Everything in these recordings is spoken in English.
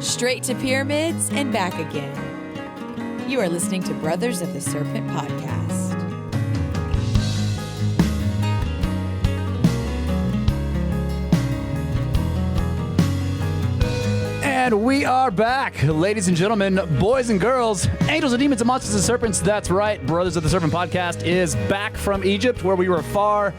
straight to pyramids and back again. You are listening to Brothers of the Serpent podcast. And we are back, ladies and gentlemen, boys and girls, angels and demons and monsters and serpents. That's right, Brothers of the Serpent podcast is back from Egypt, where we were far,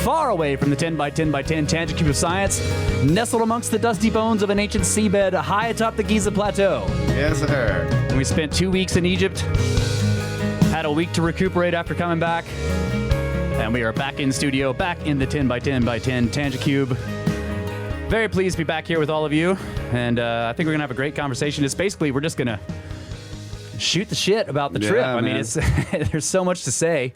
far away from the 10 by 10 by 10 tangent cube of science, nestled amongst the dusty bones of an ancient seabed high atop the Giza Plateau. Yes, sir. And we spent 2 weeks in Egypt, had a week to recuperate after coming back, and we are back in studio, back in the 10 by 10 by 10 tangent cube. Very pleased to be back here with all of you, and I think we're going to have a great conversation. It's basically, we're just going to shoot the shit about the trip. I mean, it's there's so much to say,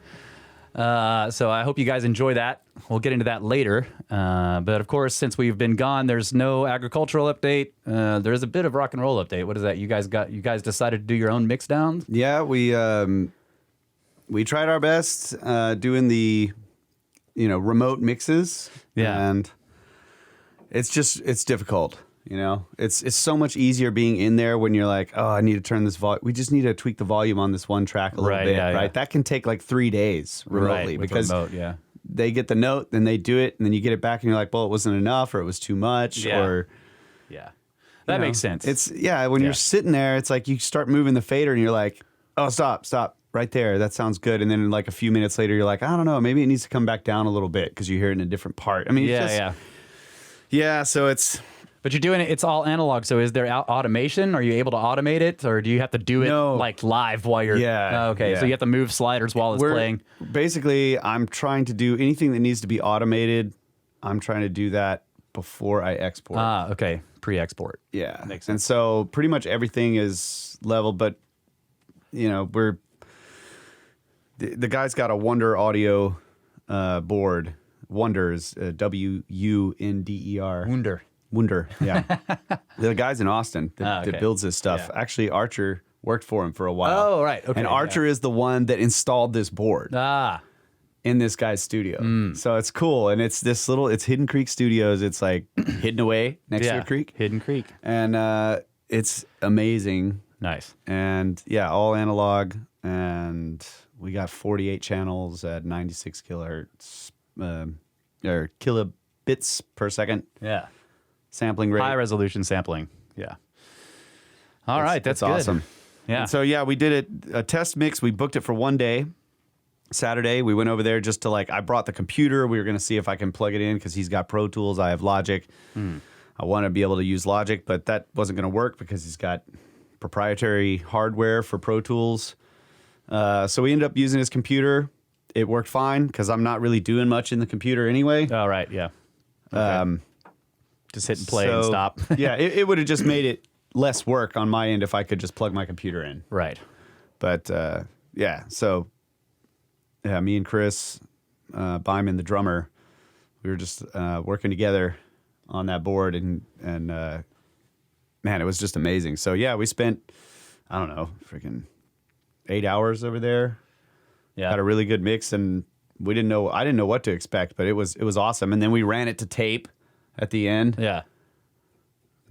so I hope you guys enjoy that. We'll get into that later, but of course, since we've been gone, there's no agricultural update. There is a bit of rock and roll update. What is that? You guys decided to do your own mix downs? Yeah, we tried our best doing the, remote mixes. Yeah. And it's difficult, It's so much easier being in there when you're like, oh, I need to turn this volume. We just need to tweak the volume on this one track a little bit, right? Yeah. That can take like 3 days remotely, because remote, yeah. They get the note, then they do it, and then you get it back, and you're like, well, it wasn't enough, or it was too much, or that makes sense. It's when you're sitting there, it's like you start moving the fader, and you're like, oh, stop. Right there, that sounds good. And then like a few minutes later, you're like, I don't know, maybe it needs to come back down a little bit because you hear it in a different part. I mean, yeah, so it's... But you're doing it, it's all analog, so is there automation? Are you able to automate it, or do you have to do it like live while you're... Yeah. So you have to move sliders while it's playing. Basically, I'm trying to do anything that needs to be automated. I'm trying to do that before I export. Okay. Pre-export. Yeah. Makes sense. And so pretty much everything is leveled, but, we're... The guy's got a Wonder audio board. Wonder is W-U-N-D-E-R. Wunder, yeah. The guy's in Austin that builds this stuff. Yeah. Actually, Archer worked for him for a while. Oh, right. Okay. And Archer is the one that installed this board in this guy's studio. So it's cool. And it's this it's Hidden Creek Studios. It's like hidden away next to a creek. Hidden Creek. And it's amazing. Nice. And all analog. And we got 48 channels at 96 kilohertz. Or kilobits per second. Yeah. Sampling rate. High resolution sampling. Yeah. All right. That's good. Awesome. Yeah. And so, we did a test mix. We booked it for one day. Saturday, we went over there just to I brought the computer. We were going to see if I can plug it in because he's got Pro Tools. I have Logic. I want to be able to use Logic, but that wasn't going to work because he's got proprietary hardware for Pro Tools. So we ended up using his computer. It worked fine because I'm not really doing much in the computer anyway. Oh, right. Yeah. Okay. Just hit and play and stop. It would have just made it less work on my end if I could just plug my computer in. Right. But, so, me and Chris, Byman, the drummer, we were just working together on that board, and man, it was just amazing. So, we spent, I don't know, freaking 8 hours over there. Yeah. Had a really good mix, and I didn't know what to expect, but it was awesome. And then we ran it to tape at the end. Yeah.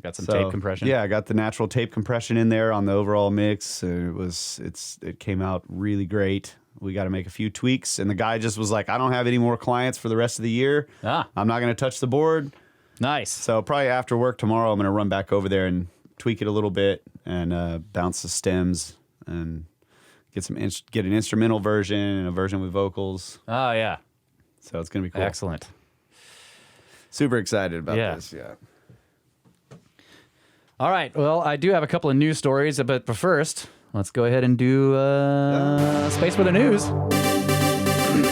Got some tape compression. Yeah, I got the natural tape compression in there on the overall mix. It came out really great. We got to make a few tweaks, and the guy just was like, I don't have any more clients for the rest of the year. I'm not going to touch the board. Nice. So probably after work tomorrow, I'm going to run back over there and tweak it a little bit and bounce the stems and get an instrumental version and a version with vocals. Oh, yeah. So it's going to be cool. Excellent. Super excited about this. Yeah. All right. Well, I do have a couple of news stories, but first, let's go ahead and do Space Weather News.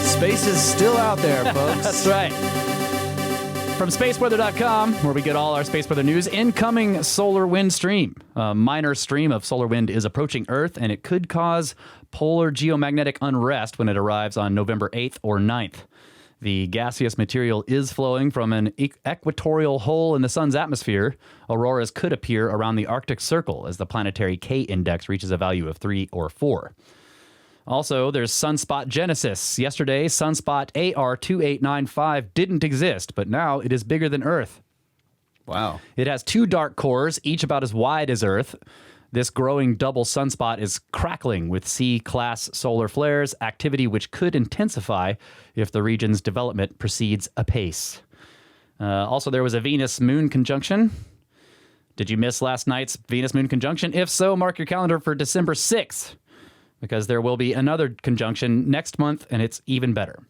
Space is still out there, folks. That's right. From spaceweather.com, where we get all our space weather news, incoming solar wind stream. A minor stream of solar wind is approaching Earth, and it could cause polar geomagnetic unrest when it arrives on November 8th or 9th. The gaseous material is flowing from an equatorial hole in the sun's atmosphere. Auroras could appear around the Arctic Circle as the planetary K-index reaches a value of 3 or 4. Also, there's sunspot genesis. Yesterday, sunspot AR2895 didn't exist, but now it is bigger than Earth. Wow. It has 2 dark cores, each about as wide as Earth. This growing double sunspot is crackling with C-class solar flares, activity which could intensify if the region's development proceeds apace. Also, there was a Venus-Moon conjunction. Did you miss last night's Venus-Moon conjunction? If so, mark your calendar for December 6th, because there will be another conjunction next month, and it's even better.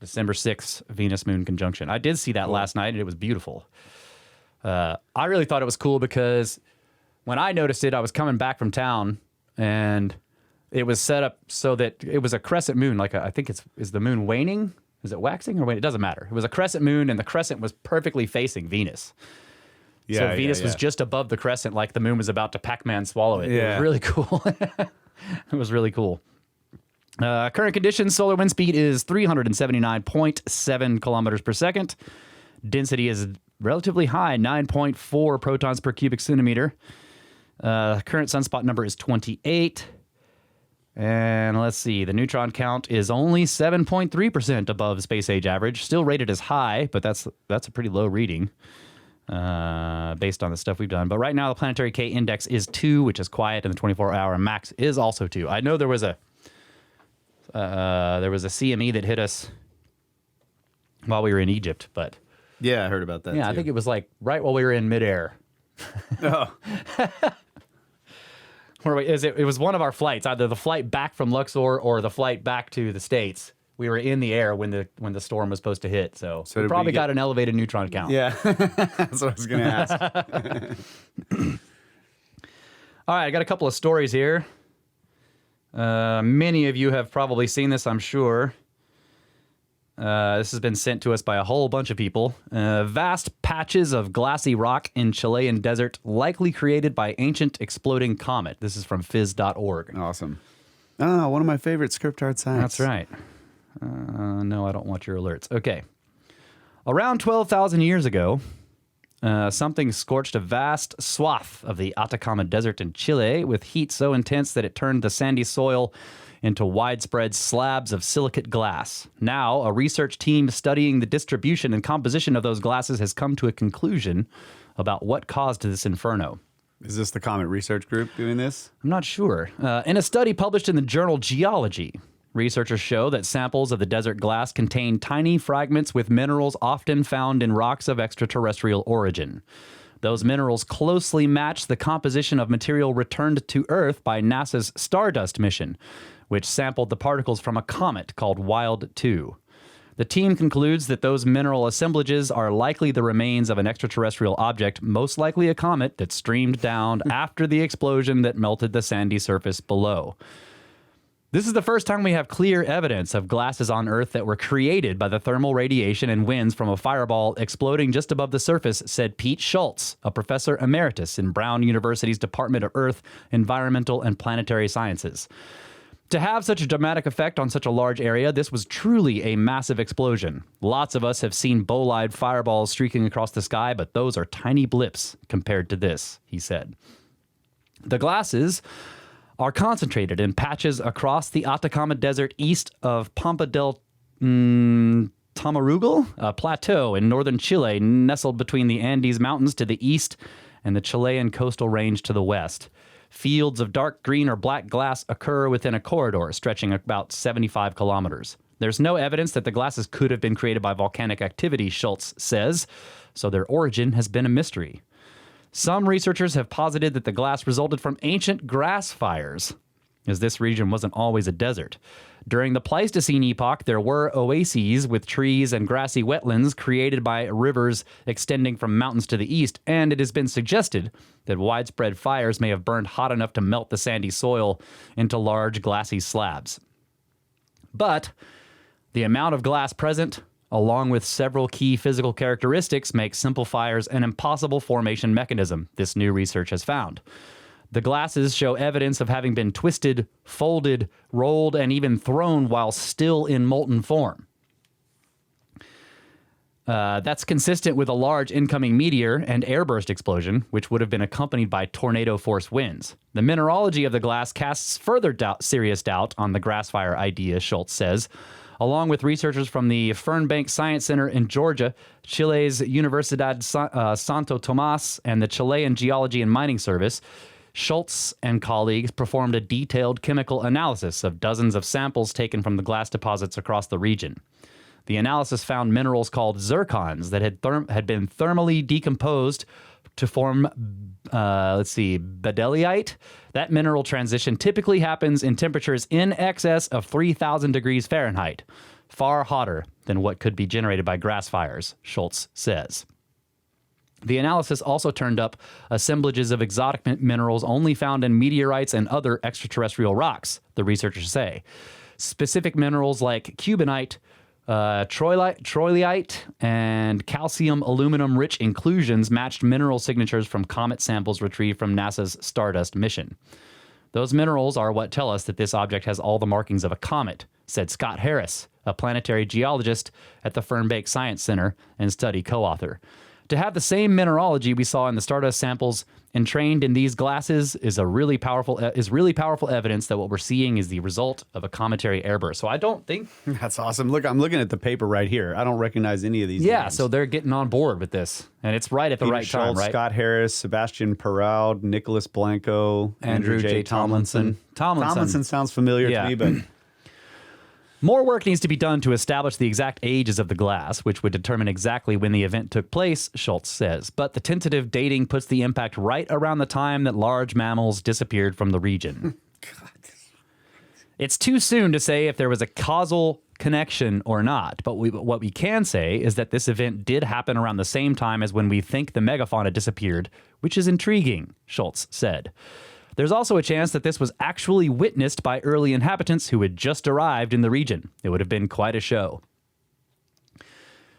December 6th, Venus-Moon conjunction. I did see that last night, and it was beautiful. I really thought it was cool because when I noticed it, I was coming back from town, and it was set up so that it was a crescent moon. I think is the moon waning? Is it waxing or waning? It doesn't matter. It was a crescent moon, and the crescent was perfectly facing Venus. Yeah, so Venus was just above the crescent, like the moon was about to Pac-Man swallow it. Yeah. It was really cool. It was really cool. Current conditions, solar wind speed is 379.7 kilometers per second. Density is relatively high, 9.4 protons per cubic centimeter. Current sunspot number is 28. And let's see, the neutron count is only 7.3% above space age average. Still rated as high, but that's a pretty low reading based on the stuff we've done. But right now, the planetary K index is 2, which is quiet, and the 24-hour max is also 2. I know there was a CME that hit us while we were in Egypt, but yeah, I heard about that. Yeah, too. I think it was like right while we were in midair. Oh. It was one of our flights, either the flight back from Luxor or the flight back to the States. We were in the air when the storm was supposed to hit, so we probably got an elevated neutron count. Yeah, that's what I was going to ask. All right, I got a couple of stories here. Many of you have probably seen this, I'm sure. This has been sent to us by a whole bunch of people. Vast patches of glassy rock in Chilean desert likely created by ancient exploding comet. This is from phys.org. Awesome. Oh, one of my favorite script art sites. That's right. No, I don't want your alerts. Okay. Around 12,000 years ago, something scorched a vast swath of the Atacama Desert in Chile with heat so intense that it turned the sandy soil into widespread slabs of silicate glass. Now, a research team studying the distribution and composition of those glasses has come to a conclusion about what caused this inferno. Is this the Comet Research Group doing this? I'm not sure. In a study published in the journal Geology, researchers show that samples of the desert glass contain tiny fragments with minerals often found in rocks of extraterrestrial origin. Those minerals closely match the composition of material returned to Earth by NASA's Stardust mission, which sampled the particles from a comet called Wild 2. The team concludes that those mineral assemblages are likely the remains of an extraterrestrial object, most likely a comet that streamed down after the explosion that melted the sandy surface below. This is the first time we have clear evidence of glasses on Earth that were created by the thermal radiation and winds from a fireball exploding just above the surface, said Pete Schultz, a professor emeritus in Brown University's Department of Earth, Environmental, and Planetary Sciences. To have such a dramatic effect on such a large area, this was truly a massive explosion. Lots of us have seen bolide fireballs streaking across the sky, but those are tiny blips compared to this, he said. The glasses are concentrated in patches across the Atacama Desert east of Pampa del Tamarugal, a plateau in northern Chile nestled between the Andes Mountains to the east and the Chilean coastal range to the west. Fields of dark green or black glass occur within a corridor stretching about 75 kilometers. There's no evidence that the glasses could have been created by volcanic activity, Schultz says, so their origin has been a mystery. Some researchers have posited that the glass resulted from ancient grass fires, as this region wasn't always a desert. During the Pleistocene epoch, there were oases with trees and grassy wetlands created by rivers extending from mountains to the east, and it has been suggested that widespread fires may have burned hot enough to melt the sandy soil into large glassy slabs. But the amount of glass present, along with several key physical characteristics, makes simple fires an impossible formation mechanism, this new research has found. The glasses show evidence of having been twisted, folded, rolled, and even thrown while still in molten form. That's consistent with a large incoming meteor and airburst explosion, which would have been accompanied by tornado-force winds. The mineralogy of the glass casts further serious doubt on the grass fire idea, Schultz says. along with researchers from the Fernbank Science Center in Georgia, Chile's Universidad Santo Tomas, and the Chilean Geology and Mining Service, Schultz and colleagues performed a detailed chemical analysis of dozens of samples taken from the glass deposits across the region. The analysis found minerals called zircons that had been thermally decomposed to form, bedelite. That mineral transition typically happens in temperatures in excess of 3,000 degrees Fahrenheit, far hotter than what could be generated by grass fires, Schultz says. The analysis also turned up assemblages of exotic minerals only found in meteorites and other extraterrestrial rocks, the researchers say. Specific minerals like cubonite, troilite, and calcium aluminum rich inclusions matched mineral signatures from comet samples retrieved from NASA's Stardust mission. Those minerals are what tell us that this object has all the markings of a comet, said Scott Harris, a planetary geologist at the Fernbank Science Center and study co-author. To have the same mineralogy we saw in the Stardust samples entrained in these glasses is really powerful evidence that what we're seeing is the result of a cometary airburst. So I don't think that's awesome. Look, I'm looking at the paper right here. I don't recognize any of these names. So they're getting on board with this, and it's right at the Peter right Schultz, time, right? Scott Harris, Sebastian Perraud, Nicholas Blanco, Andrew J. Tomlinson. Tomlinson sounds familiar to me, but more work needs to be done to establish the exact ages of the glass, which would determine exactly when the event took place, Schultz says. But the tentative dating puts the impact right around the time that large mammals disappeared from the region. God. It's too soon to say if there was a causal connection or not, but what we can say is that this event did happen around the same time as when we think the megafauna disappeared, which is intriguing, Schultz said. There's also a chance that this was actually witnessed by early inhabitants who had just arrived in the region. It would have been quite a show.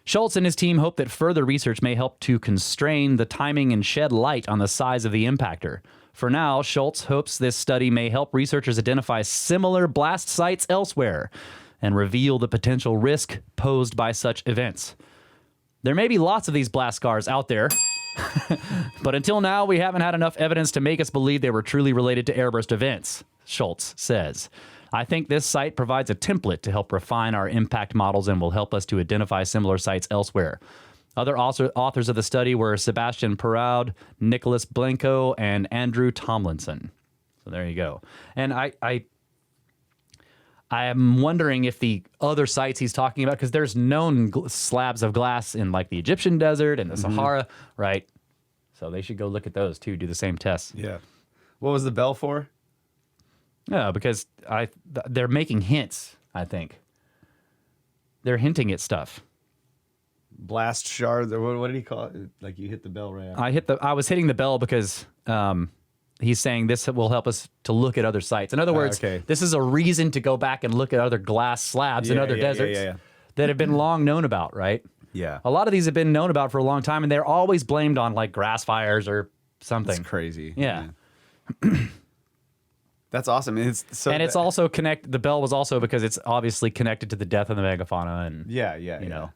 Schultz and his team hope that further research may help to constrain the timing and shed light on the size of the impactor. For now, Schultz hopes this study may help researchers identify similar blast sites elsewhere and reveal the potential risk posed by such events. There may be lots of these blast scars out there, but until now, we haven't had enough evidence to make us believe they were truly related to airburst events, Schultz says. I think this site provides a template to help refine our impact models and will help us to identify similar sites elsewhere. Other authors of the study were Sebastian Perraud, Nicholas Blanco, and Andrew Tomlinson. So there you go. And I am wondering if the other sites he's talking about, because there's known slabs of glass in like the Egyptian desert and the Sahara, right? So they should go look at those too, do the same tests. yeah. What was the bell for? Yeah, because they're making hints, I think. They're hinting at stuff. Blast shard. What did he call it? Like you hit the bell right after. I was hitting the bell because he's saying this will help us to look at other sites. In other words, this is a reason to go back and look at other glass slabs in other deserts that have been long known about, right? Yeah. A lot of these have been known about for a long time, and they're always blamed on like grass fires or something. That's crazy. Yeah. That's awesome. It's also connected. The bell was also because it's obviously connected to the death of the megafauna, and you know.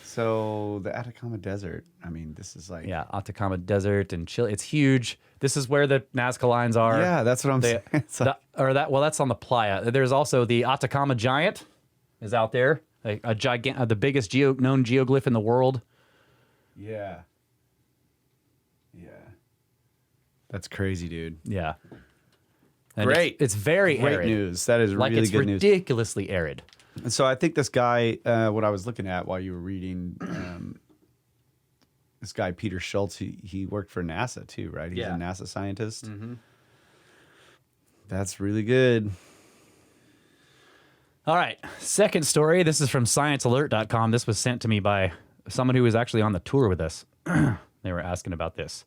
So the Atacama Desert. I mean, this is like Atacama Desert and Chile. It's huge. This is where the Nazca lines are. Yeah, that's what I'm saying. That's on the playa. There's also the Atacama Giant is out there, the biggest known geoglyph in the world. Yeah. That's crazy, dude. Yeah. And Great. It's very great arid. news. That is really good news. It's ridiculously arid. And so I think this guy, what I was looking at while you were reading, this guy, Peter Schultz, he worked for NASA too, right? He's a NASA scientist. Mm-hmm. That's really good. All right. Second story. This is from ScienceAlert.com. This was sent to me by someone who was actually on the tour with us. They were asking about this.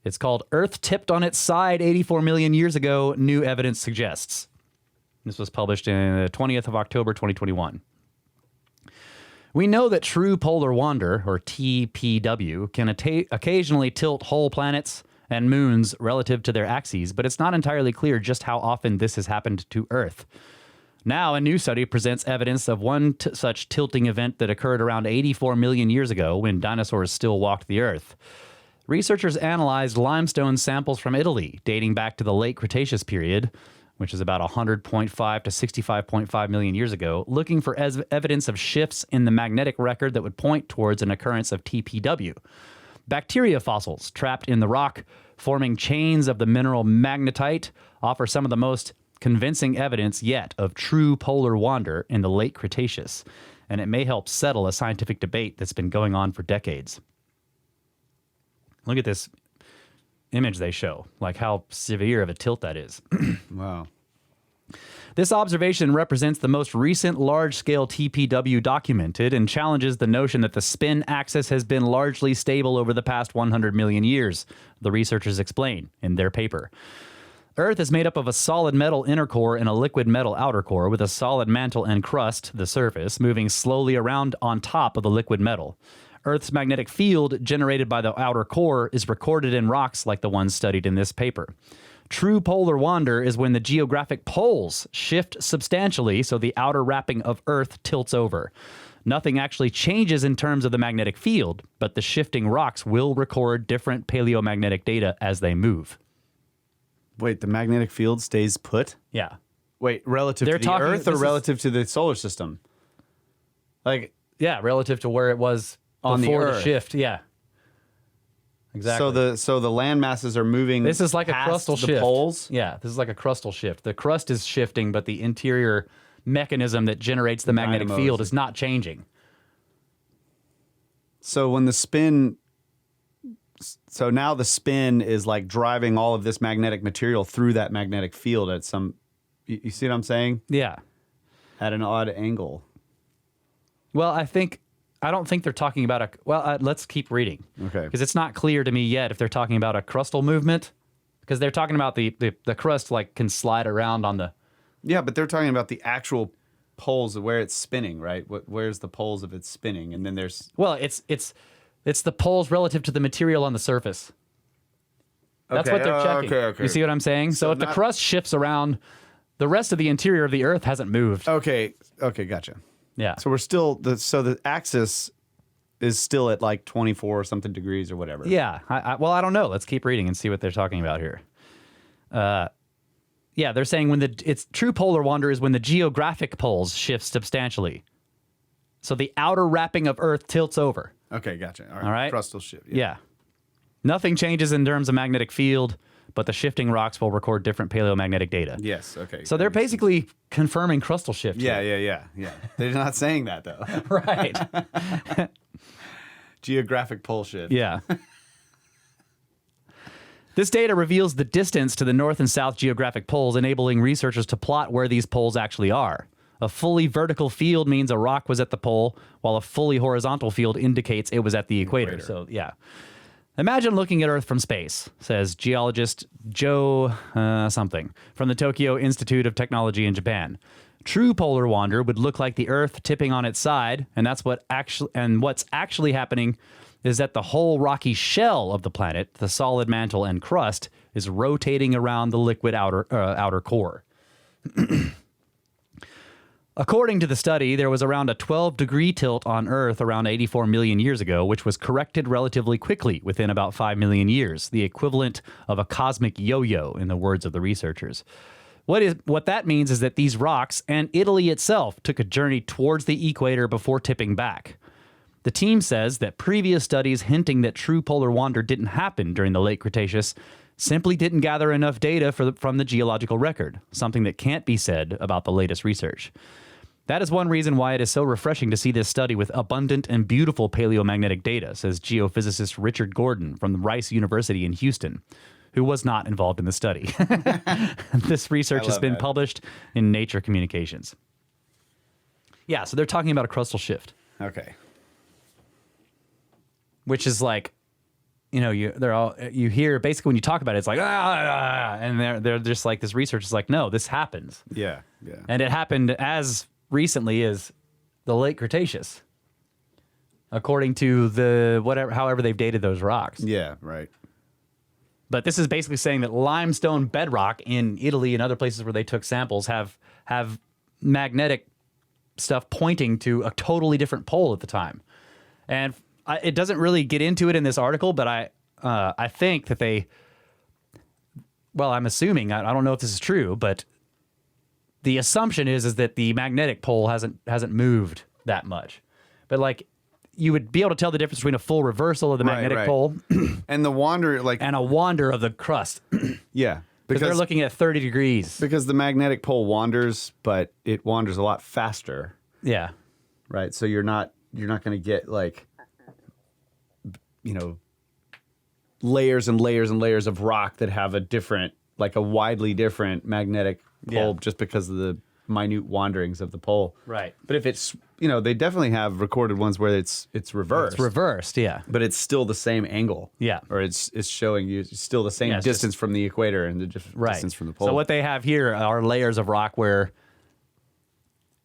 It's called Earth Tipped on Its Side 84 Million Years Ago, New Evidence Suggests. This was published in the 20th of October, 2021. We know that true polar wander, or TPW, can occasionally tilt whole planets and moons relative to their axes, but it's not entirely clear just how often this has happened to Earth. Now, a new study presents evidence of one such tilting event that occurred around 84 million years ago when dinosaurs still walked the Earth. Researchers analyzed limestone samples from Italy dating back to the late Cretaceous period, which is about 100.5 to 65.5 million years ago, looking for evidence of shifts in the magnetic record that would point towards an occurrence of TPW. Bacteria fossils trapped in the rock, forming chains of the mineral magnetite, offer some of the most convincing evidence yet of true polar wander in the late Cretaceous, and it may help settle a scientific debate that's been going on for decades. Look at this image they show, like how severe of a tilt that is. Wow. This observation represents the most recent large-scale TPW documented and challenges the notion that the spin axis has been largely stable over the past 100 million years, the researchers explain in their paper. Earth is made up of a solid metal inner core and a liquid metal outer core with a solid mantle and crust, the surface, moving slowly around on top of the liquid metal. Earth's magnetic field generated by the outer core is recorded in rocks like the ones studied in this paper. True polar wander is when the geographic poles shift substantially so the outer wrapping of Earth tilts over. Nothing actually changes in terms of the magnetic field, but the shifting rocks will record different paleomagnetic data as they move. Wait, the magnetic field stays put? Yeah. Wait, relative to the Earth or relative to the solar system? Like, yeah, relative to where it was on before the the shift. Yeah. Exactly. So the land masses are moving. This is like a past crustal the shift. poles. Yeah, this is like a crustal shift. The crust is shifting, but the interior mechanism that generates the magnetic dynamos. field is not changing. So when the spin, so now the spin is like driving all of this magnetic material through that magnetic field at some. You see what I'm saying? Yeah. At an odd angle. Well, I don't think they're talking about a. Well, let's keep reading. Okay. Because it's not clear to me yet if they're talking about a crustal movement. Because they're talking about the crust like can slide around on the. Yeah, but they're talking about the actual poles of where it's spinning, right? Where's the poles of it spinning? And then there's. Well, it's the poles relative to the material on the surface. That's what they're checking. Okay. You see what I'm saying? So if the crust shifts around, the rest of the interior of the Earth hasn't moved. Okay, gotcha. Yeah. So we're still the axis is still at like 24 or something degrees or whatever. Yeah. Well, I don't know. Let's keep reading and see what they're talking about here. Yeah, they're saying it's true polar wander is when the geographic poles shift substantially. So the outer wrapping of Earth tilts over. Okay, gotcha. All right. Crustal shift. Yeah. Nothing changes in terms of magnetic field, but the shifting rocks will record different paleomagnetic data. Yes. Okay. So they're basically confirming crustal shift. Yeah. They're not saying that though. Right. Geographic pole shift. Yeah. This data reveals the distance to the north and south geographic poles, enabling researchers to plot where these poles actually are. A fully vertical field means a rock was at the pole, while a fully horizontal field indicates it was at the equator. So, yeah. Imagine looking at Earth from space, says geologist Joe something from the Tokyo Institute of Technology in Japan. True polar wander would look like the Earth tipping on its side, and what's actually happening is that the whole rocky shell of the planet, the solid mantle and crust, is rotating around the liquid outer core. According to the study, there was around a 12-degree tilt on Earth around 84 million years ago, which was corrected relatively quickly within about 5 million years, the equivalent of a cosmic yo-yo, in the words of the researchers. What that means is that these rocks and Italy itself took a journey towards the equator before tipping back. The team says that previous studies hinting that true polar wander didn't happen during the late Cretaceous simply didn't gather enough data from the geological record, something that can't be said about the latest research. That is one reason why it is so refreshing to see this study with abundant and beautiful paleomagnetic data, says geophysicist Richard Gordon from Rice University in Houston, who was not involved in the study. This research has been published in Nature Communications. Yeah, so they're talking about a crustal shift. Okay. Which is like, you hear basically when you talk about it, it's like and they're just like, this research is like, no, this happens. Yeah. And it happened as recently as the late Cretaceous, according to however they've dated those rocks. Yeah, right. But this is basically saying that limestone bedrock in Italy and other places where they took samples have magnetic stuff pointing to a totally different pole at the time. And it doesn't really get into it in this article, but I think that I'm assuming, I don't know if this is true, but the assumption is that the magnetic pole hasn't moved that much. But like you would be able to tell the difference between a full reversal of the magnetic pole and the wander and a wander of the crust. Yeah. Because they're looking at 30 degrees. Because the magnetic pole wanders, but it wanders a lot faster. Yeah. Right. So you're not going to get like, layers and layers and layers of rock that have a widely different magnetic pole just because of the minute wanderings of the pole. Right. But if it's, they definitely have recorded ones where it's reversed. It's reversed, yeah. But it's still the same angle. Yeah. Or it's showing you still the same distance from the equator and the distance from the pole. So what they have here are layers of rock where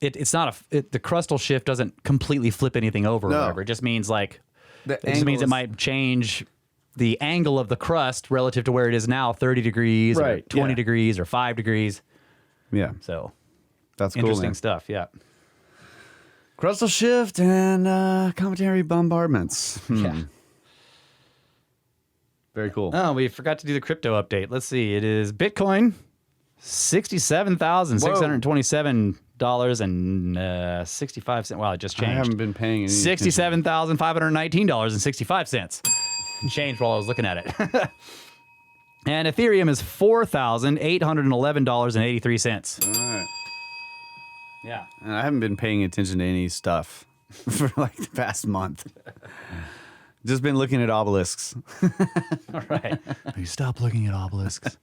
it's not the crustal shift doesn't completely flip anything over or whatever. It just means it might change the angle of the crust relative to where it is now, 30 degrees or 20 degrees or 5 degrees. Yeah. So that's cool, interesting man. stuff, yeah. Crustal shift and cometary bombardments. Yeah. Very cool. Oh, we forgot to do the crypto update. Let's see. It is Bitcoin, $67,627.65. Wow, it just changed. I haven't been paying any $67,519.65. Changed while I was looking at it. And Ethereum is $4,811.83. All right. Yeah. And I haven't been paying attention to any stuff for like the past month. Just been looking at obelisks. All right. You stop looking at obelisks.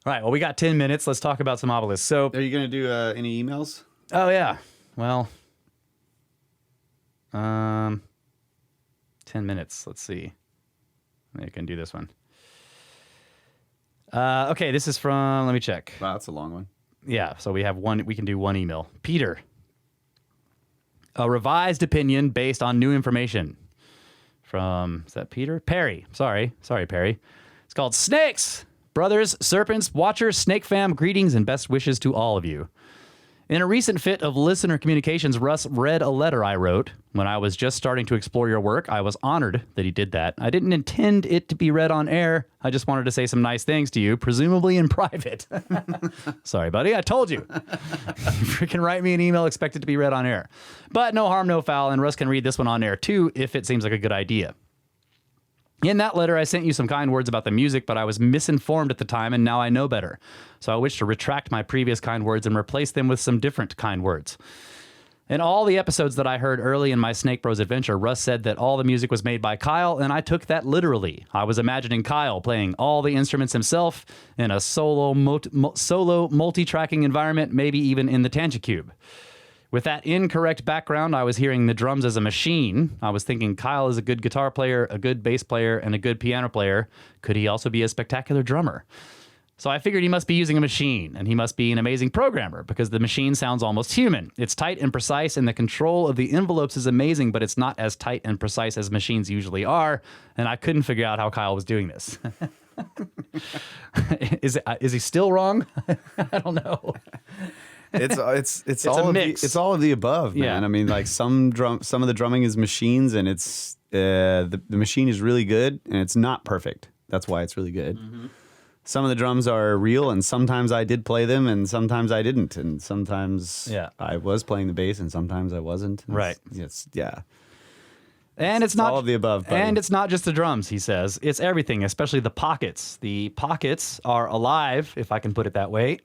All right. Well, we got 10 minutes. Let's talk about some obelisks. So, are you going to do any emails? Oh, yeah. Well, 10 minutes. Let's see. I can do this one. Okay. This is from, let me check. Wow, that's a long one. Yeah, so we have one. We can do one email. Peter, a revised opinion based on new information from, is that Peter? Perry. Sorry, Perry. It's called Snakes, Brothers, Serpents, Watchers, Snake Fam, greetings and best wishes to all of you. In a recent fit of listener communications, Russ read a letter I wrote when I was just starting to explore your work. I was honored that he did that. I didn't intend it to be read on air. I just wanted to say some nice things to you, presumably in private. Sorry, buddy. I told you. Freaking write me an email, expect it to be read on air. But no harm, no foul, and Russ can read this one on air too if it seems like a good idea. In that letter, I sent you some kind words about the music, but I was misinformed at the time, and now I know better. So I wish to retract my previous kind words and replace them with some different kind words. In all the episodes that I heard early in my Snake Bros adventure, Russ said that all the music was made by Kyle, and I took that literally. I was imagining Kyle playing all the instruments himself in a solo multi-tracking environment, maybe even in the Tangent Cube. With that incorrect background, I was hearing the drums as a machine. I was thinking Kyle is a good guitar player, a good bass player, and a good piano player. Could he also be a spectacular drummer? So I figured he must be using a machine, and he must be an amazing programmer because the machine sounds almost human. It's tight and precise, and the control of the envelopes is amazing, but it's not as tight and precise as machines usually are, and I couldn't figure out how Kyle was doing this. Is he still wrong? I don't know. It's all a of mix. it's all of the above, man. Yeah. I mean, like some of the drumming is machines, and it's the machine is really good, and it's not perfect. That's why it's really good. Mm-hmm. Some of the drums are real, and sometimes I did play them, and sometimes I didn't, and sometimes I was playing the bass, and sometimes I wasn't. Right. And it's not all of the above, buddy. And it's not just the drums, he says. It's everything, especially the pockets. The pockets are alive, if I can put it that way.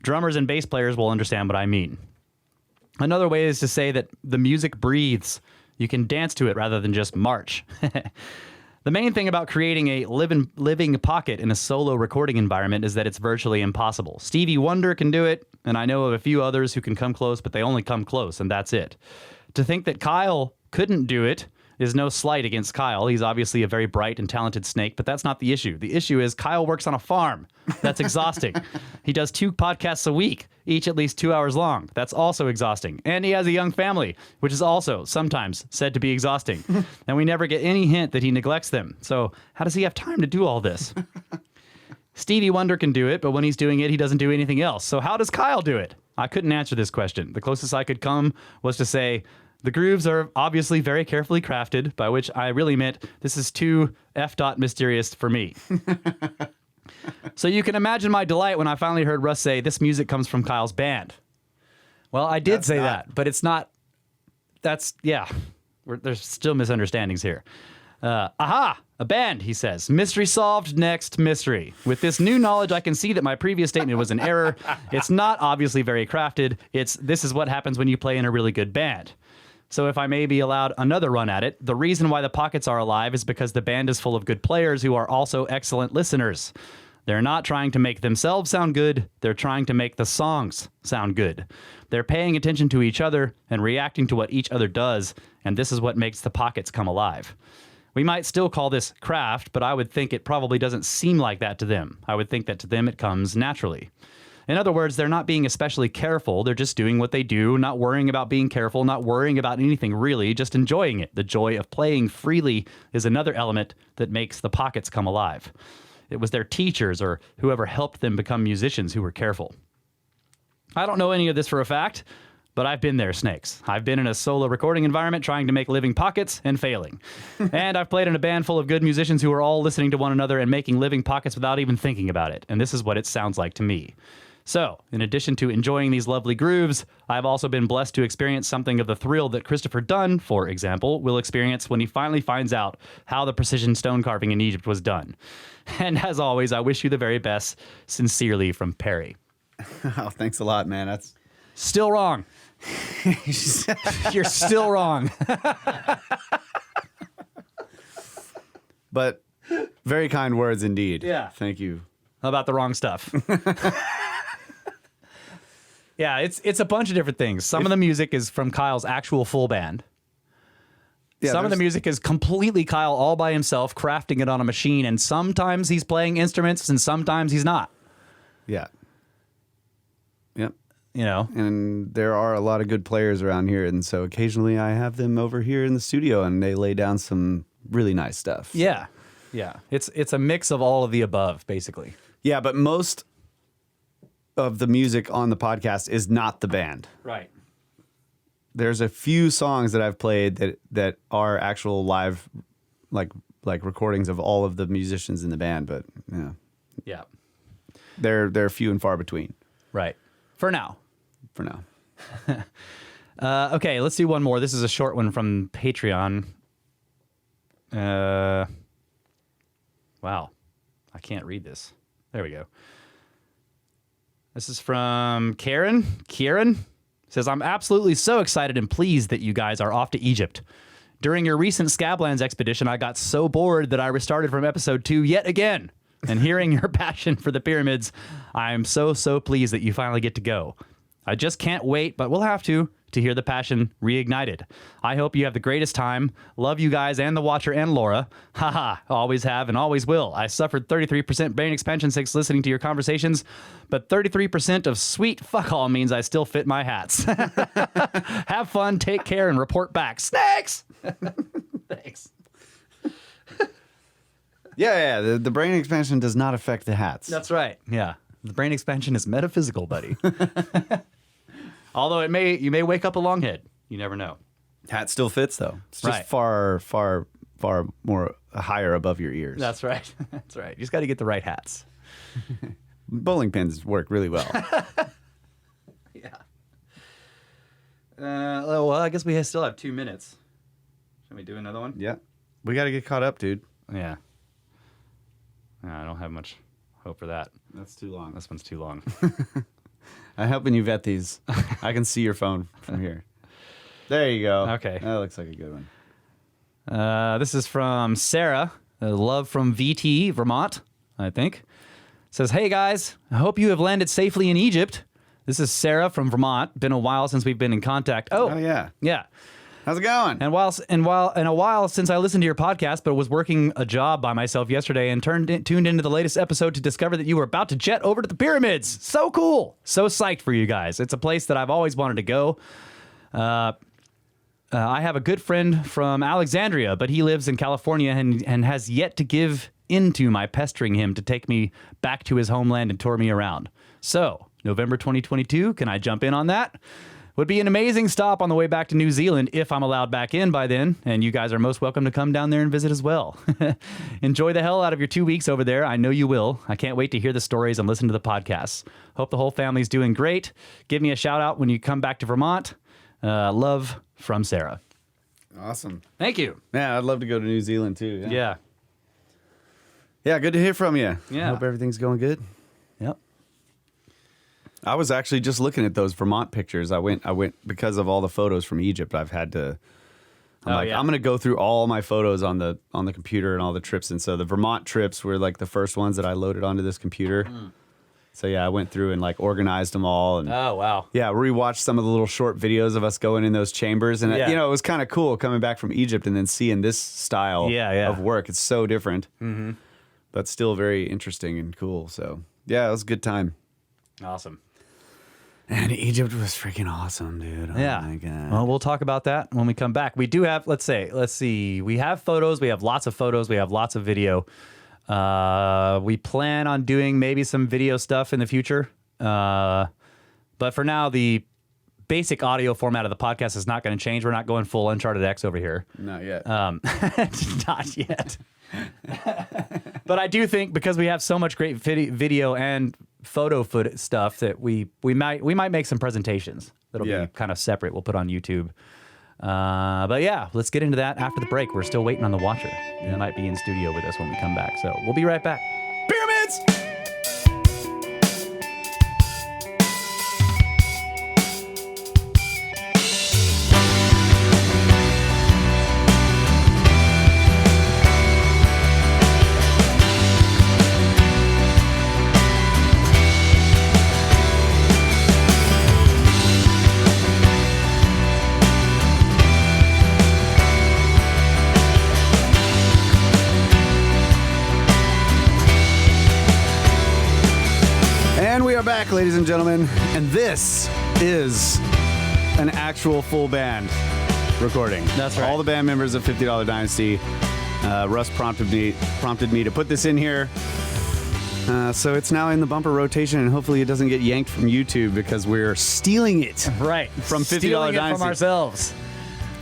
Drummers and bass players will understand what I mean. Another way is to say that the music breathes. You can dance to it rather than just march. The main thing about creating a living pocket in a solo recording environment is that it's virtually impossible. Stevie Wonder can do it, and I know of a few others who can come close, but they only come close, and that's it. To think that Kyle couldn't do it is no slight against Kyle. He's obviously a very bright and talented snake, but that's not the issue. The issue is Kyle works on a farm. That's exhausting. He does 2 podcasts a week, each at least 2 hours long. That's also exhausting. And he has a young family, which is also sometimes said to be exhausting. And we never get any hint that he neglects them. So how does he have time to do all this? Stevie Wonder can do it, but when he's doing it, he doesn't do anything else. So how does Kyle do it? I couldn't answer this question. The closest I could come was to say, the grooves are obviously very carefully crafted, by which I really meant this is too mysterious for me. So you can imagine my delight when I finally heard Russ say, this music comes from Kyle's band. Well, I did say that, but it's not. That's, yeah. There's still misunderstandings here. Aha! A band, he says. Mystery solved. Next mystery. With this new knowledge, I can see that my previous statement was an error. It's not obviously very crafted. This is what happens when you play in a really good band. So if I may be allowed another run at it, the reason why the Pockets are alive is because the band is full of good players who are also excellent listeners. They're not trying to make themselves sound good. They're trying to make the songs sound good. They're paying attention to each other and reacting to what each other does, and this is what makes the Pockets come alive. We might still call this craft, but I would think it probably doesn't seem like that to them. I would think that to them it comes naturally. In other words, they're not being especially careful. They're just doing what they do, not worrying about being careful, not worrying about anything really, just enjoying it. The joy of playing freely is another element that makes the Pockets come alive. It was their teachers or whoever helped them become musicians who were careful. I don't know any of this for a fact, but I've been there, Snakes. I've been in a solo recording environment trying to make living pockets and failing. And I've played in a band full of good musicians who are all listening to one another and making living pockets without even thinking about it. And this is what it sounds like to me. So, in addition to enjoying these lovely grooves, I've also been blessed to experience something of the thrill that Christopher Dunn, for example, will experience when he finally finds out how the precision stone carving in Egypt was done. And as always, I wish you the very best. Sincerely, from Perry. Oh, thanks a lot, man. That's still wrong. You're still wrong. But very kind words indeed. Yeah. Thank you. About the wrong stuff. Yeah, it's a bunch of different things. Some of the music is from Kyle's actual full band. Yeah, some of the music is completely Kyle all by himself, crafting it on a machine, and sometimes he's playing instruments and sometimes he's not. Yeah. Yep. You know? And there are a lot of good players around here, and so occasionally I have them over here in the studio and they lay down some really nice stuff. Yeah. Yeah. It's a mix of all of the above, basically. Yeah, but most of the music on the podcast is not the band. Right. There's a few songs that I've played that are actual live, like recordings of all of the musicians in the band, but yeah. Yeah. They're few and far between. Right. For now. For now. Okay, let's do one more. This is a short one from Patreon. Wow. I can't read this. There we go. This is from Karen. Kieran says, I'm absolutely so excited and pleased that you guys are off to Egypt. During your recent Scablands expedition, I got so bored that I restarted from episode 2 yet again. And hearing your passion for the pyramids, I am so pleased that you finally get to go. I just can't wait, but we'll have to hear the passion reignited. I hope you have the greatest time. Love you guys and the Watcher and Laura. Haha, always have and always will. I suffered 33% brain expansion since listening to your conversations, but 33% of sweet fuck all means I still fit my hats. Have fun, take care, and report back. Snakes! Thanks. Yeah, the brain expansion does not affect the hats. That's right. Yeah. The brain expansion is metaphysical, buddy. Although you may wake up a long head. You never know. Hat still fits though. It's just Right. far more higher above your ears. That's right. That's right. You just got to get the right hats. Bowling pins work really well. Yeah. Well, I guess we still have 2 minutes. Should we do another one? Yeah. We got to get caught up, dude. Yeah. I don't have much hope for that. That's too long. This one's too long. I'm helping you vet these. I can see your phone from here. There you go. Okay. That looks like a good one. This is from Sarah, love from VT, Vermont, I think. Says, hey guys, I hope you have landed safely in Egypt. This is Sarah from Vermont. Been a while since we've been in contact. Oh yeah. Yeah. How's it going? And a while since I listened to your podcast, but was working a job by myself yesterday and tuned into the latest episode to discover that you were about to jet over to the pyramids. So cool. So psyched for you guys. It's a place that I've always wanted to go. I have a good friend from Alexandria, but he lives in California and has yet to give into my pestering him to take me back to his homeland and tour me around. So, November 2022, can I jump in on that? Would be an amazing stop on the way back to New Zealand if I'm allowed back in by then, and you guys are most welcome to come down there and visit as well. Enjoy the hell out of your 2 weeks over there. I know you will. I can't wait to hear the stories and listen to the podcasts. Hope the whole family's doing great. Give me a shout out when you come back to Vermont. Love from Sarah. Awesome. Thank you. Yeah, I'd love to go to New Zealand too. Yeah. Yeah, good to hear from you. Yeah. Hope everything's going good. Yep. I was actually just looking at those Vermont pictures. I went because of all the photos from Egypt. I've had to. I'm going to go through all my photos on the computer and all the trips. And so the Vermont trips were like the first ones that I loaded onto this computer. So yeah, I went through and like organized them all. And Oh, wow. yeah, rewatched some of the little short videos of us going in those chambers. And Yeah. it was kind of cool coming back from Egypt and then seeing this style of work. It's so different, but still very interesting and cool. So yeah, it was a good time. Awesome. And Egypt was freaking awesome, dude. Oh Yeah. my God. Well, we'll talk about that when we come back. We do have, let's see. We have photos. We have lots of photos. We have lots of video. We plan on doing maybe some video stuff in the future. But for now, the basic audio format of the podcast is not going to change. We're not going full UnchartedX over here. Not yet. Not yet. But I do think because we have so much great video and photo stuff that we might make some presentations that'll be kind of separate. We'll put on YouTube. But yeah, let's get into that after the break. We're still waiting on the watcher. He might be in studio with us when we come back. So we'll be right back. Pyramids! Back, ladies and gentlemen, and this is an actual full band recording. That's right. All the band members of $50 Dynasty. Russ prompted me to put this in here. So it's now in the bumper rotation, and hopefully it doesn't get yanked from YouTube because we're stealing it. Right. From $50 Stealing it Dynasty. from ourselves.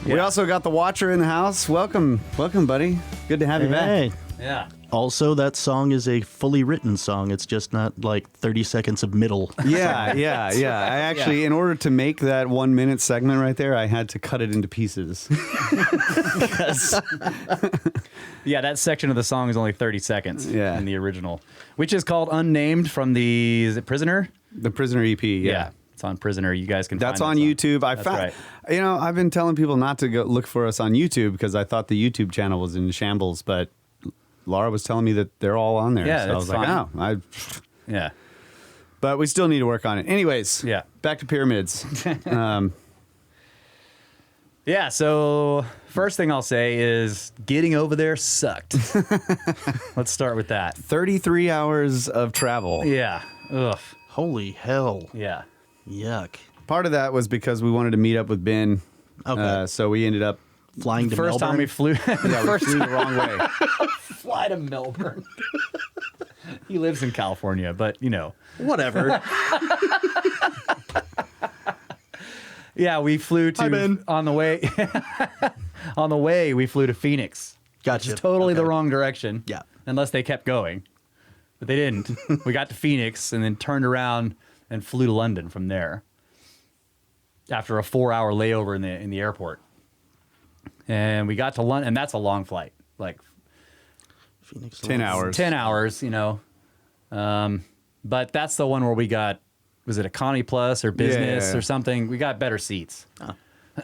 We also got the Watcher in the house. Welcome, buddy. Good to have you back. Yeah. Also, that song is a fully written song. It's just not like 30 seconds of middle. Yeah. I actually, in order to make that 1 minute segment right there, I had to cut it into pieces. Yeah, that section of the song is only 30 seconds in the original, which is called Unnamed from is it Prisoner? The Prisoner EP, yeah. It's on Prisoner. You guys can That's find on YouTube. I That's found, right. I've been telling people not to go look for us on YouTube because I thought the YouTube channel was in shambles, but Laura was telling me that they're all on there. Yeah, so I was like, Yeah. But we still need to work on it. Anyways, back to pyramids. Yeah, so first thing I'll say is getting over there sucked. Let's start with that. 33 hours of travel. Yeah. Ugh. Holy hell. Yeah. Yuck. Part of that was because we wanted to meet up with Ben. Okay. So we ended up Flying to First Melbourne? time we flew. we flew the wrong way. Fly to Melbourne. He lives in California, but Whatever. Yeah, we flew to Hi, Ben. on the way. On the way, we flew to Phoenix. Gotcha. It's totally the Okay. wrong direction. Yeah. Unless they kept going, but they didn't. We got to Phoenix and then turned around and flew to London from there. After a 4-hour layover in the airport, and we got to London, and that's a long flight, like Phoenix. 10 hours. 10 hours, but that's the one where we got, was it economy plus or business Yeah. or something? We got better seats.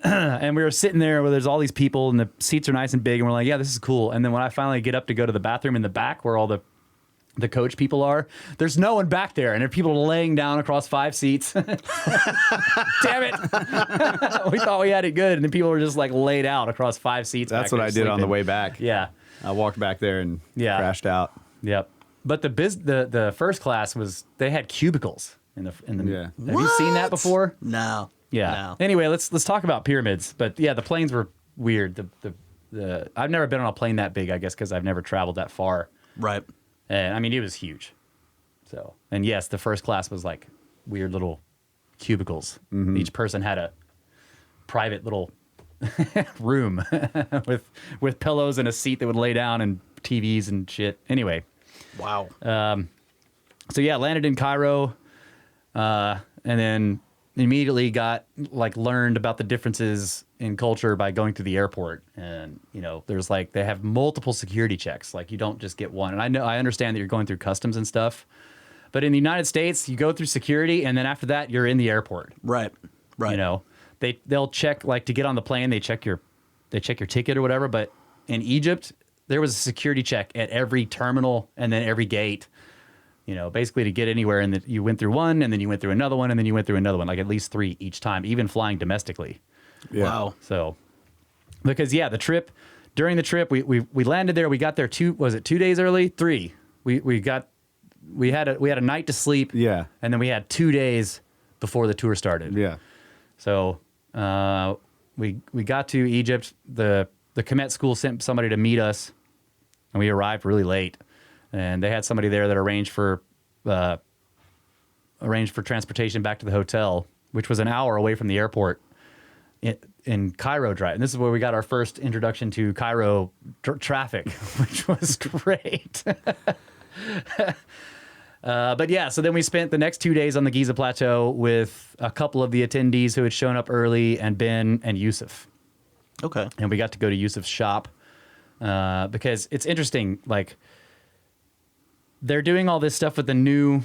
And we were sitting there where there's all these people and the seats are nice and big and we're like, yeah, this is cool. And then when I finally get up to go to the bathroom in the back where all the coach people are, there's no one back there. And there are people laying down across 5 seats. Damn it. We thought we had it good. And then people were just like laid out across 5 seats. That's back what there I did on the sleeping. way back. Yeah. I walked back there and crashed out. Yep. But the first class they had cubicles in the Yeah. Have you seen that before? No. Yeah. No. Anyway, let's talk about pyramids. But yeah, the planes were weird. The I've never been on a plane that big, I guess, because I've never traveled that far. Right. And I mean, it was huge. So, and yes, the first class was like weird little cubicles. Each person had a private little room with pillows and a seat that would lay down and TVs and shit. Anyway, Wow. so yeah, landed in Cairo, and then immediately learned about the differences in culture by going through the airport. And there's they have multiple security checks. Like, you don't just get one. And I understand that you're going through customs and stuff, but in the United States, you go through security, and then after that, you're in the airport. Right. They'll check, to get on the plane, they check your ticket or whatever. But in Egypt, there was a security check at every terminal and then every gate. Basically to get anywhere, and that you went through one, and then you went through another one, and then you went through another one, like at least 3 each time, even flying domestically. Yeah. Wow. So, because during the trip, we landed there. We got there 2 days early? 3. We had a night to sleep. Yeah. And then we had 2 days before the tour started. Yeah. So we got to Egypt. The Khemit School sent somebody to meet us, and we arrived really late. And they had somebody there that arranged for transportation back to the hotel, which was an hour away from the airport in Cairo Drive. And this is where we got our first introduction to Cairo traffic, which was great. But yeah, so then we spent the next 2 days on the Giza Plateau with a couple of the attendees who had shown up early, and Ben and Yousef. Okay. And we got to go to Yousef's shop because it's interesting, they're doing all this stuff with the new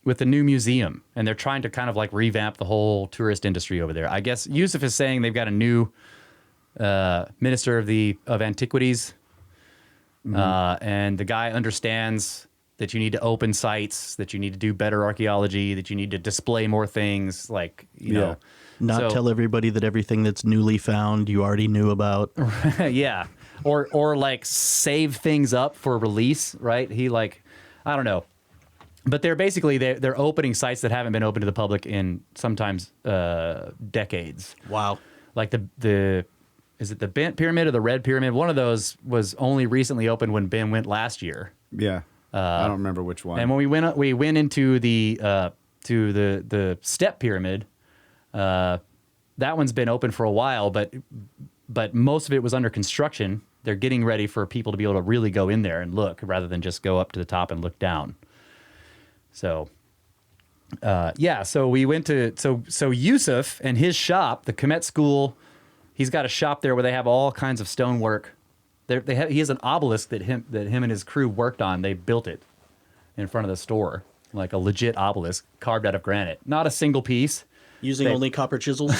museum, and they're trying to kind of revamp the whole tourist industry over there. I guess Yousef is saying they've got a new minister of antiquities, and the guy understands that you need to open sites, that you need to do better archaeology, that you need to display more things, Not tell everybody that everything that's newly found you already knew about. Yeah. Or save things up for release, right? I don't know. But they're basically they're opening sites that haven't been open to the public in sometimes decades. Wow. Like is it the Bent Pyramid or the Red Pyramid? One of those was only recently opened when Ben went last year. Yeah. I don't remember which one. And when we went into the Step Pyramid, that one's been open for a while, but most of it was under construction. They're getting ready for people to be able to really go in there and look, rather than just go up to the top and look down. So, so we went to so Yousef and his shop, the Khemit School. He's got a shop there where they have all kinds of stonework. He has an obelisk that him and his crew worked on. They built it in front of the store, like a legit obelisk carved out of granite. Not a single piece. Using only copper chisels?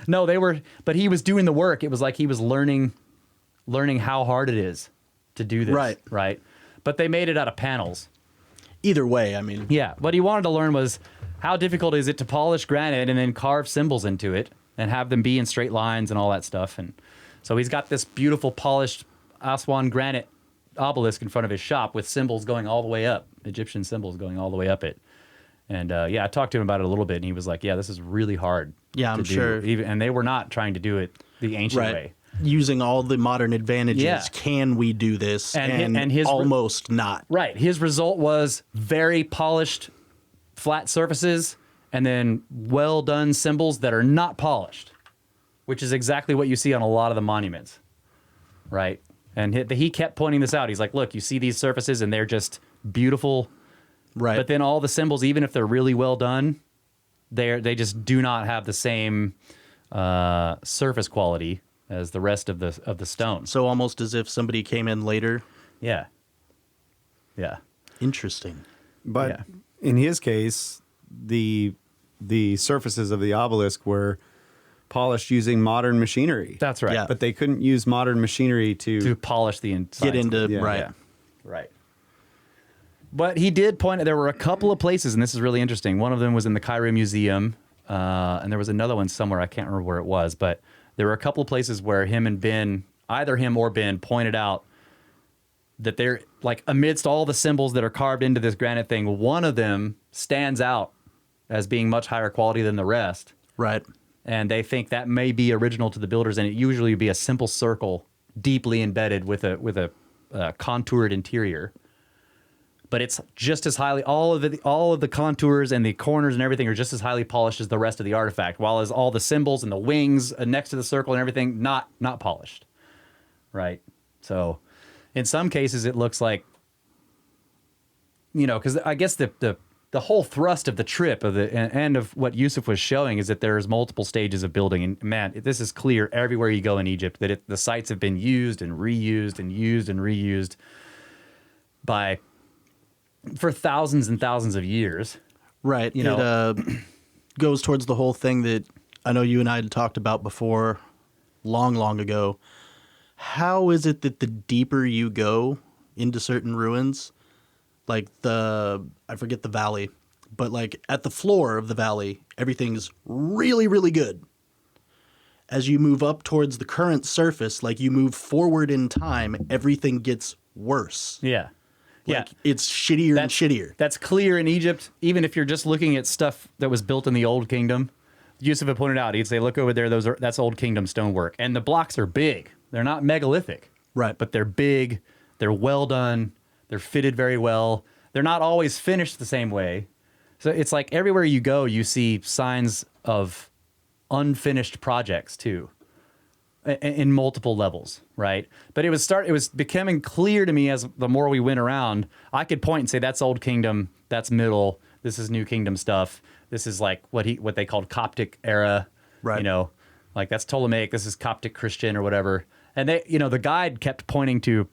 No, but he was doing the work. It was like he was learning how hard it is to do this. Right. But they made it out of panels. Either way, I mean. Yeah. What he wanted to learn was how difficult is it to polish granite and then carve symbols into it and have them be in straight lines and all that stuff. And so he's got this beautiful polished Aswan granite obelisk in front of his shop with symbols going all the way up, Egyptian symbols going all the way up it. And I talked to him about it a little bit, and he was like, yeah, this is really hard. Yeah, I'm sure. And they were not trying to do it the ancient way. Using all the modern advantages, can we do this? And his almost not. Right. His result was very polished, flat surfaces, and then well-done symbols that are not polished, which is exactly what you see on a lot of the monuments, right? And he kept pointing this out. He's like, look, you see these surfaces, and they're just beautiful. Right. But then all the symbols, even if they're really well done, they just do not have the same surface quality as the rest of the stone. So almost as if somebody came in later. Yeah. Interesting. But in his case, the surfaces of the obelisk were polished using modern machinery. That's right. Yeah. But they couldn't use modern machinery to polish the inside. Get into Right. But he did point out there were a couple of places, and this is really interesting. One of them was in the Cairo Museum, and there was another one somewhere. I can't remember where it was, but there were a couple of places where either him or Ben pointed out that they're like, amidst all the symbols that are carved into this granite thing, one of them stands out as being much higher quality than the rest. Right. And they think that may be original to the builders, and it usually would be a simple circle deeply embedded with a contoured interior. but it's just as highly, all of the contours and the corners and everything are just as highly polished as the rest of the artifact, while as all the symbols and the wings next to the circle and everything not polished, right? So in some cases it looks like, because I guess the whole thrust of the trip and of what Yousef was showing is that there's multiple stages of building, and man, this is clear everywhere you go in Egypt that the sites have been used and reused and used and reused for thousands and thousands of years. Right. It goes towards the whole thing that I know you and I had talked about before, long ago. How is it that the deeper you go into certain ruins, like I forget the valley, but like at the floor of the valley, everything's really, really good. As you move up towards the current surface, like you move forward in time, everything gets worse. Yeah. Like, it's shittier and shittier. That's clear in Egypt. Even if you're just looking at stuff that was built in the Old Kingdom, Yousef had pointed out, he'd say, look over there, that's Old Kingdom stonework. And the blocks are big. They're not megalithic. Right. But they're big, they're well done, they're fitted very well. They're not always finished the same way. So it's like everywhere you go, you see signs of unfinished projects too, in multiple levels, right? But it was becoming clear to me as the more we went around, I could point and say that's Old Kingdom, that's Middle, this is New Kingdom stuff, this is like what they called Coptic era, right? Like that's Ptolemaic, this is Coptic Christian or whatever. And they, the guide kept pointing to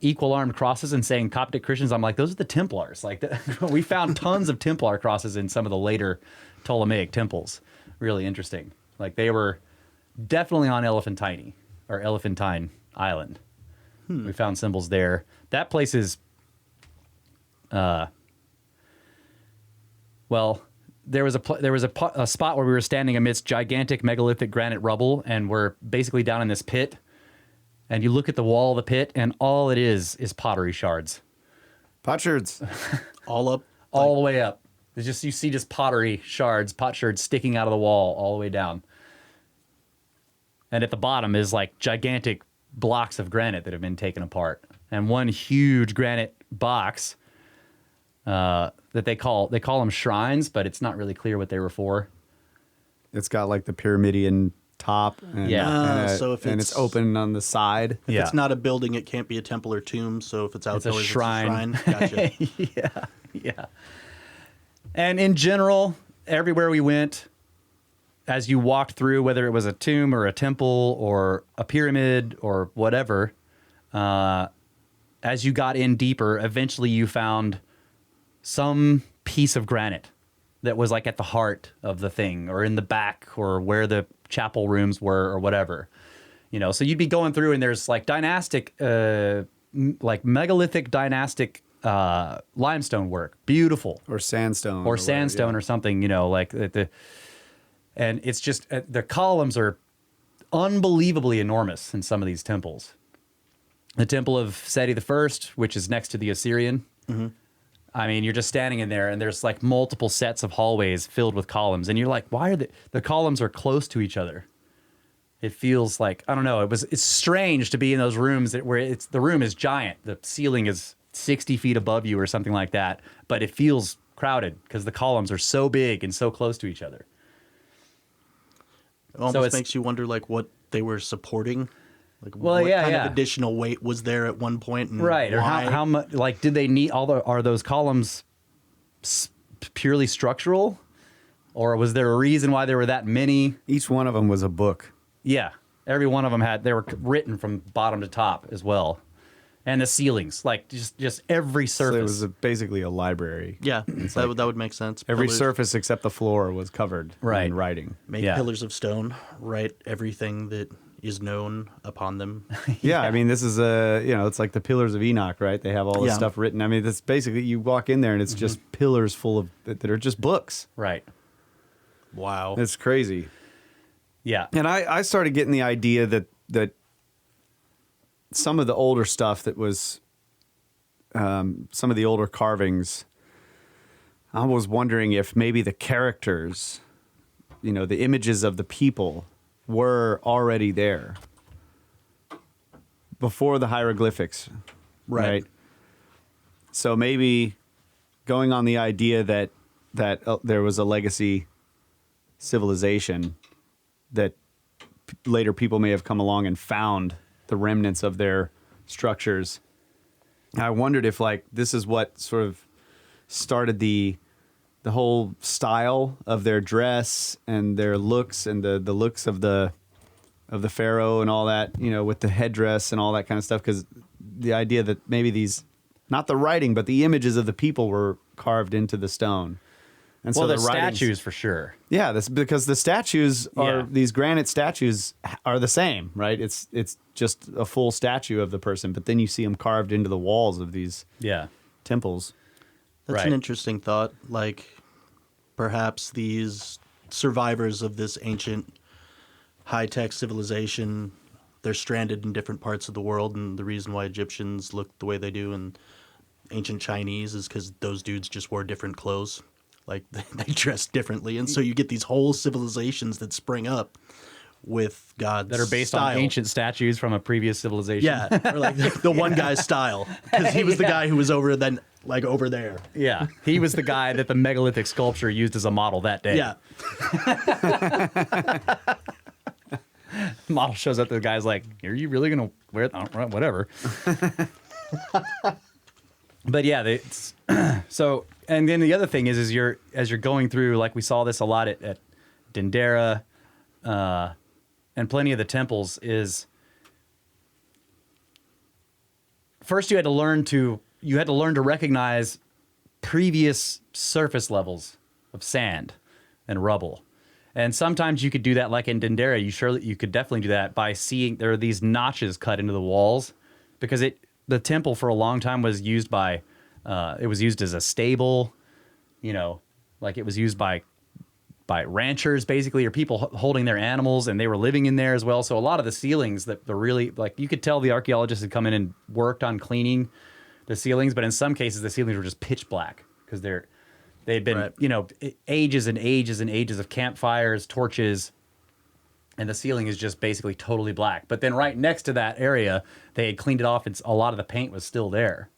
equal armed crosses and saying Coptic Christians. I'm like, those are the Templars. Like we found tons of Templar crosses in some of the later Ptolemaic temples. Really interesting. Like they were definitely on Elephantine Island. We found symbols there. That place is, there was a spot where we were standing amidst gigantic megalithic granite rubble, and we're basically down in this pit. And you look at the wall of the pit, and all it is pottery shards. Potsherds. All the way up. It's just, you see just pot shards sticking out of the wall all the way down. And at the bottom is like gigantic blocks of granite that have been taken apart. And one huge granite box that they call them shrines, but it's not really clear what they were for. It's got like the pyramidian top, and, so if it's open on the side. If it's not a building, it can't be a temple or tomb. So if it's outdoors, it's a shrine. Gotcha. Yeah. And in general, everywhere we went, as you walked through, whether it was a tomb or a temple or a pyramid or whatever, as you got in deeper, eventually you found some piece of granite that was like at the heart of the thing, or in the back, or where the chapel rooms were, or whatever. So you'd be going through, and there's like dynastic, like megalithic dynastic limestone work, beautiful, or sandstone, or something. And it's just the columns are unbelievably enormous in some of these temples. The temple of Seti I, which is next to the Assyrian. Mm-hmm. I mean, you're just standing in there, and there's like multiple sets of hallways filled with columns, and you're like, why are the columns are close to each other? It feels like, I don't know, it's strange to be in those rooms where the room is giant, the ceiling is 60 feet above you or something like that, but it feels crowded because the columns are so big and so close to each other. It almost makes you wonder, like, what they were supporting. Like, what kind of additional weight was there at one point? And right. Or how much, like, did they need are those columns purely structural? Or was there a reason why there were that many? Each one of them was a book. Yeah. Every one of them they were written from bottom to top as well. And the ceilings, like just every surface. So it was basically a library. Yeah, that would make sense. Every surface except the floor was covered in writing. Make pillars of stone, write everything that is known upon them. Yeah, I mean, this is it's like the Pillars of Enoch, right? They have all this stuff written. I mean, that's basically, you walk in there and it's just pillars full of that are just books. Right. Wow. It's crazy. Yeah. And I started getting the idea that some of the older stuff that was, some of the older carvings, I was wondering if maybe the characters, the images of the people were already there before the hieroglyphics, right? so maybe going on the idea that there was a legacy civilization that later people may have come along and found the remnants of their structures. I wondered if like this is what sort of started the whole style of their dress and their looks and the looks of the pharaoh and all that, you know, with the headdress and all that kind of stuff. Because the idea that maybe these, not the writing, but the images of the people were carved into the stone. And Well, so the writings- statues for sure. Yeah, that's because the statues are Yeah. these granite statues are the same, right? It's just a full statue of the person, but then you see them carved into the walls of these Yeah. temples. That's Right. an interesting thought. Like, perhaps these survivors of this ancient high-tech civilization, they're stranded in different parts of the world, and the reason why Egyptians look the way they do and ancient Chinese is because those dudes just wore different clothes. Like, they dressed differently, and so you get these whole civilizations that spring up with God's That are based style. on ancient statues from a previous civilization. Yeah, or like the one guy's style, because he was the guy who was over there. Yeah. He was the guy that the megalithic sculpture used as a model that day. Yeah, Model shows up, the guy's like, are you really going to wear that? Whatever. But yeah, so, and then the other thing is as you're going through, like we saw this a lot at Dendera, and plenty of the temples, is first you had to learn to recognize previous surface levels of sand and rubble. And sometimes you could do that, like in Dendera. You could definitely do that by seeing there are these notches cut into the walls, because the temple for a long time was used by, it was used as a stable, you know, like it was used by ranchers basically, or people holding their animals, and they were living in there as well. So a lot of the ceilings that the really, like, you could tell the archaeologists had come in and worked on cleaning the ceilings, but in some cases the ceilings were just pitch black because they'd been, Right. you know, ages and ages and ages of campfires, torches, and the ceiling is just basically totally black. But then right next to that area, they had cleaned it off, and a lot of the paint was still there.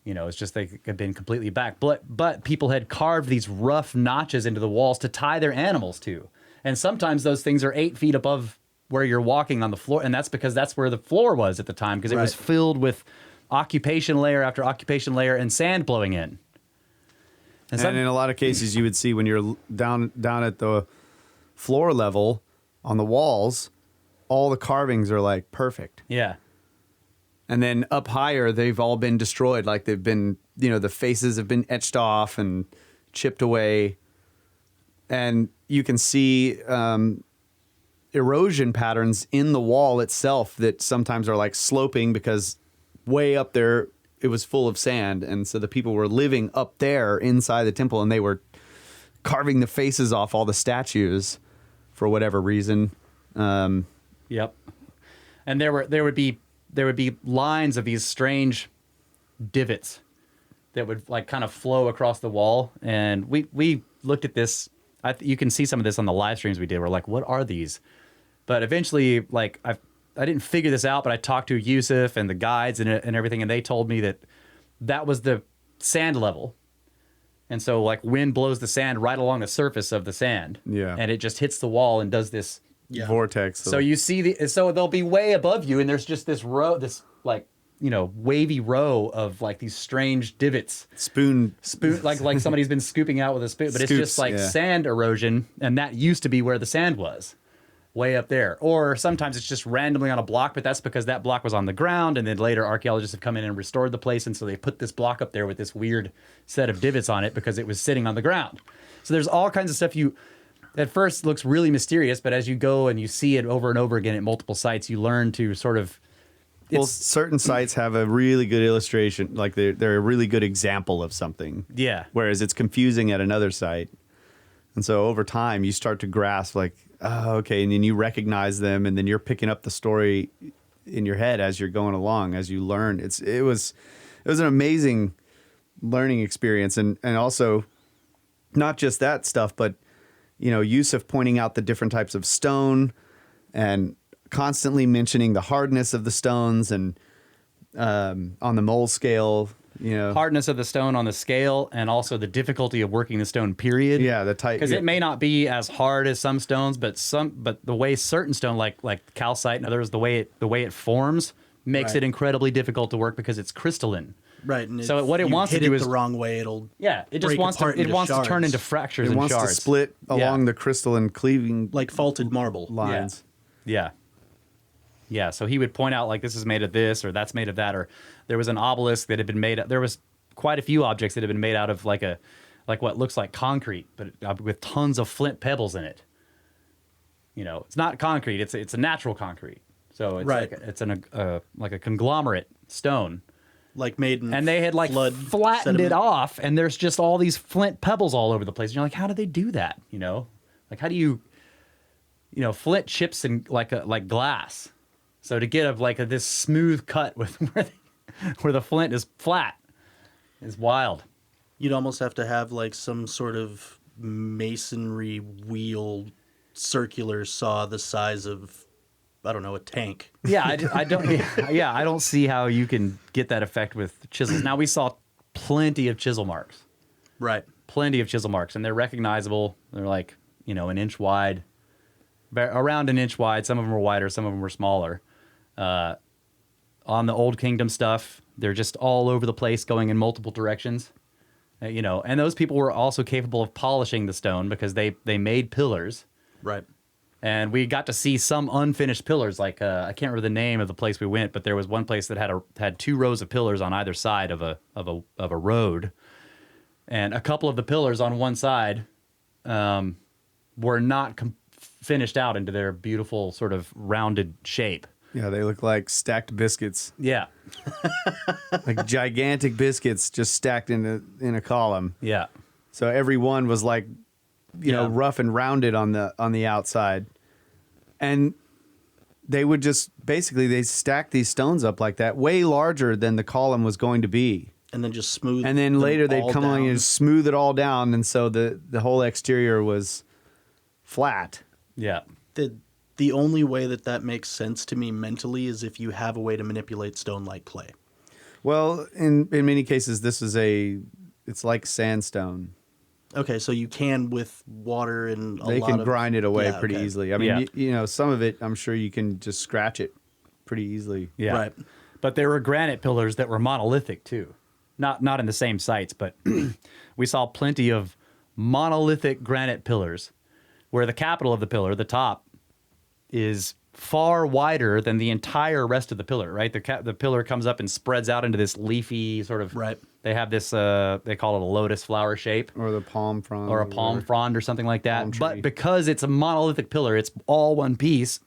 You know, it's just they had been completely black. But people had carved these rough notches into the walls to tie their animals to. And sometimes those things are 8 feet above where you're walking on the floor, and that's because that's where the floor was at the time, because it was Right. filled with occupation layer after occupation layer and sand blowing in. And And in a lot of cases, you would see when you're down at the floor level on the walls, all the carvings are like perfect. yeah. And then up higher, they've all been destroyed. Like they've been, you know, the faces have been etched off and chipped away. And you can see erosion patterns in the wall itself that sometimes are like sloping because way up there it was full of sand. And so the people were living up there inside the temple, and they were carving the faces off all the statues for whatever reason. Yep. And there would be lines of these strange divots that would like kind of flow across the wall. And we looked at this. You can see some of this on the live streams we did. We're like, what are these? But eventually, like I didn't figure this out, but I talked to Yousef and the guides and everything, and they told me that was the sand level. And so like wind blows the sand right along the surface of the sand. Yeah. And it just hits the wall and does this. yeah. Vortex. So you see so they'll be way above you, and there's just this row, this like, you know, wavy row of like these strange divots. spoon. Like somebody's been scooping out with a spoon, but it's just Scoops, like yeah. sand erosion, and that used to be where the sand was, way up there. Or sometimes it's just randomly on a block, but that's because that block was on the ground, and then later archaeologists have come in and restored the place, and so they put this block up there with this weird set of divots on it because it was sitting on the ground. So there's all kinds of stuff at first looks really mysterious, but as you go and you see it over and over again at multiple sites, you learn to sort of. Well, certain sites have a really good illustration, like they're a really good example of something. Yeah. Whereas it's confusing at another site. And so over time, you start to grasp like, oh, okay, and then you recognize them, and then you're picking up the story in your head as you're going along, as you learn. It was an amazing learning experience, and also not just that stuff, but you know, Yousef pointing out the different types of stone and constantly mentioning the hardness of the stones and on the mole scale, hardness of the stone on the scale, and also the difficulty of working the stone. Period. Yeah, the tight. Because it may not be as hard as some stones, but the way certain stone, like calcite and others, the way it forms makes it incredibly difficult to work because it's crystalline. Right. And so what it wants to do is the wrong way. It'll it just wants to turn into fractures and shards. It wants to split along the crystalline cleaving like faulted marble lines. Yeah. Yeah. So he would point out like this is made of this or that's made of that, or there was an obelisk that had been made. There was quite a few objects that had been made out of like what looks like concrete, but with tons of flint pebbles in it. It's not concrete. It's a natural concrete. So it's like a conglomerate stone. Like made in and they had like flattened sediment. it off, and there's just all these flint pebbles all over the place. And you're like, how do they do that? Like how do you, flint chips in like glass. So to get this smooth cut with where the flint is flat is wild. You'd almost have to have like some sort of masonry wheel circular saw the size of, I don't know, a tank. Yeah, I don't see how you can get that effect with chisels. Now, we saw plenty of chisel marks. Right. Plenty of chisel marks, and they're recognizable. They're like, an inch wide, around an inch wide. Some of them were wider, some of them were smaller. On the Old Kingdom stuff, they're just all over the place, going in multiple directions. And those people were also capable of polishing the stone because they made pillars. Right. And we got to see some unfinished pillars. Like I can't remember the name of the place we went, but there was one place that had 2 rows of pillars on either side of a road, and a couple of the pillars on one side were not finished out into their beautiful sort of rounded shape. Yeah, they look like stacked biscuits. Yeah, like gigantic biscuits just stacked in a column. Yeah. So every one was like, rough and rounded on the outside. And they would just they stack these stones up like that, way larger than the column was going to be. And then just smooth. And then later they'd come along and smooth it all down, and so the whole exterior was flat. Yeah. The only way that makes sense to me mentally is if you have a way to manipulate stone like clay. Well, in many cases, it's like sandstone. Okay, so you can with water and they can grind it away pretty okay. easily. I mean, some of it, I'm sure you can just scratch it pretty easily. Yeah. Right. But there were granite pillars that were monolithic too. Not in the same sites, but we saw plenty of monolithic granite pillars where the capital of the pillar, the top, is far wider than the entire rest of the pillar, right? The pillar comes up and spreads out into this leafy sort of... Right. They have this, they call it a lotus flower shape. Or the palm frond. Or a palm frond or something like that. But because it's a monolithic pillar, it's all one piece,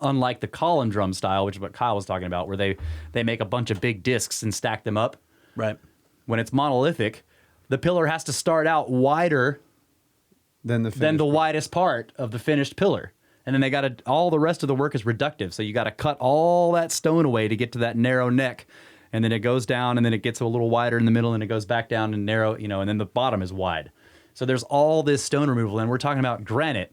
unlike the column drum style, which is what Kyle was talking about, where they make a bunch of big discs and stack them up. Right. When it's monolithic, the pillar has to start out wider than the widest part of the finished pillar. And then all the rest of the work is reductive. So you got to cut all that stone away to get to that narrow neck. And then it goes down, and then it gets a little wider in the middle, and it goes back down and narrow, and then the bottom is wide. So there's all this stone removal, and we're talking about granite.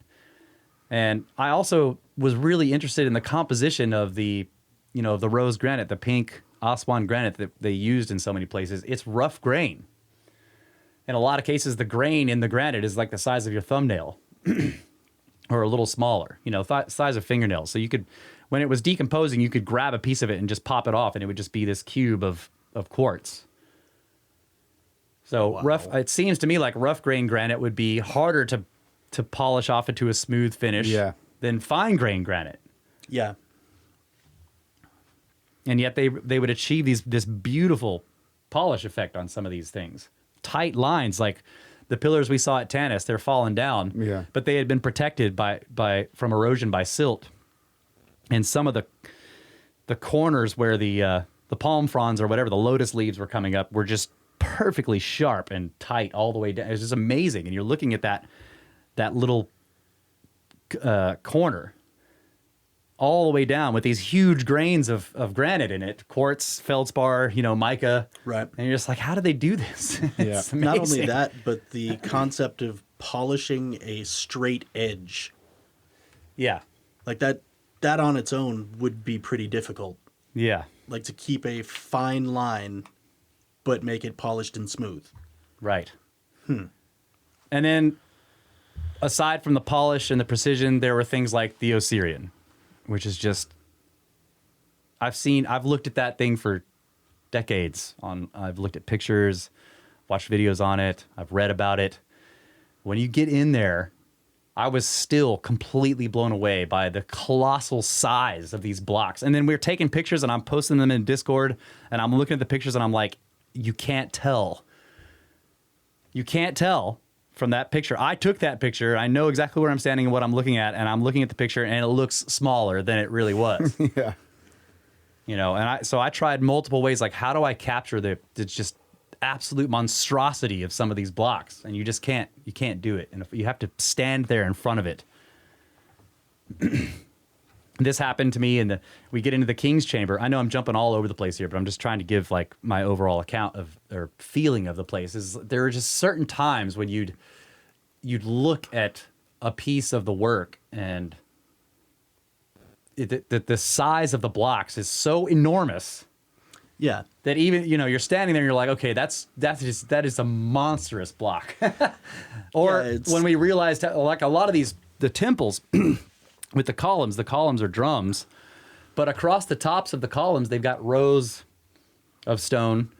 And I also was really interested in the composition of the rose granite, the pink Aswan granite that they used in so many places. It's rough grain. In a lot of cases, the grain in the granite is like the size of your thumbnail. Or a little smaller, size of fingernails. So you could, when it was decomposing, you could grab a piece of it and just pop it off, and it would just be this cube of quartz. So it seems to me like rough grain granite would be harder to polish off into a smooth finish than fine grain granite. Yeah. And yet they would achieve this beautiful polish effect on some of these things. Tight lines, like the pillars we saw at Tanis, they're falling down, but they had been protected from erosion by silt. And some of the corners where the palm fronds or whatever, the lotus leaves were coming up, were just perfectly sharp and tight all the way down. It was just amazing. And you're looking at that little corner all the way down with these huge grains of granite in it, quartz, feldspar, mica. Right. And you're just like, how do they do this? Yeah. It's amazing. Not only that, but the concept of polishing a straight edge. Yeah. Like that on its own would be pretty difficult. Yeah. Like to keep a fine line but make it polished and smooth. Right. And then, aside from the polish and the precision, there were things like the Osirian, which is just, I've looked at that thing for decades. I've looked at pictures, watched videos on it, I've read about it. When you get in there, I was still completely blown away by the colossal size of these blocks. And then we're taking pictures and I'm posting them in Discord and I'm looking at the pictures and I'm like, you can't tell. You can't tell from that picture. I took that picture. I know exactly where I'm standing and what I'm looking at, and I'm looking at the picture and it looks smaller than it really was. Yeah. You know, and I tried multiple ways, like how do I capture the just absolute monstrosity of some of these blocks, and you just can't do it, and if you have to stand there in front of it. This happened to me, and we get into the King's Chamber. I know I'm jumping all over the place here, but I'm just trying to give like my overall account of or feeling of the place. Is there are just certain times when you'd look at a piece of the work and the size of the blocks is so enormous. Yeah. That even, you know, you're standing there and you're like, okay, that is a monstrous block. Or when we realized, like a lot of the temples with the columns are drums, but across the tops of the columns, they've got rows of stone.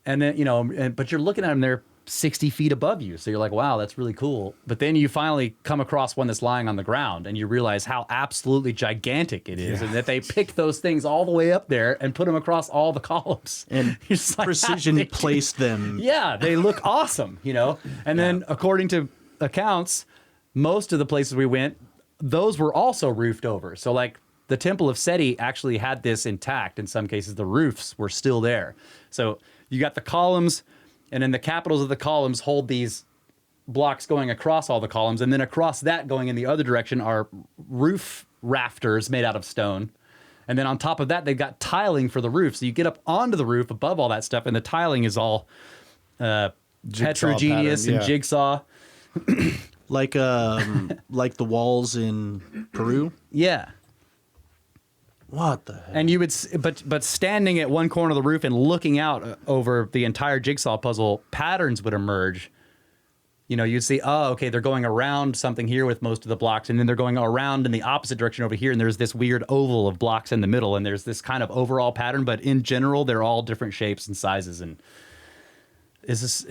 And then, you know, but you're looking at them, they're 60 feet above you. So you're like, wow, that's really cool. But then you finally come across one that's lying on the ground and you realize how absolutely gigantic it is, and that they picked those things all the way up there and put them across all the columns. And like, precision placed them. Yeah, they look awesome, you know? And then according to accounts, most of the places we went, those were also roofed over. So like the Temple of Seti actually had this intact. In some cases, the roofs were still there. So you got the columns, and then the capitals of the columns hold these blocks going across all the columns. And then across that going in the other direction are roof rafters made out of stone. And then on top of that, they've got tiling for the roof. So you get up onto the roof above all that stuff, and the tiling is all heterogeneous pattern, and jigsaw. Like the walls in Peru? Yeah. What the heck? And you would, but standing at one corner of the roof and looking out over the entire jigsaw puzzle, patterns would emerge. You know, you'd see, oh, okay, they're going around something here with most of the blocks, and then they're going around in the opposite direction over here, and there's this weird oval of blocks in the middle, and there's this kind of overall pattern, but in general, they're all different shapes and sizes, and it's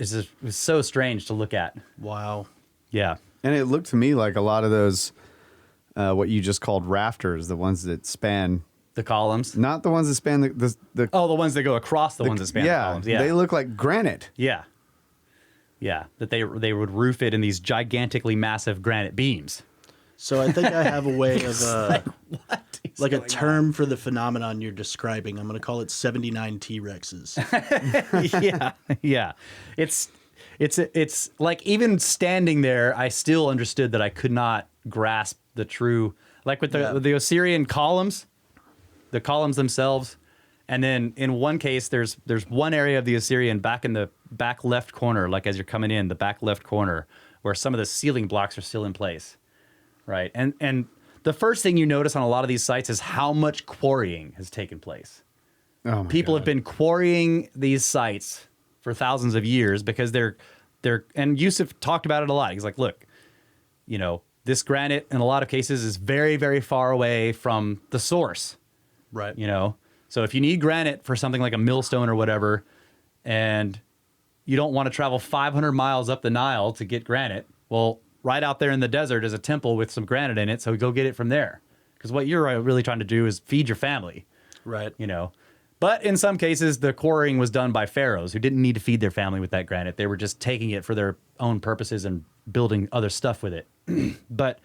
so strange to look at. Wow. Yeah. And it looked to me like a lot of those, what you just called rafters, the ones that span. The columns? Not the ones that span the Oh, the ones that go across the ones that span the columns. Yeah. They look like granite. Yeah. Yeah. That they would roof it in these gigantically massive granite beams. So I think I have a way of Like a term for the phenomenon you're describing. I'm going to call it 79 T-Rexes. Yeah. Yeah. It's like even standing there, I still understood that I could not grasp the true, like with the Osirian columns, the columns themselves. And then in one case, there's one area of the Osirian back in the back left corner, like as you're coming in, the back left corner, where some of the ceiling blocks are still in place, right? And the first thing you notice on a lot of these sites is how much quarrying has taken place. Oh my People God. have been quarrying these sites for thousands of years because they're and Yousef talked about it a lot. He's like, look, you know, this granite in a lot of cases is very, very far away from the source. Right. You know, so if you need granite for something like a millstone or whatever, and you don't want to travel 500 miles up the Nile to get granite, well, right out there in the desert is a temple with some granite in it, so go get it from there. Because what you're really trying to do is feed your family. Right. You know, but in some cases, the quarrying was done by pharaohs who didn't need to feed their family with that granite. They were just taking it for their own purposes and building other stuff with it. But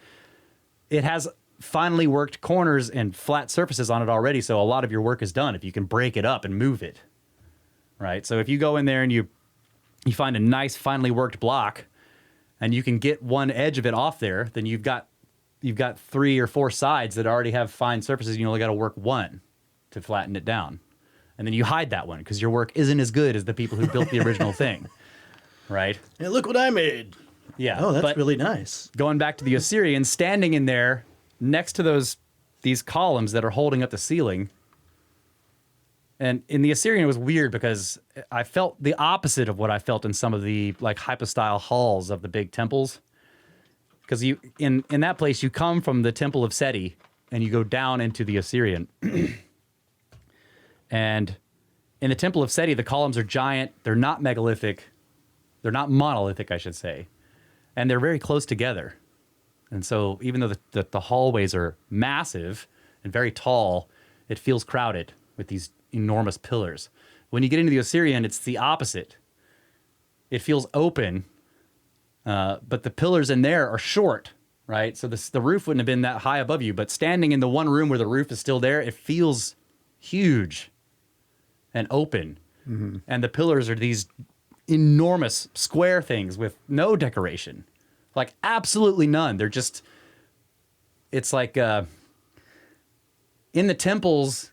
it has finely worked corners and flat surfaces on it already, so a lot of your work is done if you can break it up and move it. Right? So if you go in there and you find a nice finely worked block and you can get one edge of it off there, then you've got 3 or 4 sides that already have fine surfaces, and you only got to work one to flatten it down. And then you hide that one because your work isn't as good as the people who built the original thing. Right? Hey, look what I made. Yeah. Oh, that's but really nice. going back to the Osirian, standing in there next to these columns that are holding up the ceiling, And in the Assyrian, it was weird because I felt the opposite of what I felt in some of the like hypostyle halls of the big temples. Because you in that place, you come from the temple of Seti and you go down into the Assyrian. And in the temple of Seti, the columns are giant. They're not megalithic. They're not monolithic, I should say. And they're very close together. And so even though the hallways are massive and very tall, it feels crowded with these enormous pillars. When you get into the Assyrian, it's the opposite. It feels open, but the pillars in there are short, right? So the roof wouldn't have been that high above you, but standing in the one room where the roof is still there, it feels huge and open. Mm-hmm. And the pillars are these enormous square things with no decoration. Like absolutely none. They're just, it's like in the temples,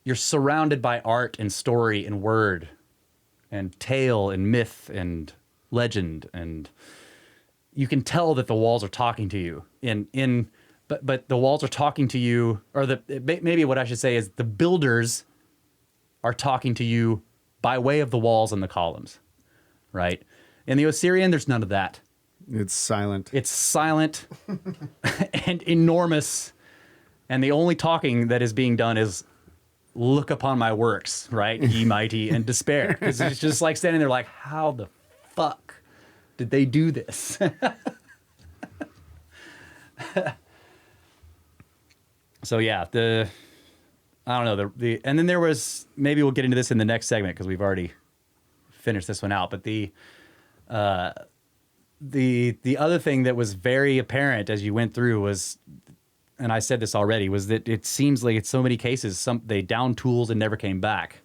you're surrounded by art and story and word and tale and myth and legend. And you can tell that the walls are talking to you but the walls are talking to you, or maybe what I should say is the builders are talking to you by way of the walls and the columns, right? In the Assyrian, there's none of that. It's silent. It's silent and enormous. And the only talking that is being done is look upon my works, right? Ye mighty, and despair. Because it's just like standing there like, how the fuck did they do this? So yeah, I don't know, and then there was, maybe we'll get into this in the next segment because we've already finished this one out, but the other thing that was very apparent as you went through was, and I said this already, was that it seems like in so many cases they downed tools and never came back.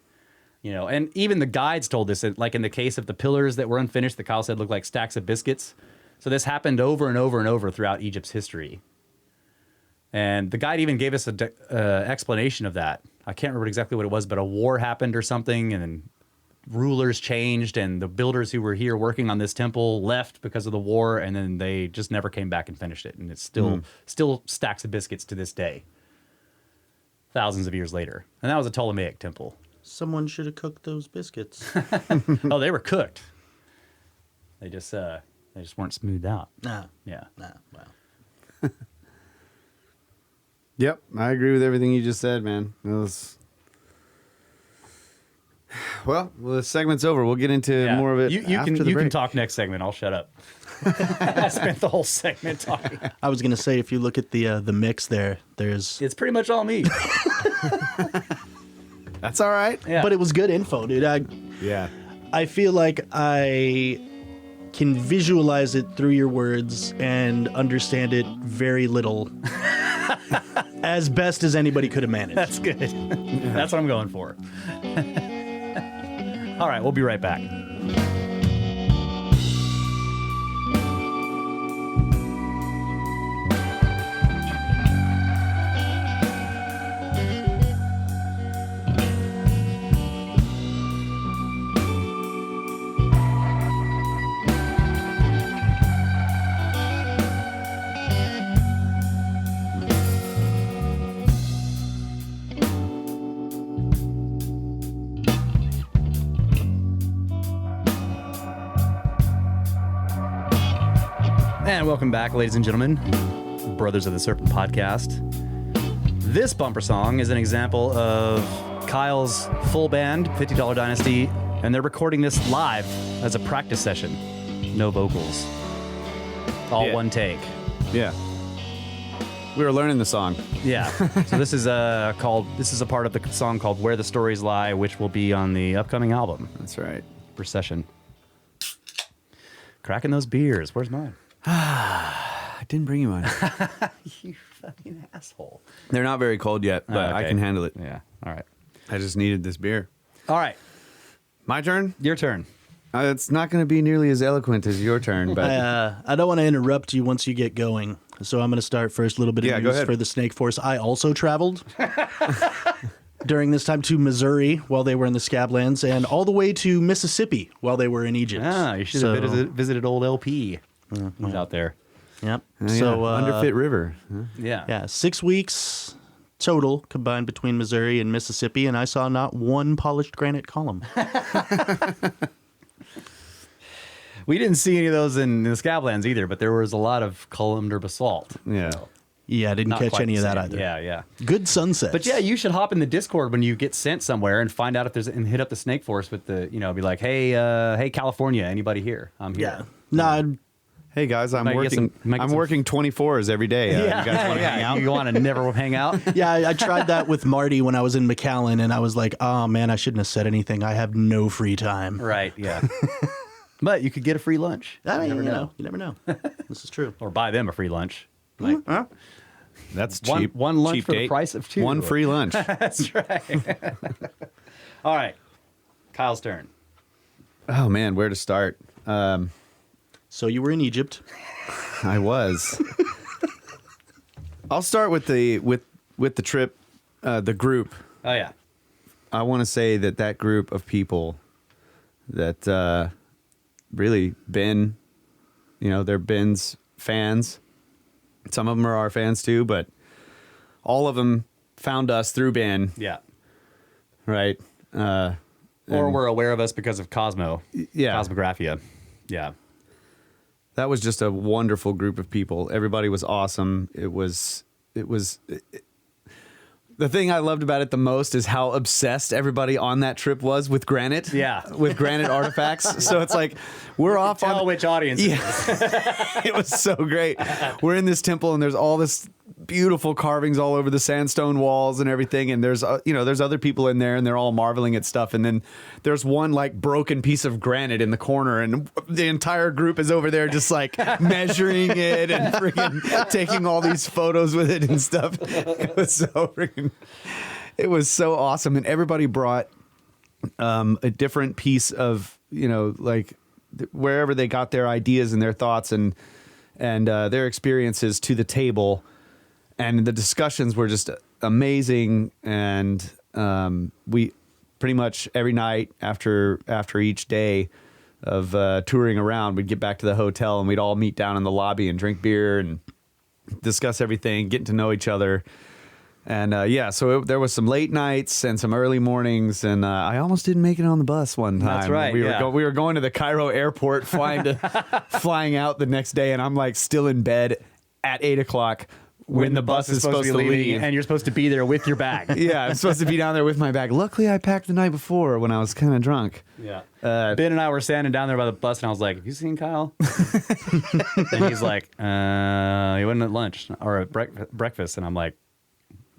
You know, and even the guides told this, like in the case of the pillars that were unfinished, that Kyle said looked like stacks of biscuits. So this happened over and over and over throughout Egypt's history. And the guide even gave us an explanation of that. I can't remember exactly what it was, but a war happened or something, and then rulers changed, and the builders who were here working on this temple left because of the war, and then they just never came back and finished it. And it's still stacks of biscuits to this day, thousands of years later. And that was a Ptolemaic temple. Someone should have cooked those biscuits. Oh, they were cooked. They just weren't smoothed out. Nah. Yeah. Nah. Wow. Yep, I agree with everything you just said, man. It was... Well, the segment's over. We'll get into more of it you after can, the you break. can talk next segment. I'll shut up. I spent the whole segment talking. I was gonna say, if you look at the mix there, there's. It's pretty much all me. That's all right. Yeah. But it was good info, dude. Yeah. I feel like I can visualize it through your words and understand it very little. As best as anybody could have managed. That's good. That's what I'm going for. All right, we'll be right back. And welcome back, ladies and gentlemen, Brothers of the Serpent podcast. This bumper song is an example of Kyle's full band, $50 Dynasty, and they're recording this live as a practice session. No vocals. All one take. Yeah. We were learning the song. Yeah. So this is a part of the song called Where the Stories Lie, which will be on the upcoming album. That's right. Procession. Cracking those beers. Where's mine? I didn't bring you one. You fucking asshole. They're not very cold yet, but Okay. I can handle it. Yeah. All right. I just needed this beer. All right. My turn? Your turn. It's not going to be nearly as eloquent as your turn, but I don't want to interrupt you once you get going, so I'm going to start first. A little bit of Yeah, go news ahead. for the Snake Force. I also traveled during this time to Missouri while they were in the Scablands, and all the way to Mississippi while they were in Egypt. Ah, you should have visited old LP. He's out there. Yep. Yeah, So Underfit River. Huh? Yeah. yeah, 6 weeks, total combined between Missouri and Mississippi, and I saw not one polished granite column. We didn't see any of those in the Scablands either, but there was a lot of columned or basalt. Yeah. Yeah, I didn't Not catch quite any the of that same. either. Yeah. Good sunsets. But yeah, you should hop in the Discord when you get sent somewhere and find out if there's and hit up the Snake Force with the be like, hey California, anybody here? I'm here. Nah, Hey guys, I'm Might get working. some- might get I'm some- working 24s every day. You guys want to hang out? You want to never hang out? yeah, I tried that with Marty when I was in McAllen, and I was like, oh man, I shouldn't have said anything. I have no free time. Right. Yeah. But you could get a free lunch. I mean, you never know. This is true. Or buy them a free lunch. Like, That's One- cheap. one lunch cheap for the date. price of two. One free lunch. That's right. All right. Kyle's turn. Oh man, where to start? So you were in Egypt. I was. I'll start with the trip, the group. Oh yeah. I want to say that group of people that really Ben, they're Ben's fans. Some of them are our fans too, but all of them found us through Ben, Yeah. right? Or were aware of us because of Cosmo. Yeah. Cosmographia. Yeah. That was just a wonderful group of people. Everybody was awesome. It was the thing I loved about it the most is how obsessed everybody on that trip was with granite. Yeah. With granite artifacts. So it's like we're off Tell on which audience. Yeah. It was so great. We're in this temple and there's all this beautiful carvings all over the sandstone walls and everything, and there's there's other people in there and they're all marveling at stuff, and then there's one like broken piece of granite in the corner and the entire group is over there just like measuring it and freaking taking all these photos with it and stuff. It was so awesome, and everybody brought a different piece of like wherever they got their ideas and their thoughts and their experiences to the table. And the discussions were just amazing, and we pretty much every night after each day of touring around, we'd get back to the hotel and we'd all meet down in the lobby and drink beer and discuss everything, getting to know each other. And there was some late nights and some early mornings, and I almost didn't make it on the bus one time. That's right. We were going to the Cairo airport, flying out the next day, and I'm like still in bed at 8:00. When the bus is supposed to leave. And you're supposed to be there with your bag. Yeah, I'm supposed to be down there with my bag. Luckily, I packed the night before when I was kind of drunk. Yeah. Ben and I were standing down there by the bus, and I was like, have you seen Kyle? And he's like, he wasn't at lunch or at breakfast. And I'm like,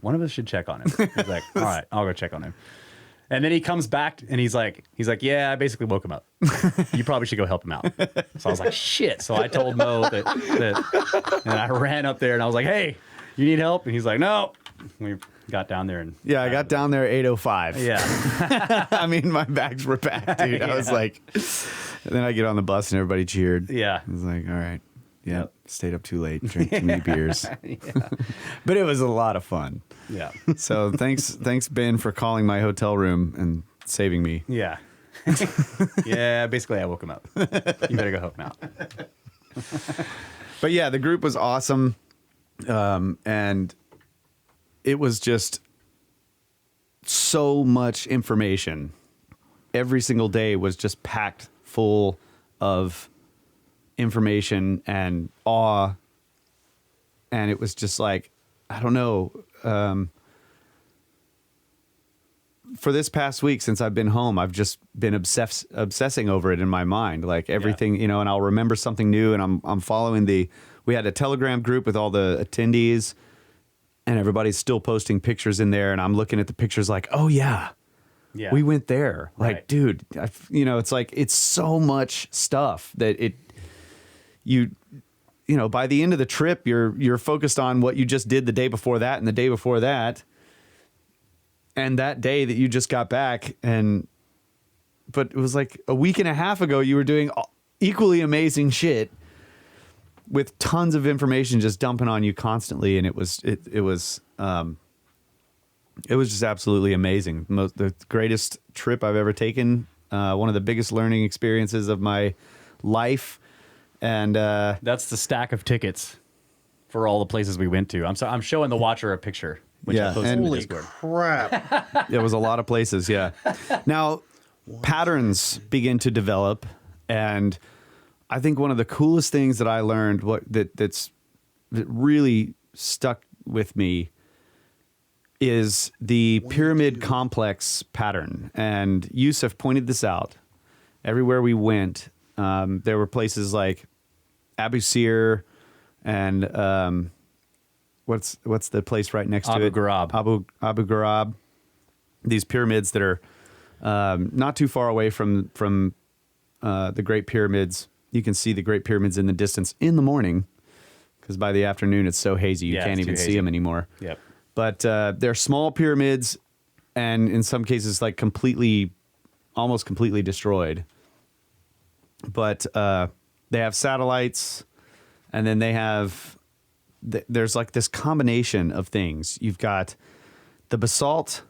one of us should check on him. He's like, all right, I'll go check on him. And then he comes back and he's like, yeah, I basically woke him up. You probably should go help him out. So I was like, shit. So I told Mo that and I ran up there and I was like, hey, you need help? And he's like, no. We got down there and Yeah, I got down there at 8:05. yeah, I mean, my bags were packed, dude. I was like, and then I get on the bus and everybody cheered. yeah, I was like, all right. Yeah, Yep. stayed up too late, drank too many beers. But it was a lot of fun. yeah, So thanks, Ben, for calling my hotel room and saving me. yeah. Yeah, basically I woke him up. You better go help him out. But yeah, the group was awesome, and it was just so much information. Every single day was just packed full of information and awe, and it was just like, I don't know, for this past week since I've been home, I've just been obsessing over it in my mind, like everything, and I'll remember something new, and I'm following we had a Telegram group with all the attendees, and everybody's still posting pictures in there, and I'm looking at the pictures like, oh yeah, we went there. Like, Right. dude, it's like, it's so much stuff that by the end of the trip, you're focused on what you just did the day before that and the day before that. And that day that you just got back, but it was like a week and a half ago, you were doing equally amazing shit with tons of information just dumping on you constantly. And it was just absolutely amazing. The greatest trip I've ever taken. One of the biggest learning experiences of my life. And That's the stack of tickets for all the places we went to. I'm showing the watcher a picture. which I Yeah, posted and- in the Holy Discord. crap. It was a lot of places, yeah. Now, patterns begin to develop, and I think one of the coolest things that I learned that really stuck with me is the pyramid complex pattern. And Yousef pointed this out. Everywhere we went, there were places like Abu Sir and what's the place right next to Abu it? Ghraib. Abu Ghraib. These pyramids that are not too far away from the Great Pyramids. You can see the Great Pyramids in the distance in the morning, because by the afternoon it's so hazy you Yeah, can't it's even too see hazy. them anymore. Yep. But they're small pyramids, and in some cases like almost completely destroyed. But they have satellites, and then they have there's like this combination of things. You've got the basalt,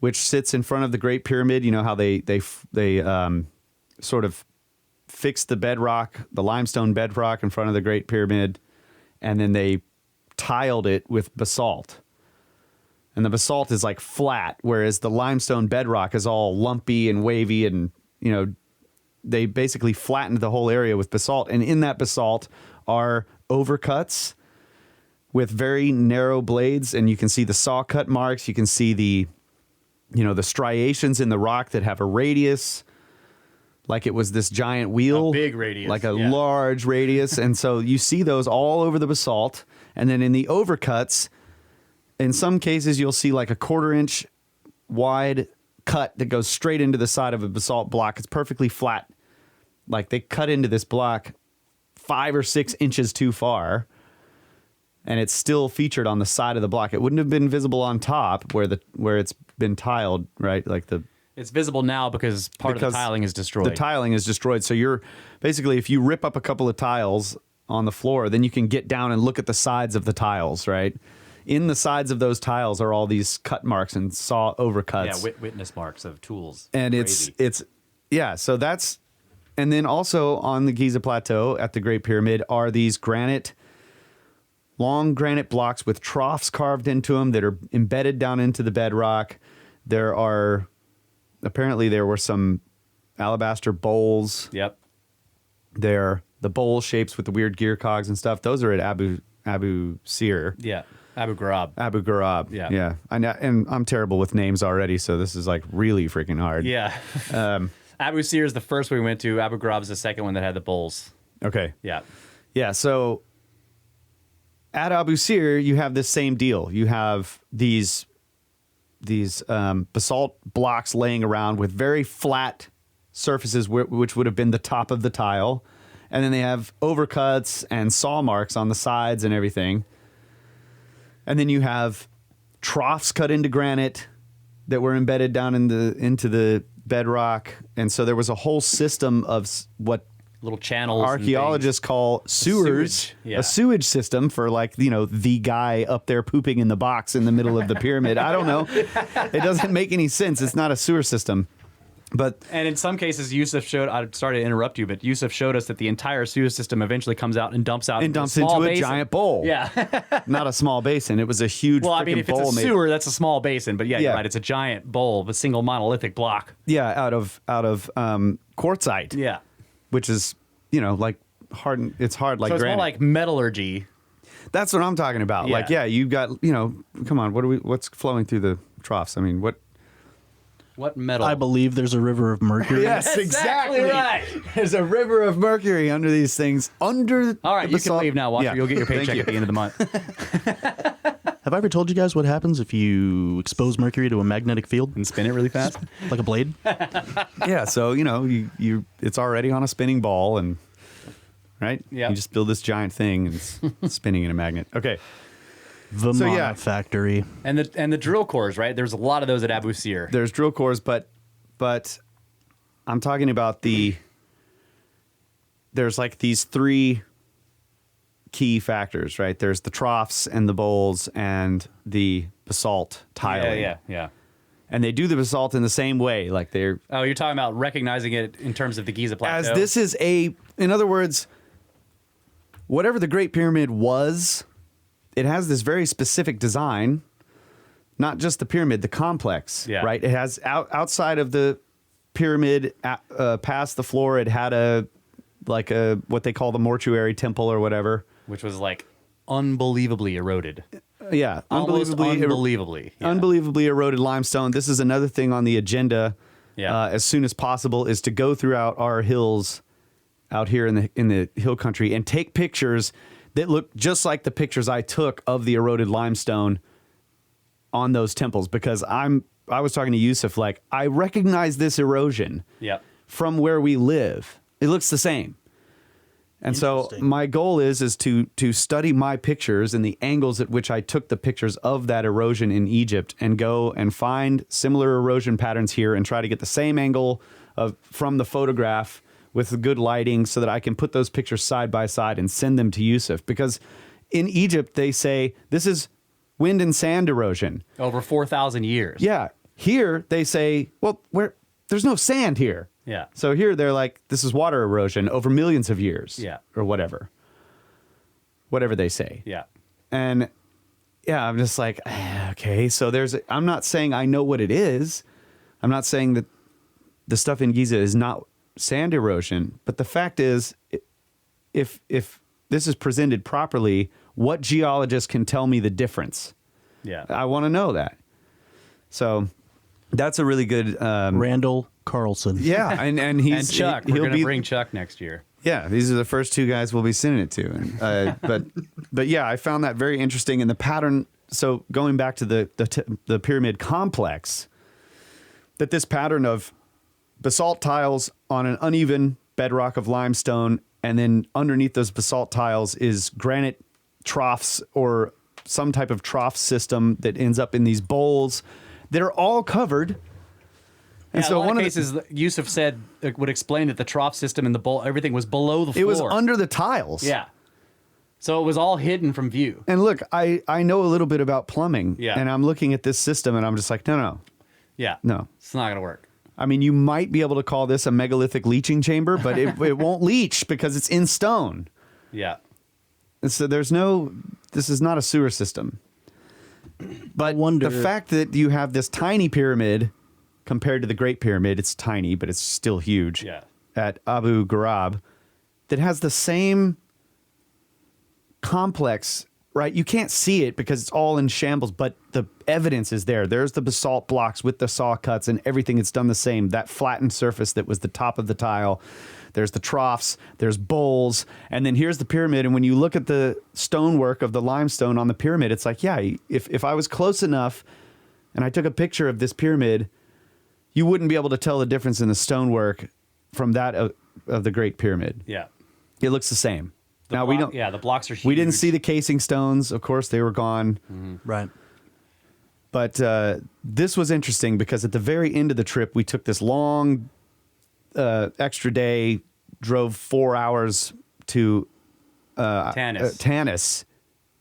which sits in front of the Great Pyramid. You know how they sort of fixed the bedrock, the limestone bedrock in front of the Great Pyramid, and then they tiled it with basalt. And the basalt is like flat, whereas the limestone bedrock is all lumpy and wavy, and they basically flattened the whole area with basalt. And in that basalt are overcuts with very narrow blades, and you can see the saw cut marks. You can see the striations in the rock that have a radius, like it was this giant wheel. A big radius, Like a yeah. large radius. And so you see those all over the basalt. And then in the overcuts, in some cases, you'll see like a 1/4 inch wide cut that goes straight into the side of a basalt block. It's perfectly flat. Like they cut into this block 5 or 6 inches too far, and it's still featured on the side of the block. It wouldn't have been visible on top where it's been tiled, right? Like It's visible now because part of the tiling is destroyed. The tiling is destroyed. So you're basically, if you rip up a couple of tiles on the floor, then you can get down and look at the sides of the tiles, right? In the sides of those tiles are all these cut marks and saw overcuts. Yeah, witness marks of tools. And Crazy. so that's, and then also on the Giza Plateau at the Great Pyramid are these long granite blocks with troughs carved into them that are embedded down into the bedrock. There were some alabaster bowls. Yep. They're the bowl shapes with the weird gear cogs and stuff. Those are at Abu Sir. Yeah. Abu Ghraib. Abu Ghraib. Yeah. Yeah. And I'm terrible with names already, so this is like really freaking hard. Yeah. Abu Sir is the first one we went to. Abu Ghraib is the second one that had the bowls. Okay. Yeah. Yeah. So at Abu Sir, you have this same deal. You have these basalt blocks laying around with very flat surfaces, which would have been the top of the tile. And then they have overcuts and saw marks on the sides and everything. And then you have troughs cut into granite that were embedded down into the bedrock. And so there was a whole system of what Little channels. and archaeologists call sewers, sewage, yeah. a sewage system for the guy up there pooping in the box in the middle of the pyramid. I don't know. It doesn't make any sense. It's not a sewer system. But And in some cases, Yousef showed. I'm sorry to interrupt you, but Yousef showed us that the entire sewer system eventually comes out and dumps out into small a basin. giant bowl. Yeah. Not a small basin. It was a huge Well, I mean, freaking if it's bowl a sewer, that's a small basin. But yeah, Yeah. you're right. It's a giant bowl, a single monolithic block. out of quartzite. Yeah. Which is like hard. It's hard like So it's granite. more like metallurgy. That's what I'm talking about. Yeah. Like, yeah, you've got come on. What's flowing through the troughs? I mean, what? What metal? I believe there's a river of mercury. Yes, That's exactly. right. There's a river of mercury under these things. All right, you can leave now, Walker. Yeah. You'll get your Thank paycheck you. at the end of the month. Have I ever told you guys what happens if you expose mercury to a magnetic field? And spin it really fast. Like a blade? Yeah, so you it's already on a spinning ball, and right. Yeah. You just build this giant thing, and it's spinning in a magnet. Okay. The So, Mana yeah. Factory. And the drill cores, right? There's a lot of those at Abu Sir. There's drill cores, but I'm talking about there's like these 3 key factors, right? There's the troughs and the bowls and the basalt tiling. Yeah. And they do the basalt in the same way, like they're Oh, you're talking about recognizing it in terms of the Giza Plateau. as this is in other words, whatever the Great Pyramid was, it has this very specific design, not just the pyramid, the complex, right? It has outside of the pyramid, past the floor, it had what they call the mortuary temple or whatever. Which was like unbelievably eroded. Yeah. Unbelievably eroded limestone. This is another thing on the agenda as soon as possible is to go throughout our hills out here in the hill country and take pictures that look just like the pictures I took of the eroded limestone on those temples, because I was talking to Yousef, like, I recognize this erosion from where we live. It looks the same. And so my goal is to study my pictures and the angles at which I took the pictures of that erosion in Egypt and go and find similar erosion patterns here and try to get the same angle from the photograph with good lighting so that I can put those pictures side by side and send them to Yousef. Because in Egypt, they say this is wind and sand erosion. Over 4,000 years. Yeah. Here, they say, well, there's no sand here. Yeah. So here they're like, this is water erosion over millions of years. Yeah. Or whatever. Whatever they say. Yeah. And yeah, I'm just like, okay, so I'm not saying I know what it is. I'm not saying that the stuff in Giza is not sand erosion, but the fact is, if this is presented properly, what geologist can tell me the difference? Yeah. I want to know that. So that's a really good Randall Carlson. Yeah, and he's and Chuck. We're going to bring Chuck next year. Yeah, these are the first two guys we'll be sending it to. And, but yeah, I found that very interesting in the pattern. So going back to the pyramid complex, that this pattern of basalt tiles on an uneven bedrock of limestone, and then underneath those basalt tiles is granite troughs or some type of trough system that ends up in these bowls that are all covered. And so one of the cases, Yousef said, would explain that the trough system in the bowl, everything was below the floor. It was under the tiles. Yeah. So it was all hidden from view. And look, I know a little bit about plumbing. Yeah. And I'm looking at this system and I'm just like, no. Yeah. No. It's not going to work. I mean, you might be able to call this a megalithic leaching chamber, but it won't leach because it's in stone. Yeah. And so this is not a sewer system. But the fact that you have this tiny pyramid compared to the Great Pyramid, it's tiny, but it's still huge, at Abu Ghraib, that has the same complex, right? You can't see it because it's all in shambles, but the evidence is there. There's the basalt blocks with the saw cuts and everything. It's done the same. That flattened surface that was the top of the tile. There's the troughs, there's bowls, and then here's the pyramid. And when you look at the stonework of the limestone on the pyramid, it's like, yeah, if I was close enough and I took a picture of this pyramid, you wouldn't be able to tell the difference in the stonework from that of the Great Pyramid. Yeah. It looks the same. We don't. Yeah, the blocks are huge. We didn't see the casing stones. Of course, they were gone. Mm-hmm. Right. But this was interesting because at the very end of the trip, we took this long extra day, drove 4 hours to Tanis,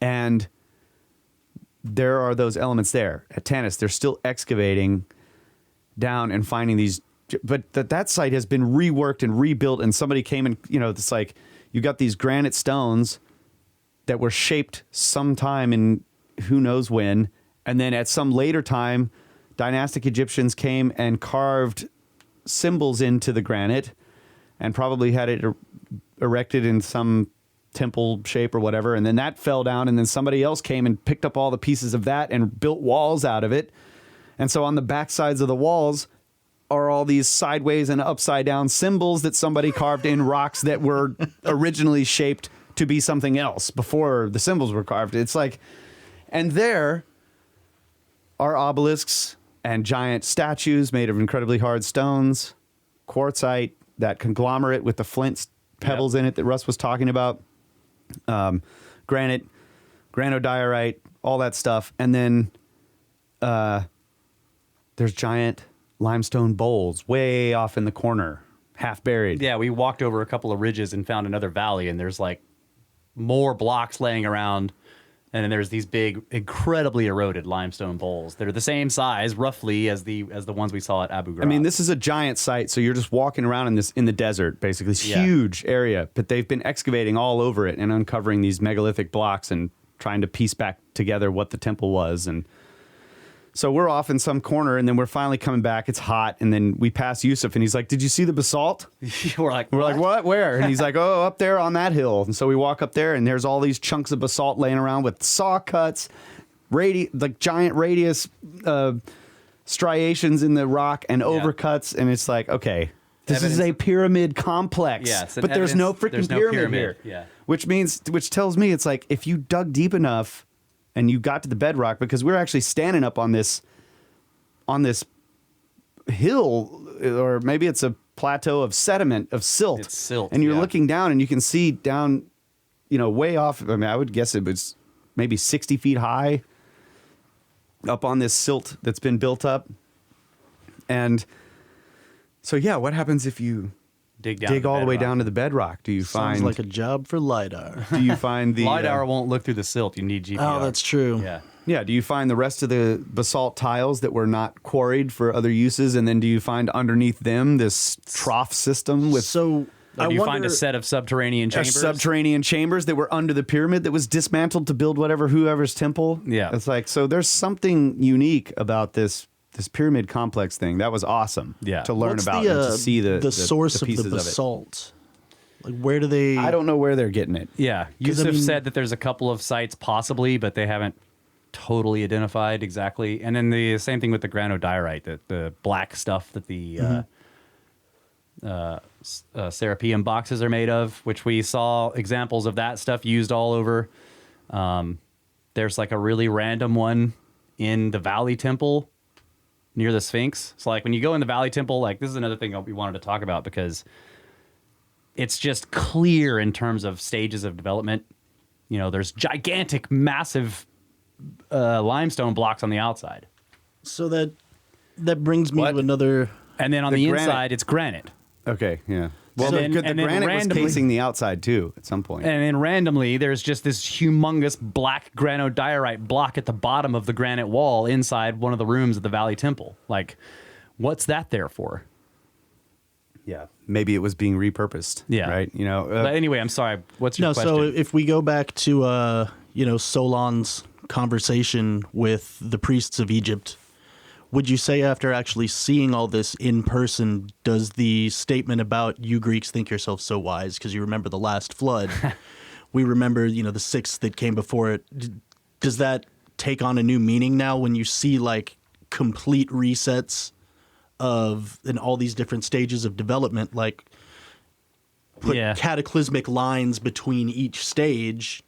and there are those elements there. At Tanis, they're still excavating down and finding these, but that site has been reworked and rebuilt, and somebody came and, it's like, you got these granite stones that were shaped sometime in who knows when, and then at some later time, dynastic Egyptians came and carved symbols into the granite and probably had it erected in some temple shape or whatever, and then that fell down, and then somebody else came and picked up all the pieces of that and built walls out of it. And so on the back sides of the walls are all these sideways and upside down symbols that somebody carved in rocks that were originally shaped to be something else before the symbols were carved. It's like, and there are obelisks and giant statues made of incredibly hard stones, quartzite, that conglomerate with the flint pebbles in it that Russ was talking about, granite, granodiorite, all that stuff. And then there's giant limestone bowls way off in the corner, half buried. Yeah, we walked over a couple of ridges and found another valley, and there's like more blocks laying around, and then there's these big, incredibly eroded limestone bowls that are the same size, roughly, as the ones we saw at Abu Ghraib. I mean, this is a giant site, so you're just walking around in the desert, basically, this huge area. But they've been excavating all over it and uncovering these megalithic blocks and trying to piece back together what the temple was. And so we're off in some corner, and then we're finally coming back. It's hot, and then we pass Yousef, and he's like, "Did you see the basalt?" We're like, What? Where? And he's like, "Oh, up there on that hill." And so we walk up there, and there's all these chunks of basalt laying around with saw cuts, like giant radius striations in the rock and overcuts, and it's like, okay, this is a pyramid complex. Yeah, but there's no freaking pyramid here. Yeah. Which tells me it's like if you dug deep enough and you got to the bedrock, because we're actually standing up on this hill, or maybe it's a plateau of sediment, of silt. It's silt, and you're yeah. looking down, and you can see down, way off. I mean, I would guess it was maybe 60 feet high up on this silt that's been built up. And so, yeah, what happens if you dig all the way down to the bedrock? Do you Sounds find like a job for LiDAR. Do you find the LiDAR won't look through the silt. You need GPR. Oh, that's true. Yeah. Yeah, do you find the rest of the basalt tiles that were not quarried for other uses, and then do you find underneath them this trough system with So Or do you find a set of subterranean chambers? subterranean chambers that were under the pyramid that was dismantled to build whoever's temple? Yeah. It's like, so there's something unique about this pyramid complex thing. That was awesome. Yeah. To learn What's about the, and to see the source pieces of the of it. basalt? Like, where do they? I don't know where they're getting it. Yeah. 'Cause, Yousef I mean- said that there's a couple of sites possibly, but they haven't totally identified exactly. And then the same thing with the granodiorite, the black stuff that the Serapeum boxes are made of, which we saw examples of that stuff used all over. There's like a really random one in the Valley Temple near the Sphinx. So like when you go in the Valley Temple, like this is another thing we wanted to talk about because it's just clear in terms of stages of development. You know, there's gigantic, massive limestone blocks on the outside. So that brings me What? to another. And then on The the granite. inside, it's granite. Okay, yeah. Well, And the then granite was randomly- casing the outside too at some point. And then randomly, there's just this humongous black granodiorite block at the bottom of the granite wall inside one of the rooms of the Valley Temple. Like, what's that there for? Yeah, maybe it was being repurposed. Yeah. Right. You know. But anyway, I'm sorry. What's your No, question? so if we go back to Solon's conversation with the priests of Egypt, would you say after actually seeing all this in person, does the statement about you Greeks think yourselves so wise because you remember the last flood, we remember the six that came before it, does that take on a new meaning now when you see like complete resets of in all these different stages of development, like put Yeah. cataclysmic lines between each stage?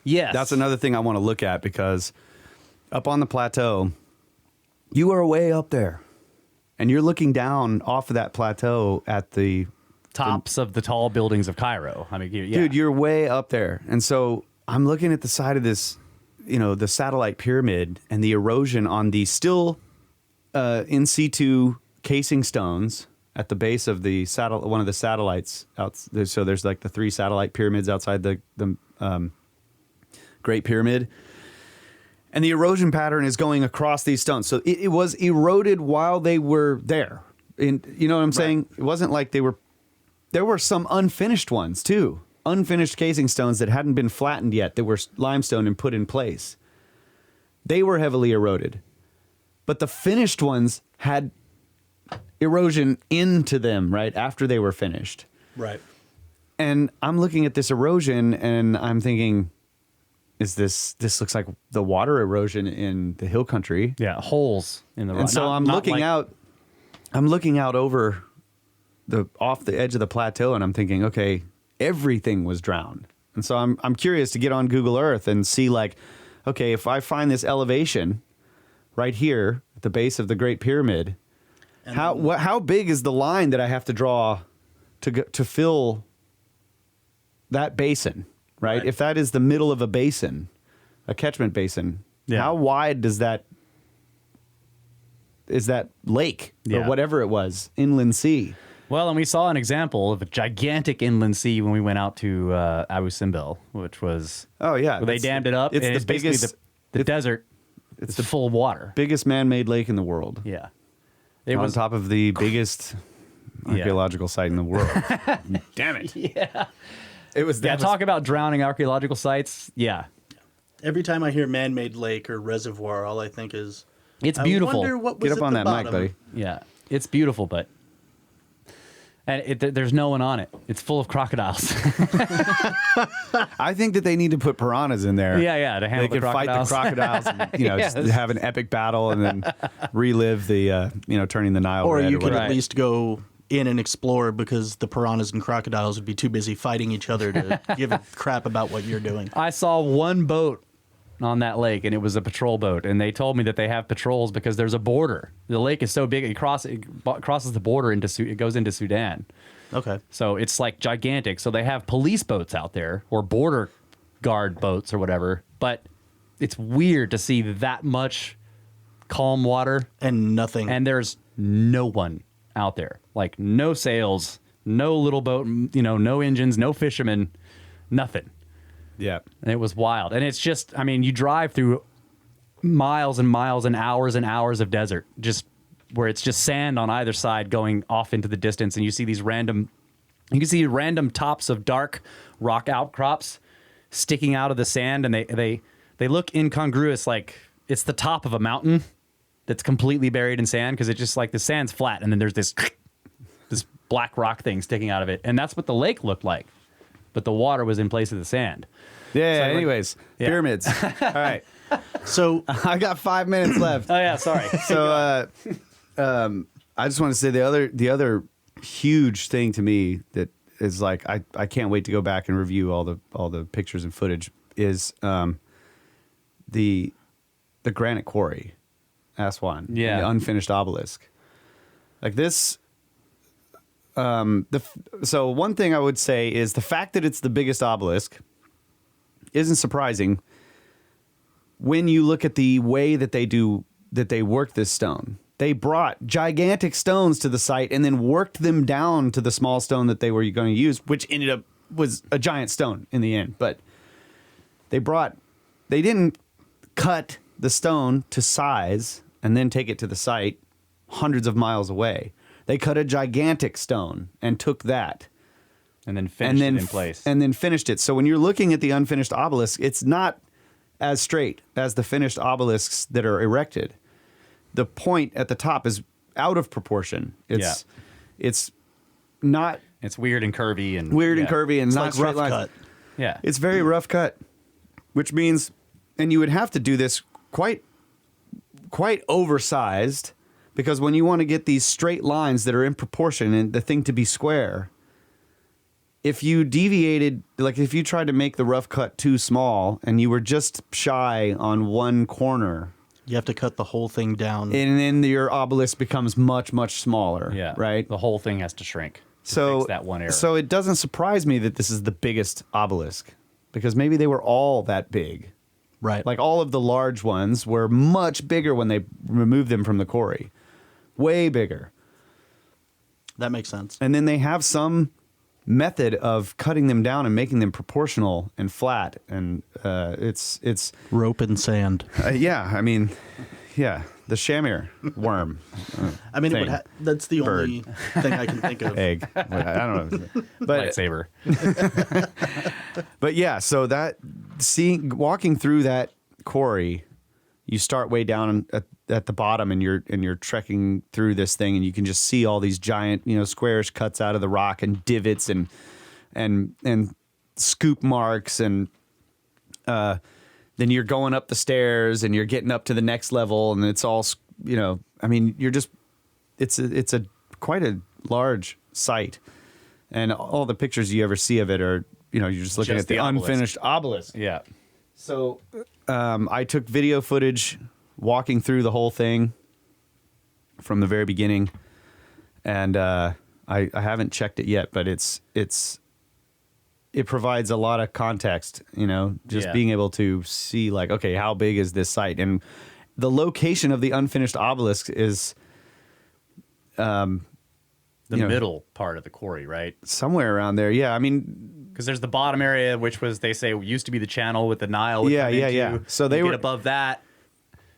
yes. That's another thing I want to look at because up on the plateau, you are way up there, and you're looking down off of that plateau at the tops of the tall buildings of Cairo. I mean, yeah. dude. You're way up there, and so I'm looking at the side of this, the satellite pyramid and the erosion on the still in situ casing stones at the base of the one of the satellites out. So there's like the 3 satellite pyramids outside the Great Pyramid. And the erosion pattern is going across these stones. So it was eroded while they were there. And you know what I'm saying? It wasn't like there were some unfinished ones too. Unfinished casing stones that hadn't been flattened yet that were limestone and put in place. They were heavily eroded. But the finished ones had erosion into them right after they were finished. Right. And I'm looking at this erosion and I'm thinking, this looks like the water erosion in the hill country. Yeah, holes in the rock. And so I'm looking out over off the edge of the plateau and I'm thinking, okay, everything was drowned. And so I'm curious to get on Google Earth and see like, okay, if I find this elevation right here at the base of the Great Pyramid, how big is the line that I have to draw to fill that basin? Right? If that is the middle of a basin, a catchment basin, how wide is that lake or whatever it was, inland sea? Well, and we saw an example of a gigantic inland sea when we went out to Abu Simbel, which was where they dammed it up. It's and the it's basically biggest the desert. It's full of water. biggest man-made lake in the world. Yeah, it On was top of the biggest archaeological site in the world. Damn it. Yeah. It was Yeah, talk about drowning archaeological sites. Yeah, Every time I hear man-made lake or reservoir, all I think is it's beautiful. I wonder what was Get up at on the that bottom. mic, buddy. Yeah, it's beautiful, but there's no one on it. It's full of crocodiles. I think that they need to put piranhas in there. yeah, to handle They the could fight the crocodiles. crocodiles, and, Yes. just have an epic battle, and then relive the, turning the Nile Or red. you could whatever. at least go in and explore because the piranhas and crocodiles would be too busy fighting each other to give a crap about what you're doing. I saw one boat on that lake, and it was a patrol boat, and they told me that they have patrols because there's a border. The lake is so big it crosses the border it goes into Sudan. Okay. So it's like gigantic. So they have police boats out there or border guard boats or whatever. But it's weird to see that much calm water And nothing. and there's no one out there. Like no sails, no little boat, no engines, no fishermen, nothing. Yeah. And it was wild. And it's just, I mean, you drive through miles and miles and hours of desert, just where it's just sand on either side going off into the distance. And you see these random tops of dark rock outcrops sticking out of the sand. And they look incongruous, like it's the top of a mountain that's completely buried in sand because it's just like the sand's flat. And then there's this black rock thing sticking out of it. And that's what the lake looked like. But the water was in place of the sand. Yeah. like- Anyways, Yeah. pyramids. All right. So I got 5 minutes left. Oh, yeah, sorry. So I just want to say the other huge thing to me that is like I can't wait to go back and review all the pictures and footage is the Granite Quarry, Aswan, and Yeah. the unfinished obelisk. Like this. So one thing I would say is the fact that it's the biggest obelisk isn't surprising when you look at the way that they work this stone. They brought gigantic stones to the site and then worked them down to the small stone that they were going to use, which ended up was a giant stone in the end. But they didn't cut the stone to size and then take it to the site hundreds of miles away. They cut a gigantic stone and took that And then finished it in place. and then finished it. So when you're looking at the unfinished obelisk, it's not as straight as the finished obelisks that are erected. The point at the top is out of proportion. It's not It's weird and curvy and weird and yeah. curvy and it's not like straight rough lines. cut. Yeah. It's very rough cut, which means, and you would have to do this quite oversized, because when you want to get these straight lines that are in proportion and the thing to be square, if you deviated, like if you tried to make the rough cut too small and you were just shy on one corner, You have to cut the whole thing down. and then your obelisk becomes much, much smaller. Yeah. Right? The whole thing has to shrink to So fix that one error. So it doesn't surprise me that this is the biggest obelisk, because maybe they were all that big. Right. Like all of the large ones were much bigger when they removed them from the quarry. Way bigger. That makes sense. And then they have some method of cutting them down and making them proportional and flat. And it's Rope and sand. yeah, I mean, yeah, the shamir worm. I mean, thing. that's the Bird. only thing I can think of. Egg. I don't know. But Lightsaber. But yeah, so walking through that quarry, you start way down at the bottom, and you're trekking through this thing, and you can just see all these giant, squarish cuts out of the rock and divots and scoop marks, and then you're going up the stairs and you're getting up to the next level, and it's all, I mean, it's a quite a large site, and all the pictures you ever see of it are, you're just looking Just at the the obelisk. unfinished obelisk. Yeah. So I took video footage walking through the whole thing from the very beginning, and I haven't checked it yet, but it provides a lot of context, just Yeah. being able to see, like, okay, how big is this site? And the location of the unfinished obelisk is The You know- middle part of the quarry, right? somewhere around there. Yeah, I mean, Because there's the bottom area, which was, they say, used to be the channel with the Nile. would Yeah, come yeah, into. yeah. So they You were- get above that.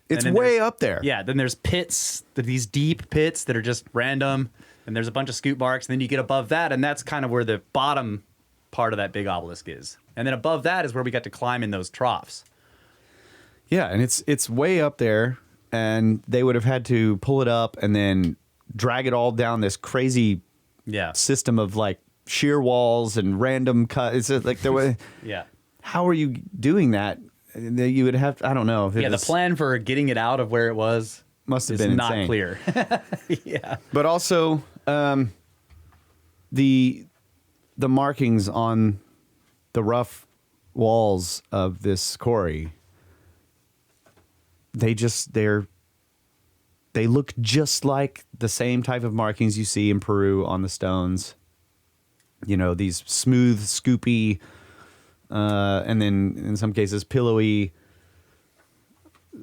it's then way there's- up there. Yeah, then there's pits, these deep pits that are just random, and there's a bunch of scoop marks, and then you get above that, and that's kind of where the bottom part of that big obelisk is. And then above that is where we got to climb in those troughs. Yeah, and it's way up there, and they would have had to pull it up and then drag it all down this crazy system of like shear walls and random cuts. It's like there was Yeah. How are you doing that? You would have I don't know. If The plan for getting it out of where it was must have is been not insane. clear. Yeah. But also the markings on the rough walls of this quarry, they look just like the same type of markings you see in Peru on the stones. You know, these smooth, scoopy, and then in some cases pillowy,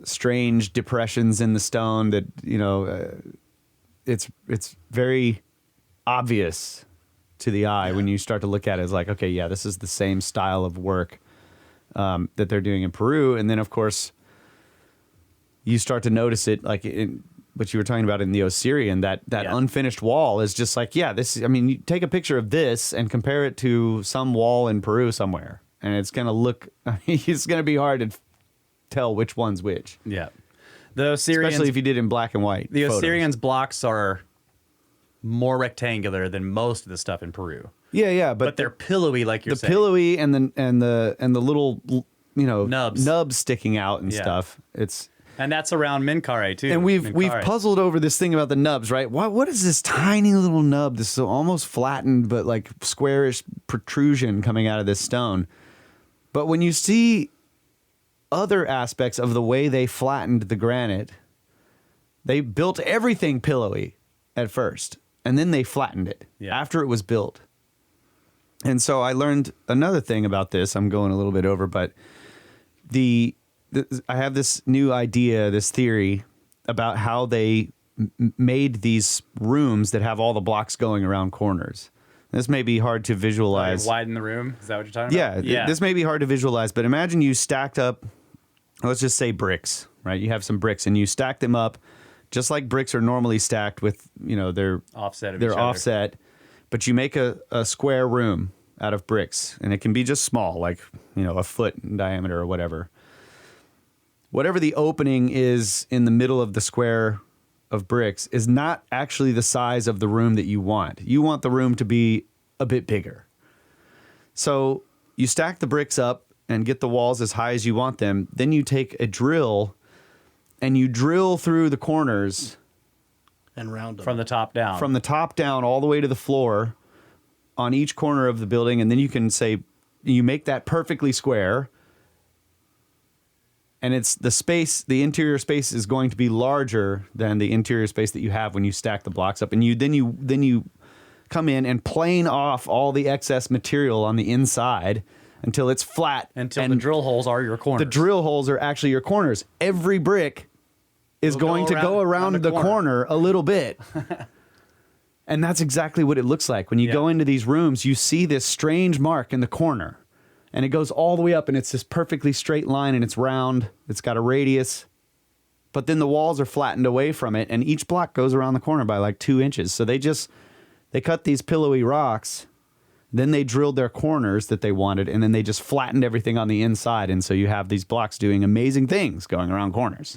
strange depressions in the stone that, you know, it's very obvious to the eye when you start to look at it. It's like, okay, yeah, this is the same style of work that they're doing in Peru. And then, of course, you start to notice it, like in what you were talking about in the Osirian, that unfinished wall is just like, you take a picture of this and compare it to some wall in Peru somewhere, and it's going to look, it's going to be hard to tell which one's which. Yeah. The Osirians, especially if you did in black and white. The photos. Osirians' blocks are more rectangular than most of the stuff in Peru. Yeah, but they're pillowy, like you're saying. The pillowy and the little, you know, nubs sticking out and stuff. And that's around Minkare too. And we've puzzled over this thing about the nubs, right? What is this tiny little nub, this almost flattened but like squarish protrusion coming out of this stone? But when you see other aspects of the way they flattened the granite, they built everything pillowy at first, and then they flattened it after it was built. And so I learned another thing about this. I'm going a little bit over, but I have this new idea, this theory about how they made these rooms that have all the blocks going around corners. This may be hard to visualize. Widen the room? Is that what you're talking about? Yeah, this may be hard to visualize, but imagine you stacked up, let's just say bricks, right? You have some bricks and you stack them up just like bricks are normally stacked with, you know, they're offset, but you make a square room out of bricks, and it can be just small, like, you know, a foot in diameter or whatever. Whatever the opening is in the middle of the square of bricks is not actually the size of the room that you want. You want the room to be a bit bigger. So you stack the bricks up and get the walls as high as you want them. Then you take a drill and you drill through the corners. And round them. From the top down. From the top down all the way to the floor on each corner of the building. And then you can say, you make that perfectly square. And it's the space, the interior space is going to be larger than the interior space that you have when you stack the blocks up. And then you come in and plane off all the excess material on the inside until it's flat. Until the drill holes are your corners. The drill holes are actually your corners. Every brick is going to go around the corner a little bit. And that's exactly what it looks like. When you go into these rooms, you see this strange mark in the corner. And it goes all the way up, and it's this perfectly straight line, and it's round. It's got a radius. But then the walls are flattened away from it, and each block goes around the corner by like 2 inches. So they cut these pillowy rocks, then they drilled their corners that they wanted, and then they just flattened everything on the inside. And so you have these blocks doing amazing things going around corners.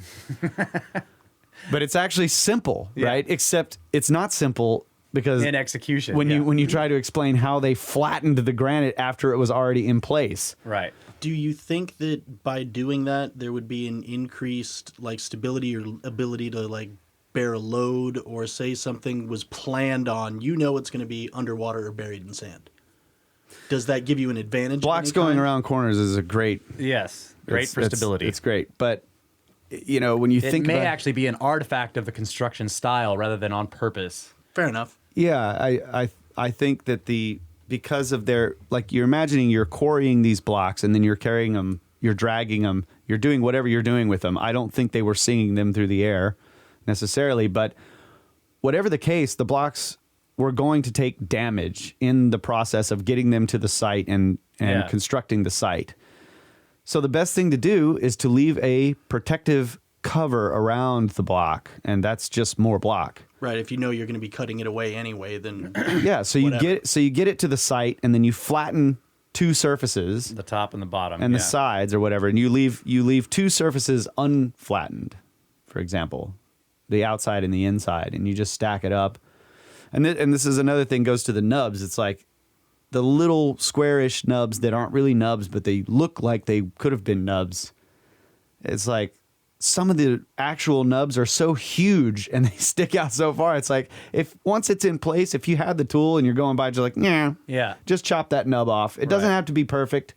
But it's actually simple, right? Except it's not simple. Because in execution, when you try to explain how they flattened the granite after it was already in place, right? Do you think that by doing that there would be an increased like stability or ability to like bear a load, or say something was planned on, you know, it's going to be underwater or buried in sand? Does that give you an advantage? Blocks going around corners is a great, great for stability. It's great, but you know when you think it may actually be an artifact of the construction style rather than on purpose. Fair enough. Yeah, I think that because of their, like, you're imagining you're quarrying these blocks and then you're carrying them, you're dragging them, you're doing whatever you're doing with them. I don't think they were singing them through the air necessarily, but whatever the case, the blocks were going to take damage in the process of getting them to the site and constructing the site. So the best thing to do is to leave a protective cover around the block, and that's just more block. Right. If you know you're going to be cutting it away anyway, then Yeah, so you get it to the site, and then you flatten two surfaces, The top and the bottom. and yeah. the sides or whatever, and you leave two surfaces unflattened, for example, the outside and the inside, and you just stack it up. And this is another thing, goes to the nubs. It's like the little squarish nubs that aren't really nubs, but they look like they could have been nubs. It's like some of the actual nubs are so huge and they stick out so far. It's like, if once it's in place, if you had the tool and you're going by, just like, Yeah. just chop that nub off. It doesn't Right. have to be perfect,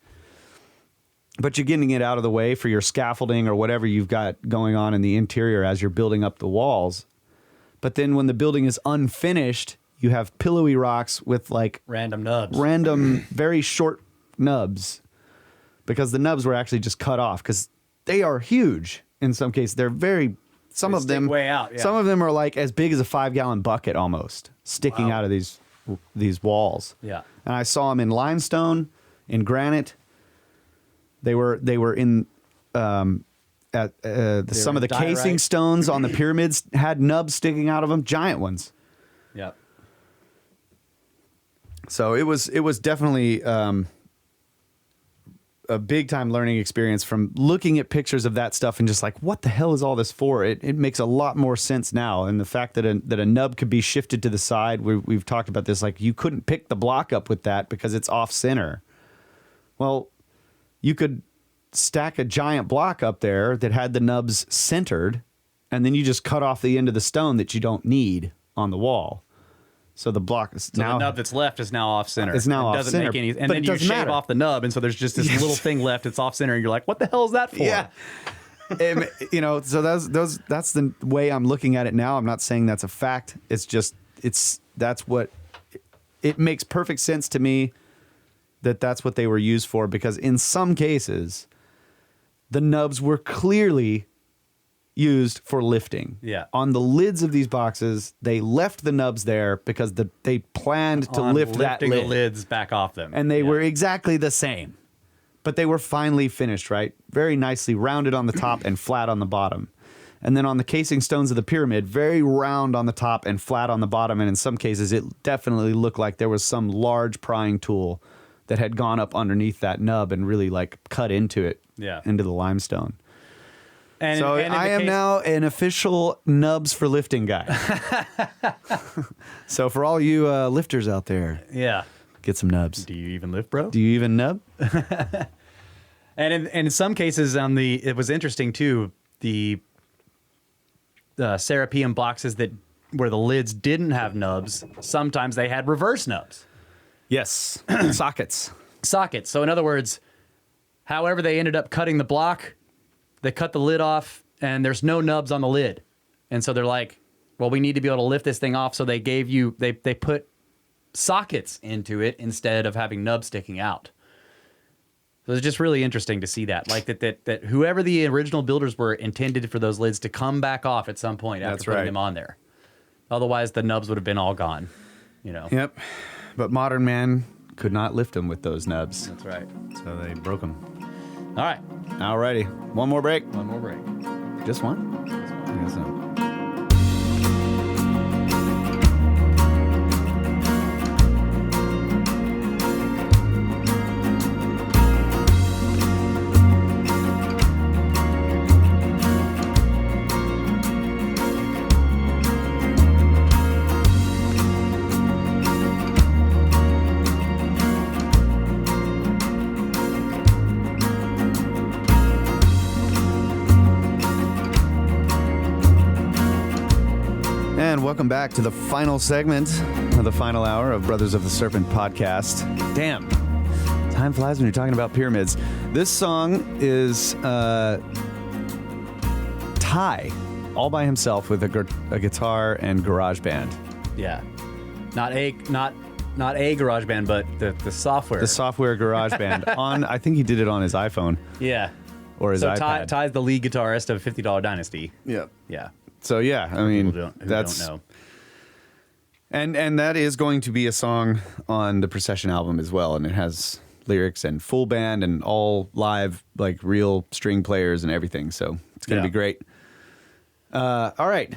but you're getting it out of the way for your scaffolding or whatever you've got going on in the interior as you're building up the walls. But then when the building is unfinished, you have pillowy rocks with like Random nubs. very short nubs, because the nubs were actually just cut off because they are huge. In some cases, they're some They of stick them way out, yeah. Some of them are like as big as a 5-gallon bucket almost, sticking out of these walls. Yeah. And I saw them in limestone, in granite. They were in some of the diorite. casing stones on the pyramids had nubs sticking out of them, giant ones. Yeah. So it was definitely a big time learning experience from looking at pictures of that stuff and just like, what the hell is all this for? It makes a lot more sense now. And the fact that a nub could be shifted to the side, we've talked about this, like you couldn't pick the block up with that because it's off center. Well, you could stack a giant block up there that had the nubs centered, and then you just cut off the end of the stone that you don't need on the wall. So the block is So now the nub that's left is now off center. It's now It off doesn't center, Make any, and but then it you doesn't shave matter. off the nub, and so there's just this little thing left. It's off center, and you're like, "What the hell is that for?" Yeah. So that's the way I'm looking at it now. I'm not saying that's a fact. It's just that's what it makes perfect sense to me that's what they were used for, because in some cases the nubs were clearly used for lifting. Yeah. On the lids of these boxes, they left the nubs there because they planned to On lift that lifting lid. the lids back off them, And they Yeah. were exactly the same. But they were finely finished, right? Very nicely rounded on the top and flat on the bottom. And then on the casing stones of the pyramid, very round on the top and flat on the bottom. And in some cases, it definitely looked like there was some large prying tool that had gone up underneath that nub and really like cut into it, Yeah. into the limestone. And, So and in I the am case- now an official nubs for lifting guy. So for all you lifters out there, Yeah. get some nubs. Do you even lift, bro? Do you even nub? And in some cases, it was interesting too. The Serapeum boxes where the lids didn't have nubs, sometimes they had reverse nubs, Yes. Sockets. sockets. So in other words, however they ended up cutting the block, they cut the lid off, and there's no nubs on the lid, and so they're like, "Well, we need to be able to lift this thing off." So they put sockets into it instead of having nubs sticking out. So it's just really interesting to see that, like that whoever the original builders were intended for those lids to come back off at some point after That's putting right. them on there. Otherwise, the nubs would have been all gone. You know. Yep. But modern man could not lift them with those nubs. That's right. So they broke them. All right. Alrighty. One more break. One more break. Just one? I guess so. And welcome back to the final segment of the final hour of Brothers of the Serpent podcast. Damn. Time flies when you're talking about pyramids. This song is Ty, all by himself with a guitar and garage band. Yeah. Not a garage band, but the software. The software garage band on, I think he did it on his iPhone Yeah. or his So iPad. Ty's the lead guitarist of $50 Dynasty. Yeah. Yeah. So yeah, I mean, People who that's don't know. And that is going to be a song on the Procession album as well, and it has lyrics and full band and all live, like real string players and everything. So it's going to Yeah. be great. All right.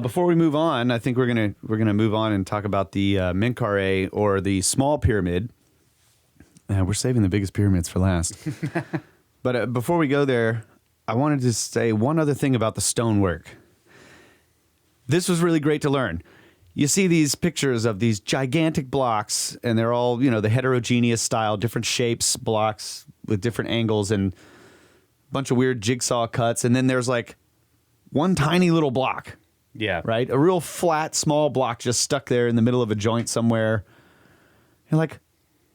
Before we move on, I think we're gonna move on and talk about the Menkaure, or the small pyramid. We're saving the biggest pyramids for last. But before we go there, I wanted to say one other thing about the stonework. This was really great to learn. You see these pictures of these gigantic blocks, and they're all, the heterogeneous style, different shapes, blocks with different angles, and a bunch of weird jigsaw cuts. And then there's like one tiny little block. Yeah. Right? A real flat, small block just stuck there in the middle of a joint somewhere. You're like,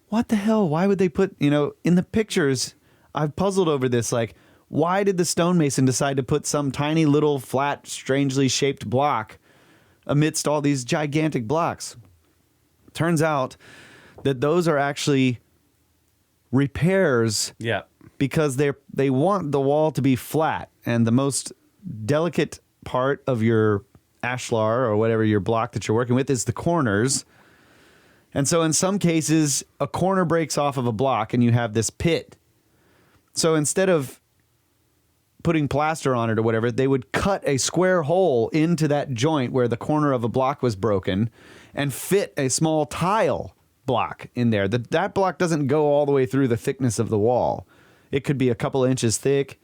what the hell? Why would they put, in the pictures, I've puzzled over this, like, why did the stonemason decide to put some tiny little flat, strangely shaped block amidst all these gigantic blocks? Turns out that those are actually repairs. Yeah. Because they want the wall to be flat, and the most delicate part of your ashlar, or whatever your block that you're working with, is the corners. And so in some cases, a corner breaks off of a block and you have this pit. So instead of putting plaster on it or whatever, they would cut a square hole into that joint where the corner of a block was broken and fit a small tile block in there. That block doesn't go all the way through the thickness of the wall. It could be a couple of inches thick,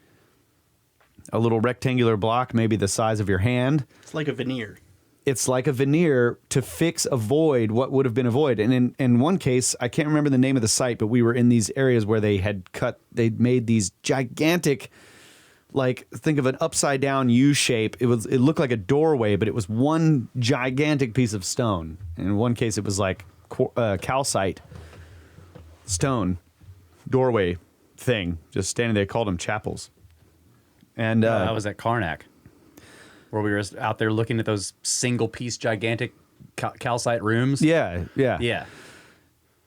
a little rectangular block, maybe the size of your hand. It's like a veneer. It's like a veneer to fix a void, what would have been a void. And in one case, I can't remember the name of the site, but we were in these areas where they'd made these gigantic, like, think of an upside down U shape. It looked like a doorway, but it was one gigantic piece of stone. In one case, it was like calcite stone doorway thing, just standing there. They called them chapels. And that was at Karnak, where we were out there looking at those single-piece gigantic calcite rooms. Yeah. Yeah.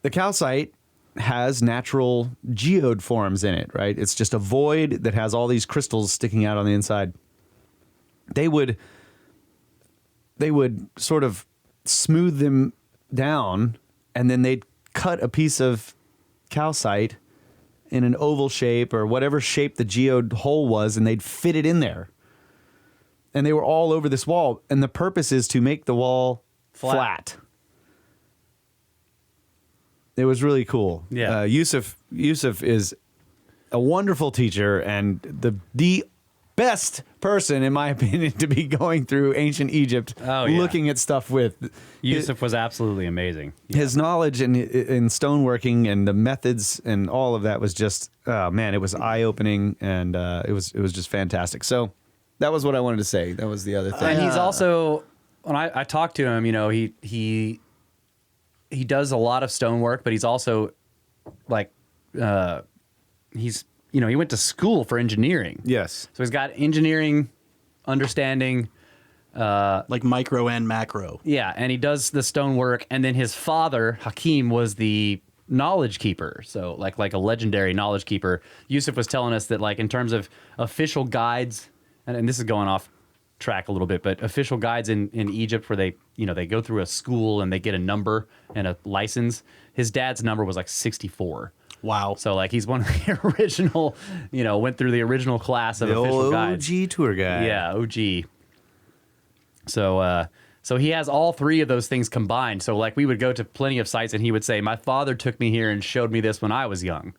The calcite has natural geode forms in it, right? It's just a void that has all these crystals sticking out on the inside. They would sort of smooth them down, and then they'd cut a piece of calcite in an oval shape or whatever shape the geode hole was, and they'd fit it in there. And they were all over this wall, and the purpose is to make the wall flat. It was really cool. Yeah. Yousef is a wonderful teacher and the best person, in my opinion, to be going through ancient Egypt, looking at stuff with. Yousef was absolutely amazing. His knowledge in stoneworking and the methods and all of that was just, it was eye-opening, and it was just fantastic. So that was what I wanted to say. That was the other thing. And he's also, when I talked to him, he does a lot of stonework, but he's also like, he went to school for engineering. Yes. So he's got engineering understanding. Like micro and macro. Yeah, and he does the stonework, and then his father, Hakim, was the knowledge keeper. So like a legendary knowledge keeper. Yousef was telling us that, like, in terms of official guides, and this is going off track a little bit, but official guides in Egypt where they go through a school and they get a number and a license. His dad's number was like 64. Wow. So like he's one of the original, went through the original class of the official old guides. OG tour guide. Yeah, OG. So he has all three of those things combined. So like we would go to plenty of sites and he would say, my father took me here and showed me this when I was young,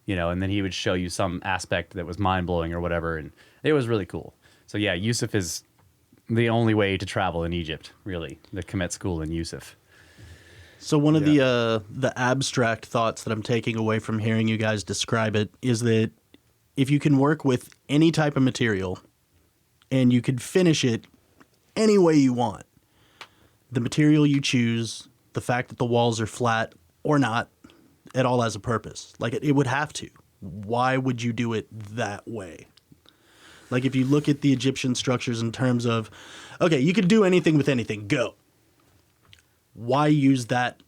and then he would show you some aspect that was mind blowing or whatever. And it was really cool. So yeah, Yousef is the only way to travel in Egypt, really. The Khemit School in Yousef. So one of the abstract thoughts that I'm taking away from hearing you guys describe it is that if you can work with any type of material and you could finish it any way you want, the material you choose, the fact that the walls are flat or not, it all has a purpose. Like it would have to. Why would you do it that way? Like if you look at the Egyptian structures in terms of, okay, you could do anything with anything, go. Why use that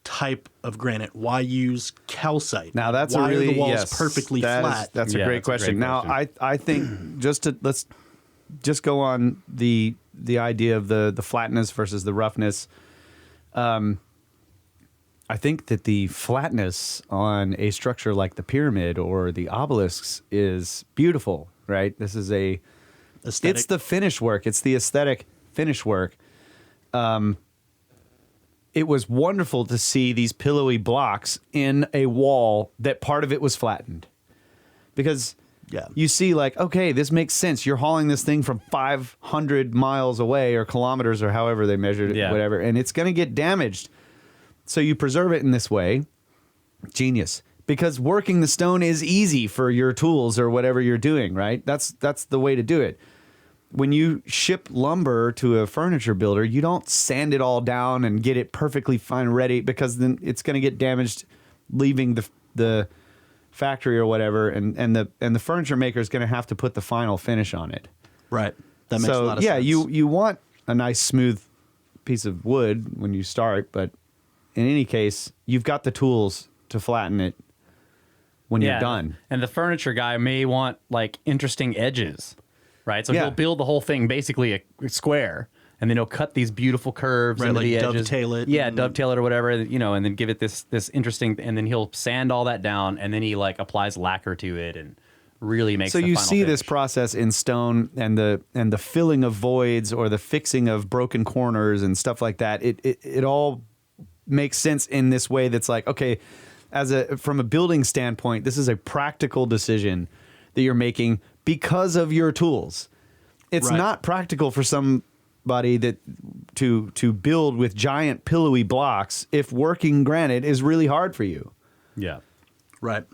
type of granite? Why use calcite? Now that's why a really are the walls perfectly flat? That's a great question. Now I think let's just go on the idea of the flatness versus the roughness. I think that the flatness on a structure like the pyramid or the obelisks is beautiful, right? This is Aesthetic. It's the finish work. It's the aesthetic. finish work, it was wonderful to see these pillowy blocks in a wall that part of it was flattened. Because you see, like, okay, this makes sense. You're hauling this thing from 500 miles away or kilometers or however they measured it, whatever, and it's going to get damaged. So you preserve it in this way. Genius. Because working the stone is easy for your tools or whatever you're doing, right? That's the way to do it. When you ship lumber to a furniture builder, you don't sand it all down and get it perfectly fine ready, because then it's going to get damaged leaving the factory or whatever, and the furniture maker is going to have to put the final finish on it. Right. That makes a lot of sense. You want a nice smooth piece of wood when you start, but in any case, you've got the tools to flatten it when you're done. And the furniture guy may want like interesting edges, right? So he'll build the whole thing basically a square, and then he'll cut these beautiful curves into the edges. Dovetail it. Yeah, dovetail it or whatever, you know, and then give it this interesting, and then he'll sand all that down, and then he like applies lacquer to it and really makes the So you final see finish. this process in stone, and the filling of voids or the fixing of broken corners and stuff like that. It all makes sense in this way that's like, okay, from a building standpoint, this is a practical decision that you're making because of your tools. It's not practical for somebody to build with giant pillowy blocks if working granite is really hard for you. Yeah. Right.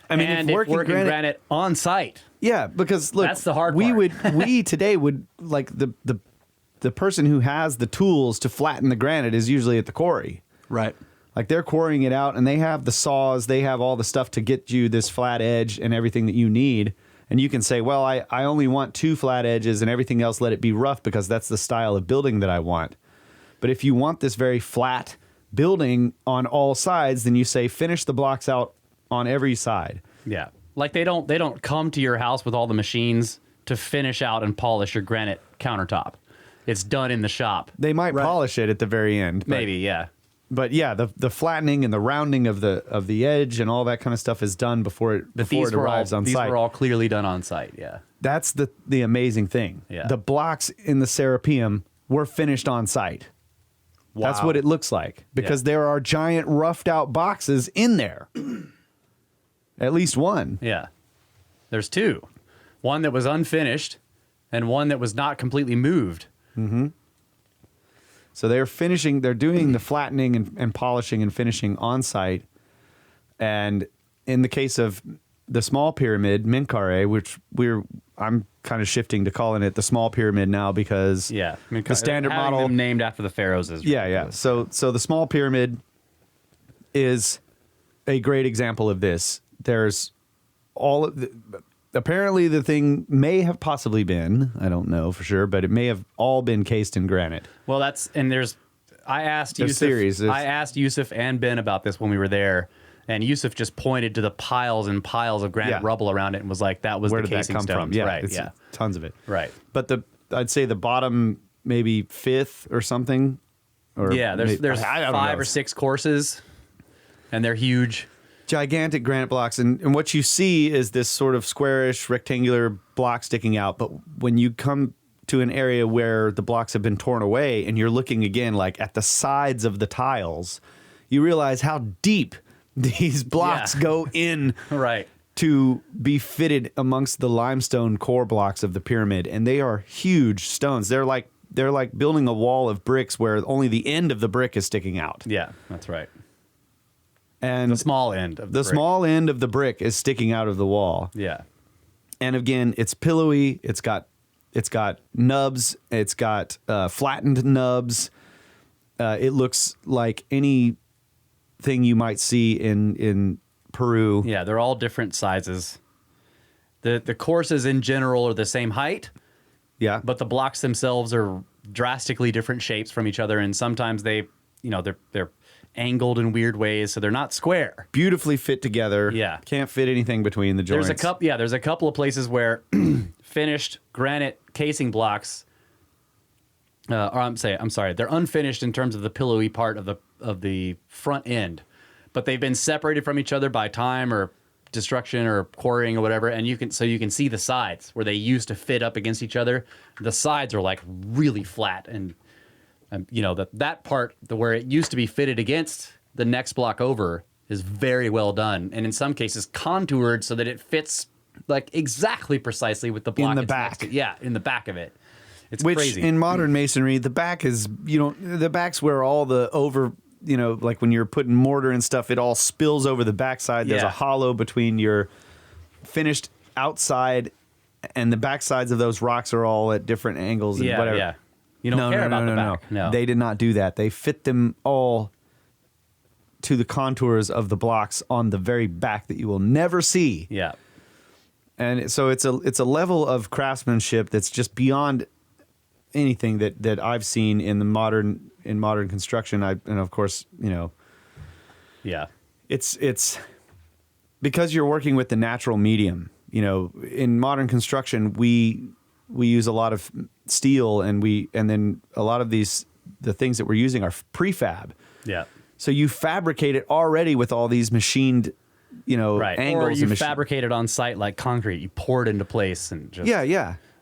I mean, if working granite on site. Yeah, because look, that's the hard part. part. we today would like the person who has the tools to flatten the granite is usually at the quarry. Right. Like they're quarrying it out, and they have the saws, they have all the stuff to get you this flat edge and everything that you need. And you can say, well, I only want 2 flat edges and everything else let it be rough because that's the style of building that I want. But if you want this very flat building on all sides, then you say finish the blocks out on every side. Yeah. Like they don't come to your house with all the machines to finish out and polish your granite countertop. It's done in the shop. They might polish it at the very end. Maybe, yeah. But yeah, the flattening and the rounding of the edge and all that kind of stuff is done before it arrives on site. These were all clearly done on site, yeah. That's the amazing thing. Yeah. The blocks in the Serpent were finished on site. Wow. That's what it looks like, because there are giant roughed out boxes in there. At least one. Yeah. There's 2. One that was unfinished and one that was not completely moved. Mm-hmm. So they're doing the flattening and polishing and finishing on site. And in the case of the small pyramid, Minkare, which I'm kind of shifting to calling it the small pyramid now because the standard model them named after the pharaohs is ridiculous. So the small pyramid is a great example of this. There's all of apparently the thing may have possibly been, I don't know for sure, but it may have all been cased in granite. Well, I asked Yousef and Ben about this when we were there, and Yousef just pointed to the piles and piles of granite rubble around it and was like, that was Where the did casing that come stones. from? Yeah, Right, tons of it. Right. But I'd say the bottom maybe 5th or something. Or there's 5 or 6 courses, and they're huge. Gigantic granite blocks, and what you see is this sort of squarish rectangular block sticking out, but when you come to an area where the blocks have been torn away and you're looking again like at the sides of the tiles, you realize how deep these blocks go in right to be fitted amongst the limestone core blocks of the pyramid, and they are huge stones. They're like building a wall of bricks where only the end of the brick is sticking out. Yeah, that's right. And the small end of the brick. Small end of the brick is sticking out of the wall. Yeah. And again, it's pillowy. It's got nubs. It's got flattened nubs. It looks like anything you might see in Peru. Yeah, they're all different sizes. The courses in general are the same height. Yeah. But the blocks themselves are drastically different shapes from each other, and sometimes they're angled in weird ways, so they're not square. Beautifully fit together. Yeah. Can't fit anything between the joints. There's a couple of places where finished granite casing blocks I'm sorry, they're unfinished in terms of the pillowy part of the front end, but they've been separated from each other by time or destruction or quarrying or whatever, and you can see the sides where they used to fit up against each other. The sides are like really flat, and you know that part where it used to be fitted against the next block over is very well done, and in some cases contoured so that it fits like exactly precisely with the block in the it's back. next to. Yeah, in the back of it. It's Which crazy. in modern masonry, the back is, the back's where all the like when you're putting mortar and stuff, it all spills over the backside. There's Yeah. a hollow between your finished outside and the backsides of those rocks are all at different angles and yeah, whatever. yeah. You don't care about the back. No. They did not do that. They fit them all to the contours of the blocks on the very back that you will never see. Yeah. And so it's a level of craftsmanship that's just beyond anything that I've seen in modern construction. And of course, Yeah. it's because you're working with the natural medium. In modern construction, we use a lot of steel, and then a lot of the things that we're using are prefab. Yeah. So you fabricate it already with all these machined, Right. angles. Or you and fabricate it on site like concrete. You pour it into place and just Yeah.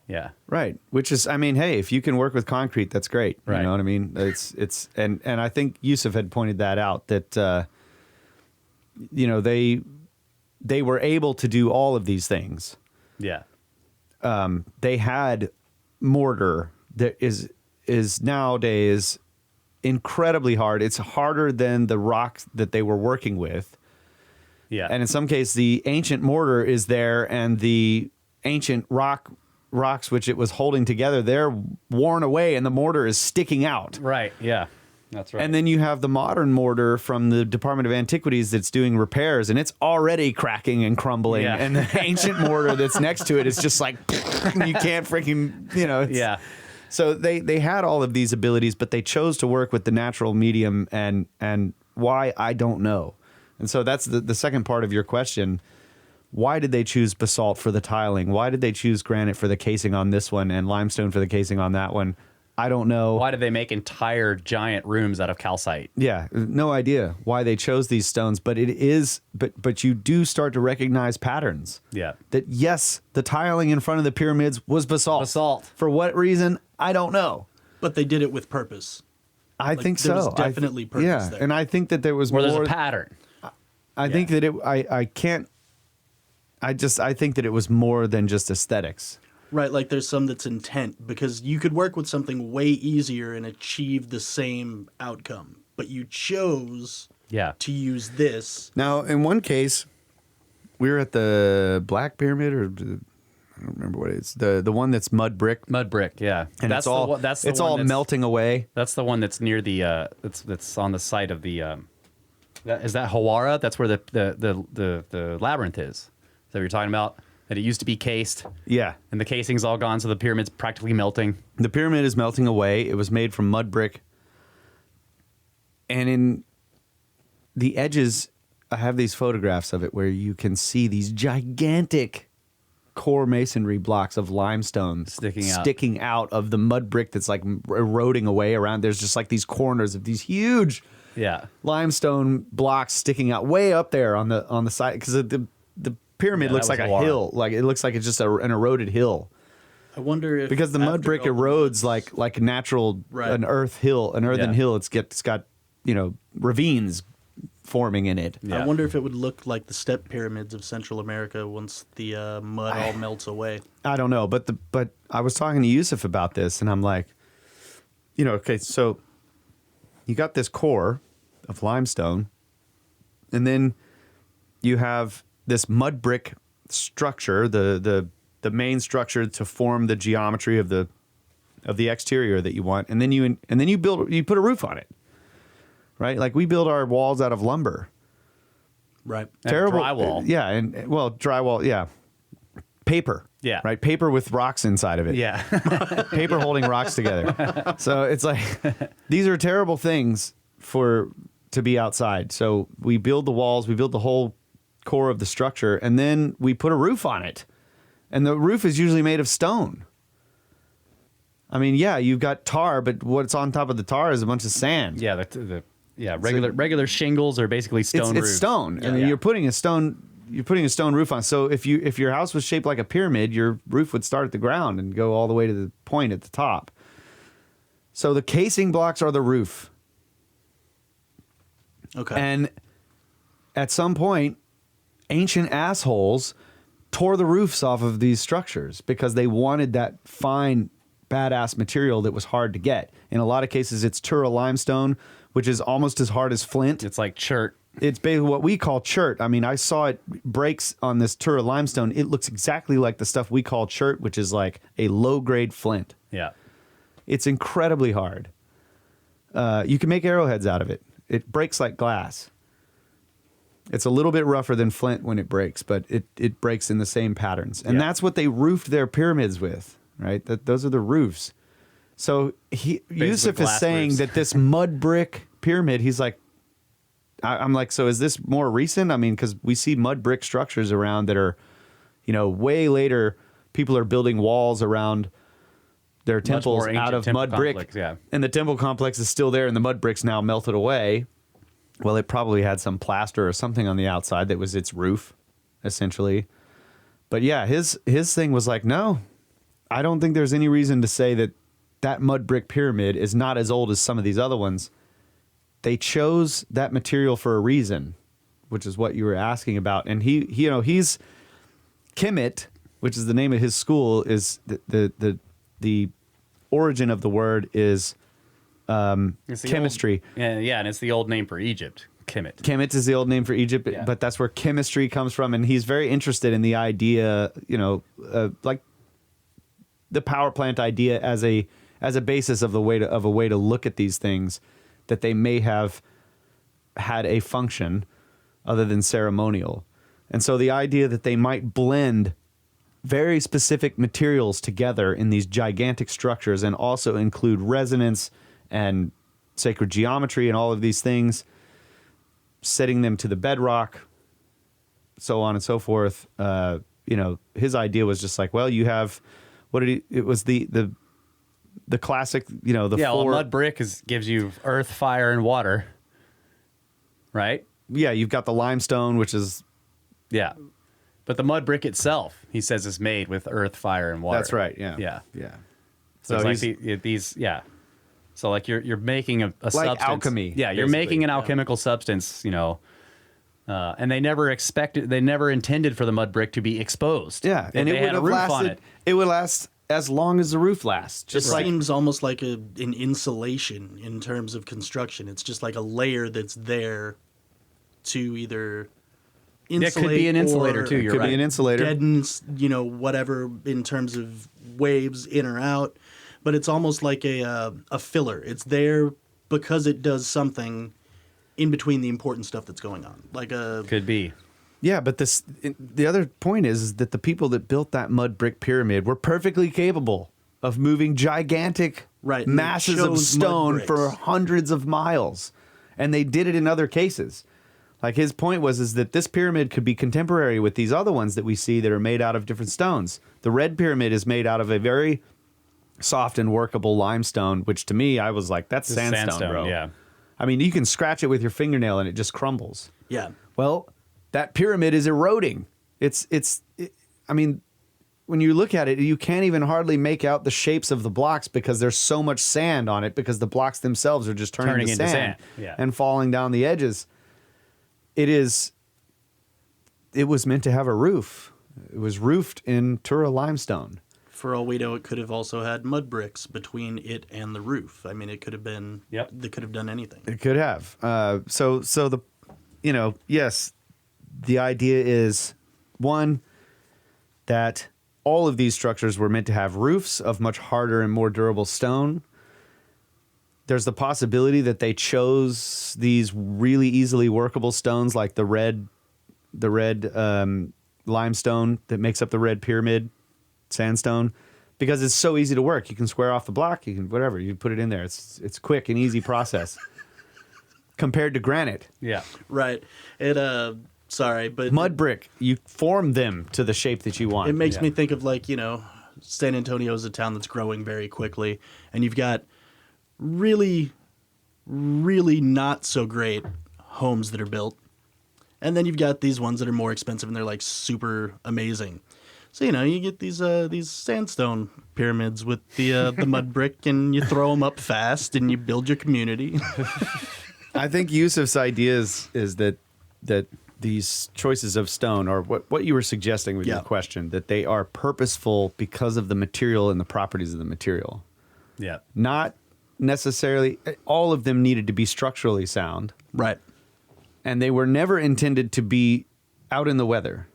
Yeah. Right. Which is, hey, if you can work with concrete, that's great. Right. You know what I mean? It's and I think Yousef had pointed that out, that they were able to do all of these things. Yeah. They had mortar that is nowadays incredibly hard. It's harder than the rock that they were working with. Yeah. And in some cases, the ancient mortar is there, and the ancient rocks which it was holding together, they're worn away, and the mortar is sticking out. Right. Yeah. That's right. And then you have the modern mortar from the Department of Antiquities that's doing repairs, and it's already cracking and crumbling. Yeah. And the ancient mortar that's next to it is just like, you can't freaking, yeah. So they had all of these abilities, but they chose to work with the natural medium, and why, I don't know. And so that's the second part of your question. Why did they choose basalt for the tiling? Why did they choose granite for the casing on this one and limestone for the casing on that one? I don't know. Why did they make entire giant rooms out of calcite? Yeah, no idea why they chose these stones, but but you do start to recognize patterns. Yeah. That yes, the tiling in front of the pyramids was basalt. Basalt. For what reason? I don't know. But they did it with purpose. I think there so. was definitely purpose yeah, there. and I think that there was Where more. there's a pattern. I think that I can't. I think that it was more than just aesthetics. Right, like there's some that's intent, because you could work with something way easier and achieve the same outcome, but you chose Yeah. to use this. Now, in one case, we were at the Black Pyramid, or I don't remember what it is. The one that's mud brick, Mud brick. Yeah. and that's it's all the one, that's the it's one all that's- melting away. That's the one that's near the that's on the site of the is that Hawara? That's where the labyrinth is. Is that what you're talking about? That it used to be cased, Yeah, and the casing's all gone, so the pyramid's practically melting. the pyramid is melting away. It was made from mud brick, and in the edges, I have these photographs of it where you can see these gigantic core masonry blocks of limestone Sticking out. of the mud brick that's like eroding away around. There's just like these corners of these huge Yeah. limestone blocks sticking out way up there on the side, because the pyramid Yeah, looks that like was a a hill. Like it looks like it's just an eroded hill, I wonder if because the mud after brick all the erodes woods- like natural Right. an earthen Yeah. hill. It's got ravines forming in it. Yeah. I wonder if it would look like the step pyramids of Central America once the mud all melts away. I don't know, but I was talking to Yousef about this, and I'm like, okay, so you got this core of limestone, and then you have this mud brick structure, the main structure to form the geometry of the exterior that you want, and then you put a roof on it, right? Like we build our walls out of lumber. Right. And Terrible drywall. Yeah, and drywall. Yeah, paper. Yeah. right. Paper with rocks inside of it. Yeah. Paper holding rocks together. So it's like these are terrible things to be outside. So we build the walls, we build the whole core of the structure, and then we put a roof on it. And the roof is usually made of stone. I mean, yeah, you've got tar, but what's on top of the tar is a bunch of sand. Yeah. Regular shingles are basically stone roofs. It's stone. I mean, Yeah. you're putting a stone you're putting a stone roof on. So if your house was shaped like a pyramid, your roof would start at the ground and go all the way to the point at the top. So the casing blocks are the roof. Okay. And at some point, ancient assholes tore the roofs off of these structures because they wanted that fine, badass material that was hard to get. In a lot of cases, it's Tura limestone, which is almost as hard as flint. It's like chert. It's basically what we call chert. I mean, I saw it breaks on this Tura limestone. It looks exactly like the stuff we call chert, which is like a low-grade flint. Yeah. It's incredibly hard. You can make arrowheads out of it. It breaks like glass. It's a little bit rougher than flint when it breaks, but it breaks in the same patterns. And that's what they roofed their pyramids with, right? Those are the roofs. So Yousef is saying roofs. that this mud brick pyramid, he's like, I'm like, so is this more recent? I mean, because we see mud brick structures around that are, way later. People are building walls around their temples out of mud brick. Yeah. And the temple complex is still there, and the mud bricks now melted away. Well, it probably had some plaster or something on the outside that was its roof, essentially. But yeah, his thing was like, no, I don't think there's any reason to say that mud brick pyramid is not as old as some of these other ones. They chose that material for a reason, which is what you were asking about. And he's Khemit, which is the name of his school, is the origin of the word is chemistry. Yeah, and it's the old name for Egypt, Khemit. Khemit is the old name for Egypt, but that's where chemistry comes from. And he's very interested in the idea, like the power plant idea as a basis of a way to look at these things, that they may have had a function other than ceremonial. And so the idea that they might blend very specific materials together in these gigantic structures and also include resonance and sacred geometry and all of these things, setting them to the bedrock, so on and so forth. His idea was just like, well, you have, it was the classic, Well, mud brick gives you earth, fire, and water, right? Yeah, you've got the limestone, which is... Yeah. But the mud brick itself, he says, is made with earth, fire, and water. That's right, yeah. Yeah. Yeah. So it's like these, yeah. So like you're making a like substance. alchemy. Yeah, you're making an alchemical substance, and they never intended for the mud brick to be exposed. Yeah, and it would have lasted. It would last as long as the roof lasts. Just seems almost like an insulation in terms of construction. It's just like a layer that's there to either insulate. It could be an insulator too. You're right. Could be an insulator. Deadens, whatever in terms of waves in or out. But it's almost like a filler. It's there because it does something in between the important stuff that's going on. Could be. Yeah, but the other point is that the people that built that mud brick pyramid were perfectly capable of moving gigantic masses of stone for hundreds of miles. And they did it in other cases. Like his point was that this pyramid could be contemporary with these other ones that we see that are made out of different stones. The red pyramid is made out of a very soft and workable limestone, which to me, I was like, that's sandstone, bro. Yeah. I mean, you can scratch it with your fingernail and it just crumbles. Yeah. Well, that pyramid is eroding. I mean, when you look at it, you can't even hardly make out the shapes of the blocks because there's so much sand on it, because the blocks themselves are just turning into sand. Yeah. And falling down the edges. It was meant to have a roof. It was roofed in Tura limestone. For all we know, it could have also had mud bricks between it and the roof. I mean, it could have been. Yep. They could have done anything. It could have. So the, yes, the idea is, one, that all of these structures were meant to have roofs of much harder and more durable stone. There's the possibility that they chose these really easily workable stones, like the red limestone that makes up the red pyramid, sandstone, because it's so easy to work. You can square off the block, you can whatever, you put it in there. It's quick and easy process compared to granite. Yeah. Right. Sorry, but Mud brick, you form them to the shape that you want. it makes me think of San Antonio is a town that's growing very quickly, and you've got really, really not so great homes that are built. And then you've got these ones that are more expensive and they're like super amazing. So, you get these sandstone pyramids with the mud brick, and you throw them up fast and you build your community. I think Yousef's idea is that these choices of stone, or what you were suggesting with your question, that they are purposeful because of the material and the properties of the material. Yeah. Not necessarily all of them needed to be structurally sound. Right. And they were never intended to be out in the weather.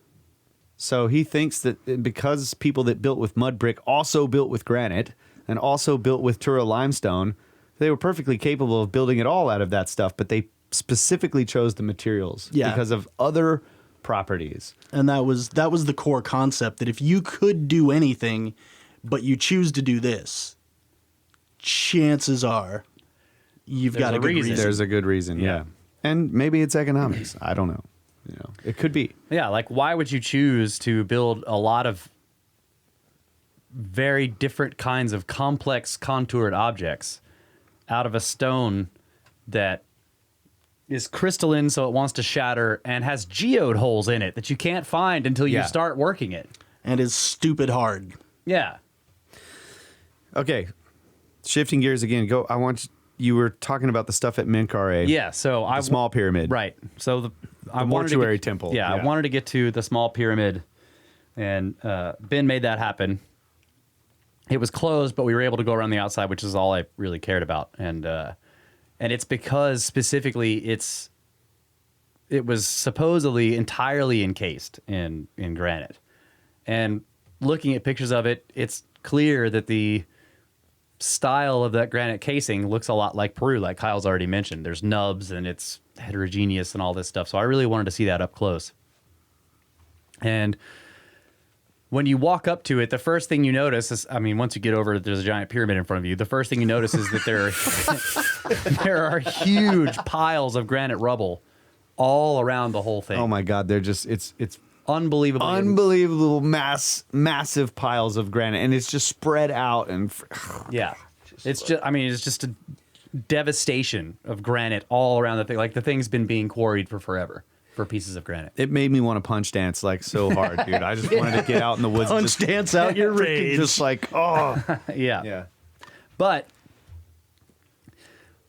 So he thinks that because people that built with mud brick also built with granite and also built with Tura limestone, they were perfectly capable of building it all out of that stuff, but they specifically chose the materials because of other properties. And that was the core concept, that if you could do anything, but you choose to do this, chances are you've got a good reason. There's a good reason, yeah. And maybe it's economics. I don't know. It could be. Yeah, like why would you choose to build a lot of very different kinds of complex contoured objects out of a stone that is crystalline, so it wants to shatter, and has geode holes in it that you can't find until you start working it, and is stupid hard. Yeah. Okay, shifting gears again. You were talking about the stuff at Menkaure. Yeah, so the small pyramid, right? So the mortuary temple. Yeah, I wanted to get to the small pyramid, and Ben made that happen. It was closed, but we were able to go around the outside, which is all I really cared about, and it's because specifically it was supposedly entirely encased in granite, and looking at pictures of it, it's clear that the style of that granite casing looks a lot like Peru, like Kyle's already mentioned. There's nubs and it's heterogeneous and all this stuff. So I really wanted to see that up close. And when you walk up to it, the first thing you notice is, once you get over, there's a giant pyramid in front of you. The first thing you notice is that there are huge piles of granite rubble all around the whole thing. Oh my God, they're just it's unbelievable massive piles of granite, and it's just spread out and it's just a devastation of granite all around the thing. Like the thing's been being quarried for forever for pieces of granite. It made me want to punch dance like so hard, dude. I just wanted to get out in the woods, punch dance out your rage, just like yeah. But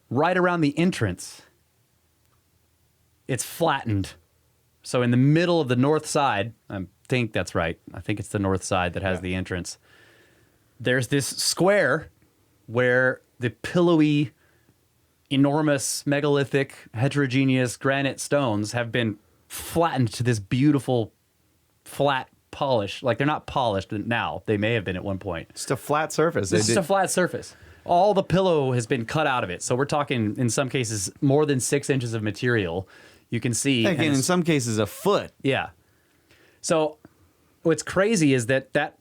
right around the entrance, it's flattened. So in the middle of the north side, I think that's right. I think it's the north side that has the entrance. There's this square where the pillowy, enormous, megalithic, heterogeneous granite stones have been flattened to this beautiful, flat polish. Like they're not polished now. They may have been at one point. Just a flat surface. It's just a flat surface. All the pillow has been cut out of it. So we're talking, in some cases, more than 6 inches of material. You can see. Again, in some cases, a foot. Yeah. So what's crazy is that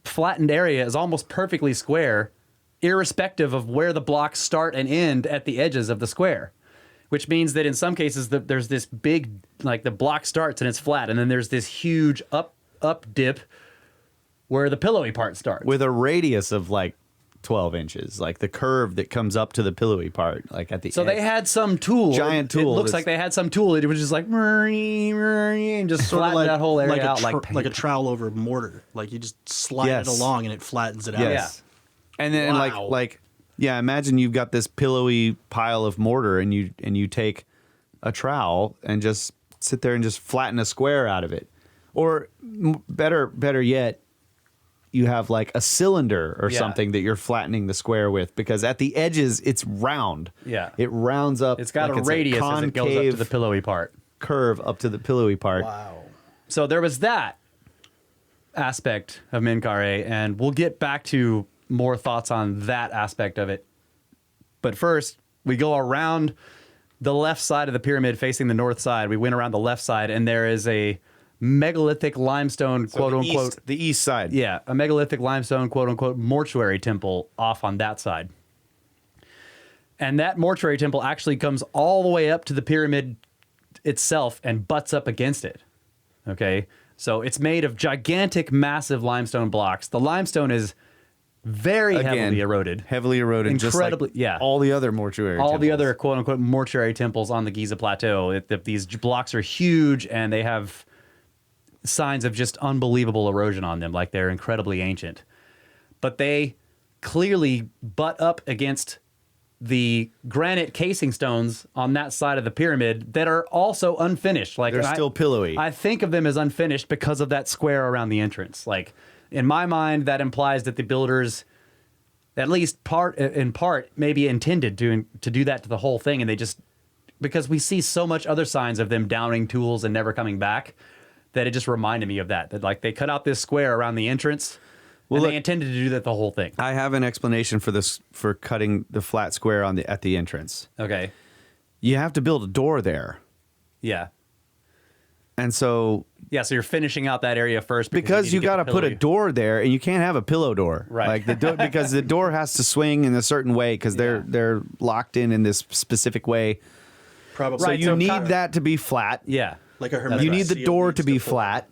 flattened area is almost perfectly square, irrespective of where the blocks start and end at the edges of the square, which means that in some cases there's this big, like the block starts and it's flat, and then there's this huge up dip where the pillowy part starts. With a radius of like 12 inches, like the curve that comes up to the pillowy part, like at the so end. they had some tool, giant tool. It looks like they had some tool. It was just like and just sort of flatten that whole area out like a trowel over mortar. Like you just slide it along and it flattens it out. Yes. Yeah. And then imagine you've got this pillowy pile of mortar, and you take a trowel and just sit there and just flatten a square out of it, or better yet, you have like a cylinder or something that you're flattening the square with, because at the edges it's round. Yeah. It rounds up. It's got a radius as it goes up to the pillowy part. Curve up to the pillowy part. Wow. So there was that aspect of Menkaure, and we'll get back to more thoughts on that aspect of it. But first, we go around the left side of the pyramid facing the north side. We went around the left side, and there is a megalithic limestone, quote unquote. The east side. Yeah, a megalithic limestone, quote unquote, mortuary temple off on that side. And that mortuary temple actually comes all the way up to the pyramid itself and butts up against it. Okay? So it's made of gigantic, massive limestone blocks. The limestone is Very heavily eroded. Heavily eroded. Incredibly, just like all the other mortuary all temples. the other quote-unquote mortuary temples on the Giza Plateau. These blocks are huge, and they have signs of just unbelievable erosion on them, like they're incredibly ancient. But they clearly butt up against the granite casing stones on that side of the pyramid that are also unfinished. Like They're still pillowy. I think of them as unfinished because of that square around the entrance. Like, in my mind, that implies that the builders, at least in part, maybe intended to do that to the whole thing, and they just, because we see so much other signs of them downing tools and never coming back, that it just reminded me of that. That like they cut out this square around the entrance. Well, they intended to do that the whole thing. I have an explanation for this, for cutting the flat square at the entrance. Okay. You have to build a door there. Yeah. And so... Yeah, so you're finishing out that area first. Because you got to put a door there, and you can't have a pillow door. Right. Like because the door has to swing in a certain way, because they're locked in this specific way. Probably. So you need that to be flat. Yeah. Like a hermetic You need the seal door needs to be pull. flat.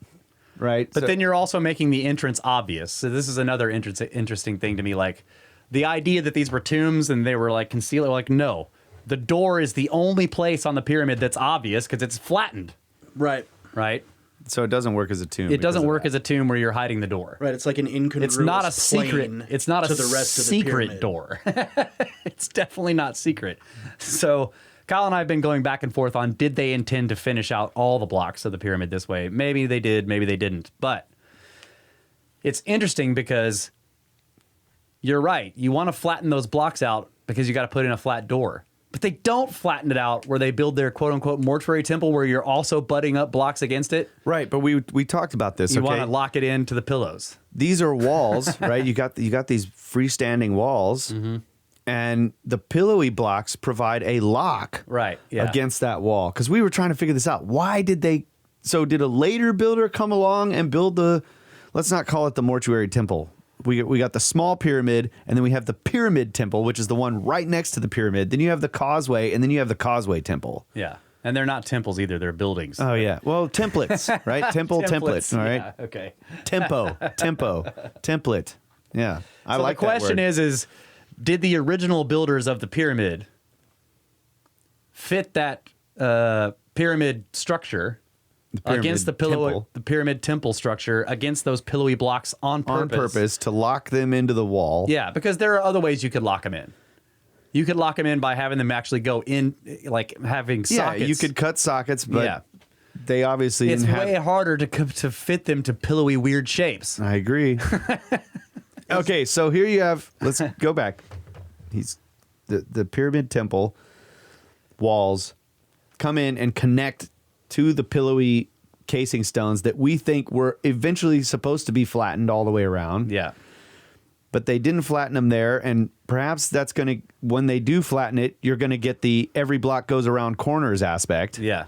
Right. But then you're also making the entrance obvious. So this is another interesting thing to me. Like the idea that these were tombs and they were like concealed. Like, no, the door is the only place on the pyramid that's obvious because it's flattened. Right. Right. So it doesn't work as a tomb. It doesn't work as a tomb where you're hiding the door. Right. It's like an incongruous It's not a secret. plane It's not to a the rest secret of the pyramid. door. It's definitely not secret. So Kyle and I have been going back and forth on, did they intend to finish out all the blocks of the pyramid this way? Maybe they did, maybe they didn't. But it's interesting because you're right. You want to flatten those blocks out because you got to put in a flat door. But they don't flatten it out where they build their quote-unquote mortuary temple where you're also butting up blocks against it. Right, but we talked about this. You Okay? want to lock it into the pillows. These are walls, right? You got these freestanding walls, and the pillowy blocks provide a lock, Right, yeah. against that wall. Because we were trying to figure this out. Why did they? So did a later builder come along and build the? Let's not call it the mortuary temple. We got the small pyramid, and then we have the pyramid temple, which is the one right next to the pyramid. Then you have the causeway, and then you have the causeway temple. Yeah. And they're not temples either. They're buildings. Oh yeah, well templates, right? Temple, template. All right. Yeah, okay. Tempo, template. Yeah, I So like the question that word. is, did the original builders of the pyramid fit that pyramid structure pyramid against the temple. the pyramid temple structure against those pillowy blocks on purpose? On purpose to lock them into the wall. Yeah, because there are other ways you could lock them in. You could lock them in by having them actually go in, like having sockets. Yeah, you could cut sockets, but Yeah. they obviously It's didn't way have. harder to fit them to pillowy weird shapes. I agree. Okay, so here you have. Let's go back. He's the pyramid temple walls come in and connect to the pillowy casing stones that we think were eventually supposed to be flattened all the way around. Yeah. But they didn't flatten them there, and perhaps that's going to, when they do flatten it, you're going to get the every block goes around corners aspect. Yeah.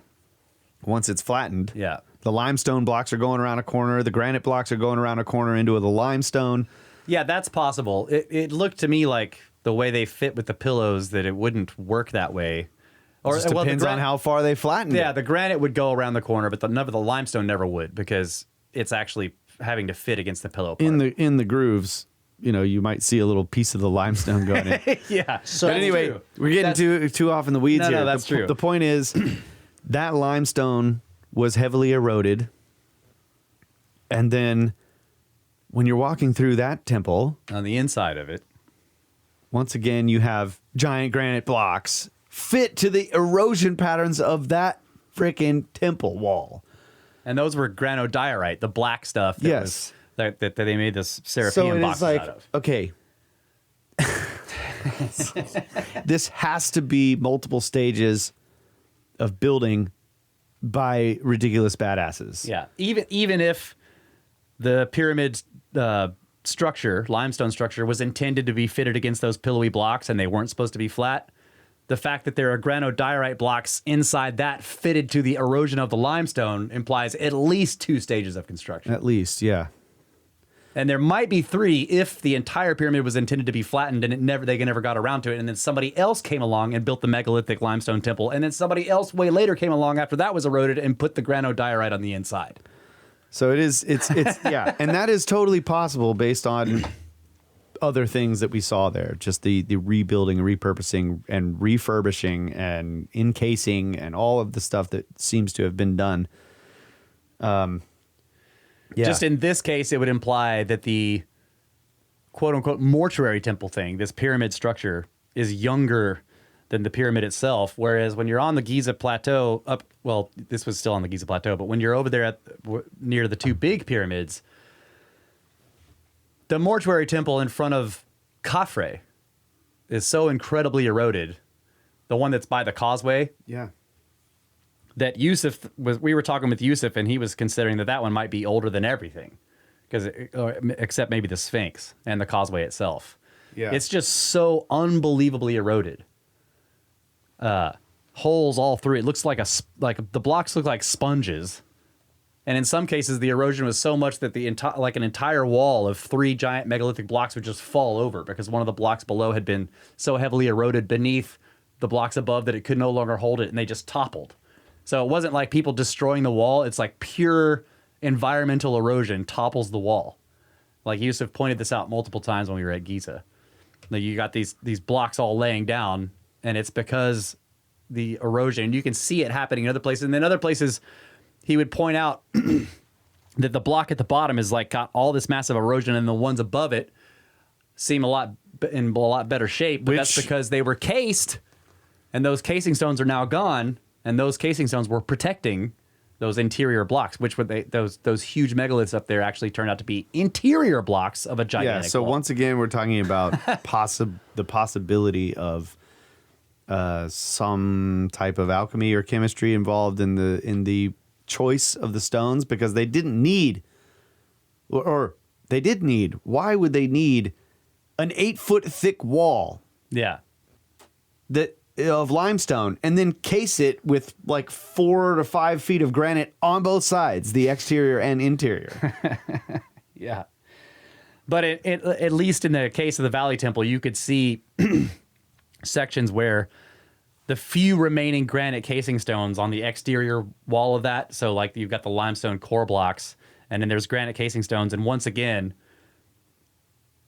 Once it's flattened. Yeah. The limestone blocks are going around a corner. The granite blocks are going around a corner into the limestone. Yeah, that's possible. It looked to me like the way they fit with the pillows that it wouldn't work that way. Or it just depends on how far they flattened Yeah, it. the granite would go around the corner, but the limestone never would because it's actually having to fit against the pillow part. In the grooves, you know, you might see a little piece of the limestone going in. Yeah. So anyway, we're getting too off in the weeds No, here. that's true. The point is that limestone was heavily eroded. And then when you're walking through that temple, On the inside of it. once again, you have giant granite blocks fit to the erosion patterns of that freaking temple wall. And those were granodiorite, the black stuff that Yes. that they made this So Serapeum it box is like, out of. okay, this has to be multiple stages of building by ridiculous badasses. Yeah. Even if the pyramid structure, limestone structure, was intended to be fitted against those pillowy blocks and they weren't supposed to be flat, the fact that there are granodiorite blocks inside that fitted to the erosion of the limestone implies at least 2 stages of construction. At least, yeah. And there might be 3 if the entire pyramid was intended to be flattened and they never got around to it. And then somebody else came along and built the megalithic limestone temple. And then somebody else way later came along after that was eroded and put the granodiorite on the inside. So it's yeah, and that is totally possible based on other things that we saw there, just the rebuilding, repurposing, and refurbishing, and encasing, and all of the stuff that seems to have been done. Just in this case, it would imply that the quote-unquote mortuary temple thing, this pyramid structure, is younger than the pyramid itself, whereas when you're on the Giza Plateau, this was still on the Giza Plateau, but when you're over there near the two big pyramids, the mortuary temple in front of Khafre is so incredibly eroded, the one that's by the causeway, that Yousef we were talking with Yousef, and he was considering that one might be older than everything, except maybe the Sphinx and the causeway itself. Yeah. It's just so unbelievably eroded. Holes all through it. Looks like the blocks look like sponges. And in some cases, the erosion was so much that an entire wall of 3 giant megalithic blocks would just fall over because one of the blocks below had been so heavily eroded beneath the blocks above that it could no longer hold it, and they just toppled. So it wasn't like people destroying the wall. It's like pure environmental erosion topples the wall. Like Yousef pointed this out multiple times when we were at Giza. Like you got these blocks all laying down, and it's because the erosion. You can see it happening in other places, and then other places he would point out that the block at the bottom is like got all this massive erosion, and the ones above it seem in a lot better shape. But that's because they were cased, and those casing stones are now gone, and those casing stones were protecting those interior blocks, which those huge megaliths up there actually turned out to be interior blocks of a gigantic. Yeah. So wall. Once again, we're talking about the possibility of some type of alchemy or chemistry involved in the choice of the stones, because they didn't need, or they did need. Why would they need an 8-foot thick wall? Yeah. Of limestone, and then case it with like 4 to 5 feet of granite on both sides, the exterior and interior. Yeah. But at least in the case of the Valley Temple, you could see sections where the few remaining granite casing stones on the exterior wall of that, so like you've got the limestone core blocks, and then there's granite casing stones, and once again,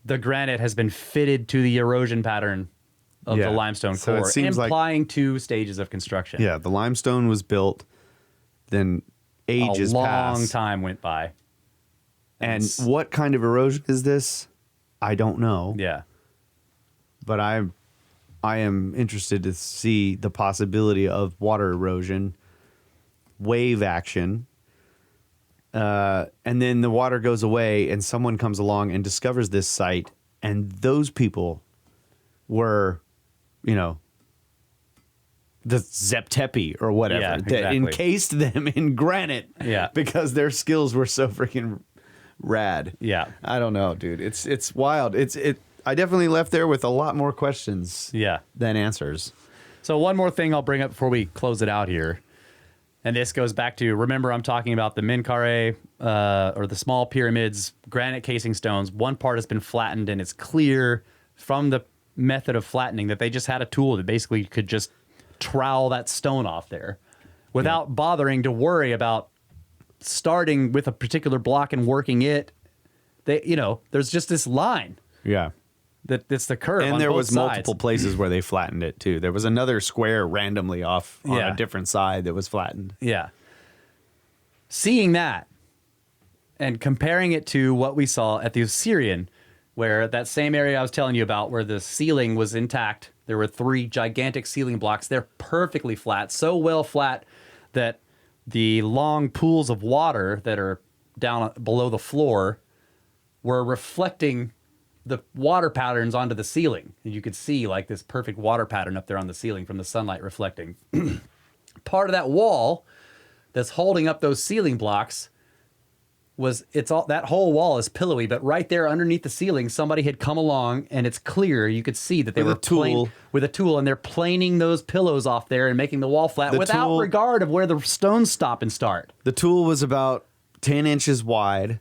the granite has been fitted to the erosion pattern of the limestone core, it seems implying 2 stages of construction. Yeah, the limestone was built, then ages passed. A long time went by. And what kind of erosion is this? I don't know. Yeah. But I am interested to see the possibility of water erosion, wave action, and then the water goes away, and someone comes along and discovers this site, and those people were, the Zeptepi or whatever that encased them in granite. Yeah. Because their skills were so freaking rad. Yeah. I don't know, dude. It's wild. I definitely left there with a lot more questions than answers. So one more thing I'll bring up before we close it out here. And this goes back to, remember I'm talking about the Minkare, or the small pyramids, granite casing stones. One part has been flattened, and it's clear from the method of flattening that they just had a tool that basically could just trowel that stone off there without bothering to worry about starting with a particular block and working it. There's just this line. Yeah. That's the curve. And on there both was sides. multiple places where they flattened it too. There was another square randomly off on a different side that was flattened. Yeah. Seeing that and comparing it to what we saw at the Assyrian, where that same area I was telling you about, where the ceiling was intact, there were 3 gigantic ceiling blocks. They're perfectly flat, so well flat that the long pools of water that are down below the floor were reflecting the water patterns onto the ceiling. And you could see like this perfect water pattern up there on the ceiling from the sunlight reflecting. Part of that wall that's holding up those ceiling blocks that whole wall is pillowy, but right there underneath the ceiling, somebody had come along, and it's clear. You could see that they were with a tool, and they're planing those pillows off there and making the wall flat without regard of where the stones stop and start. The tool was about 10 inches wide,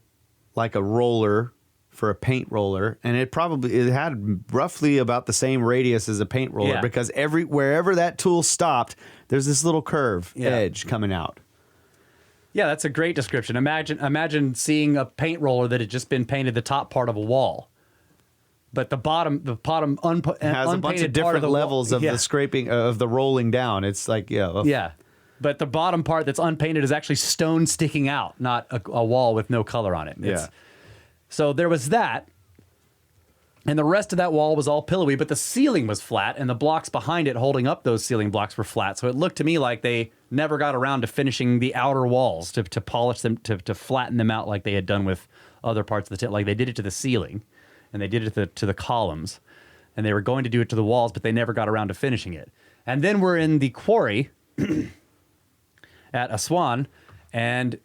like a roller for a paint roller, and it had roughly about the same radius as a paint roller, because wherever that tool stopped, there's this little curve edge coming out. Yeah, that's a great description. Imagine seeing a paint roller that had just been painted the top part of a wall. but the bottom It has a bunch of different levels of the scraping of the rolling down. It's like yeah. But the bottom part that's unpainted is actually stone sticking out, not a wall with no color on it. So there was that. And the rest of that wall was all pillowy, but the ceiling was flat, and the blocks behind it holding up those ceiling blocks were flat. So it looked to me like they never got around to finishing the outer walls, to polish them, to flatten them out like they had done with other parts of the tent. Like they did it to the ceiling, and they did it to the columns, and they were going to do it to the walls, but they never got around to finishing it. And then we're in the quarry at Aswan, and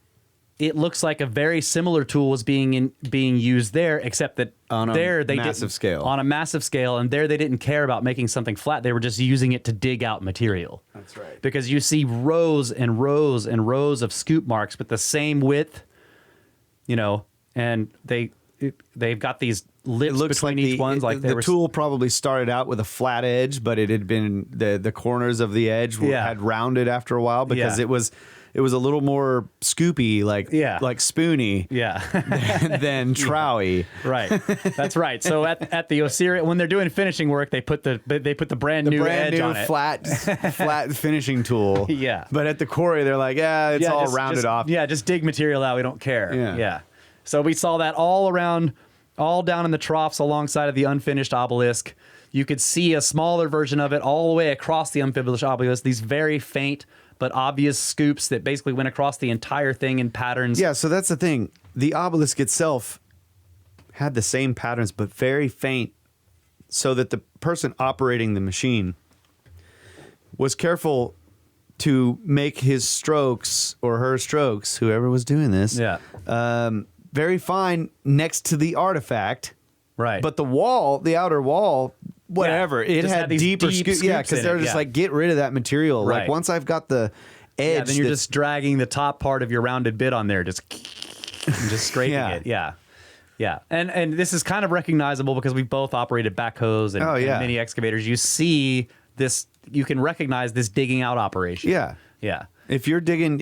it looks like a very similar tool was being used there, except that on a massive scale. And there they didn't care about making something flat. They were just using it to dig out material. That's right. Because you see rows and rows and rows of scoop marks with the same width, and they've got these lips between each ones. Like the tool probably started out with a flat edge, but it had been the corners of the edge had rounded after a while because it was a little more scoopy, like spoony, than trowy. Right, that's right. So at the Osiris, when they're doing finishing work, they put the brand new edge on it, flat finishing tool. Yeah, but at the quarry, they're like, it's all rounded off. Yeah, just dig material out. We don't care. Yeah. So we saw that all around, all down in the troughs alongside of the unfinished obelisk. You could see a smaller version of it all the way across the unfinished obelisk. These very faint but obvious scoops that basically went across the entire thing in patterns. Yeah, so that's the thing. The obelisk itself had the same patterns, but very faint, so that the person operating the machine was careful to make his strokes or her strokes, whoever was doing this, very fine next to the artifact. Right. But the wall, the outer wall, whatever, it had deeper scoops. Yeah, because they're just like, get rid of that material. Right. Like once I've got the edge, then you're just dragging the top part of your rounded bit on there, just scraping it. Yeah. And this is kind of recognizable because we both operated backhoes and mini excavators. You see this, you can recognize this digging out operation. Yeah. If you're digging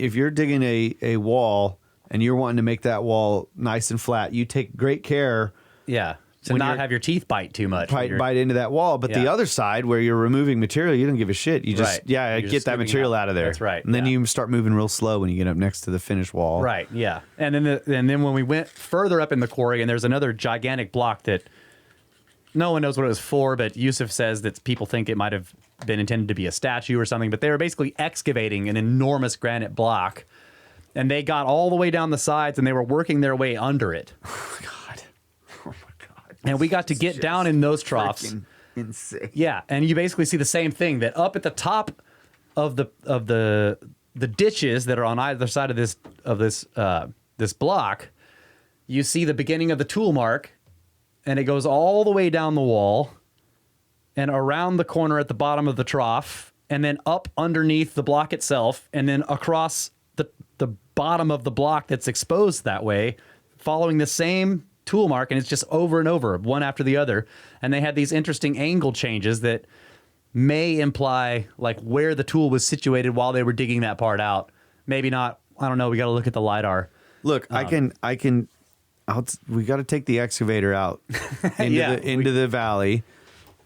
a wall and you're wanting to make that wall nice and flat, you take great care. Yeah. To not have your teeth bite too much. Bite into that wall. But the other side, where you're removing material, you don't give a shit. You just, get that material out of there. That's right. And then you start moving real slow when you get up next to the finished wall. Right, yeah. And then when we went further up in the quarry, and there's another gigantic block that no one knows what it was for, but Yousef says that people think it might have been intended to be a statue or something. But they were basically excavating an enormous granite block. And they got all the way down the sides, and they were working their way under it. Oh, my God. And we got to get down in those troughs. Insane. Yeah, and you basically see the same thing, that up at the top of the ditches that are on either side of this block, you see the beginning of the tool mark, and it goes all the way down the wall and around the corner at the bottom of the trough, and then up underneath the block itself, and then across the bottom of the block that's exposed that way, following the same tool mark, and it's just over and over, one after the other. And they had these interesting angle changes that may imply like where the tool was situated while they were digging that part out. Maybe not. I don't know. We got to look at the LiDAR. Look, we got to take the excavator out into the valley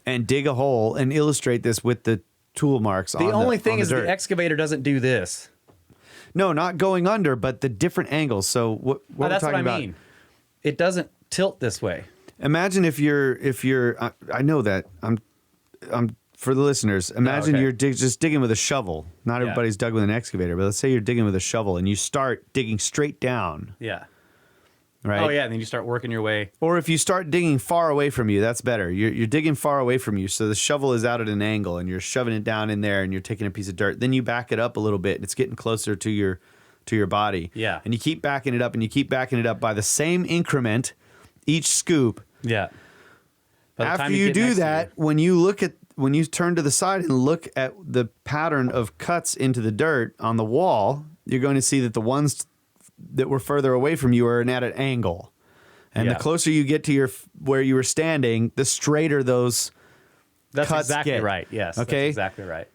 and dig a hole and illustrate this with the tool marks on the The only thing is dirt. the excavator doesn't do this. No, not going under, but the different angles. So what we're that's talking what I about. mean. It doesn't tilt this way. Imagine if you're. I know that I'm for the listeners. Imagine you're just digging with a shovel. Not everybody's dug with an excavator, but let's say you're digging with a shovel and you start digging straight down. Yeah. Right. Oh yeah, and then you start working your way. Or if you start digging far away from you, that's better. You're digging far away from you, so the shovel is out at an angle, and you're shoving it down in there, and you're taking a piece of dirt. Then you back it up a little bit, and it's getting closer to your body. Yeah. And you keep backing it up, and you keep backing it up by the same increment each scoop. Yeah. After you do that, when you turn to the side and look at the pattern of cuts into the dirt on the wall, you're going to see that the ones that were further away from you are at an angle. And the closer you get to where you were standing, the straighter those That's cuts exactly get. right. Yes. Okay. That's exactly right.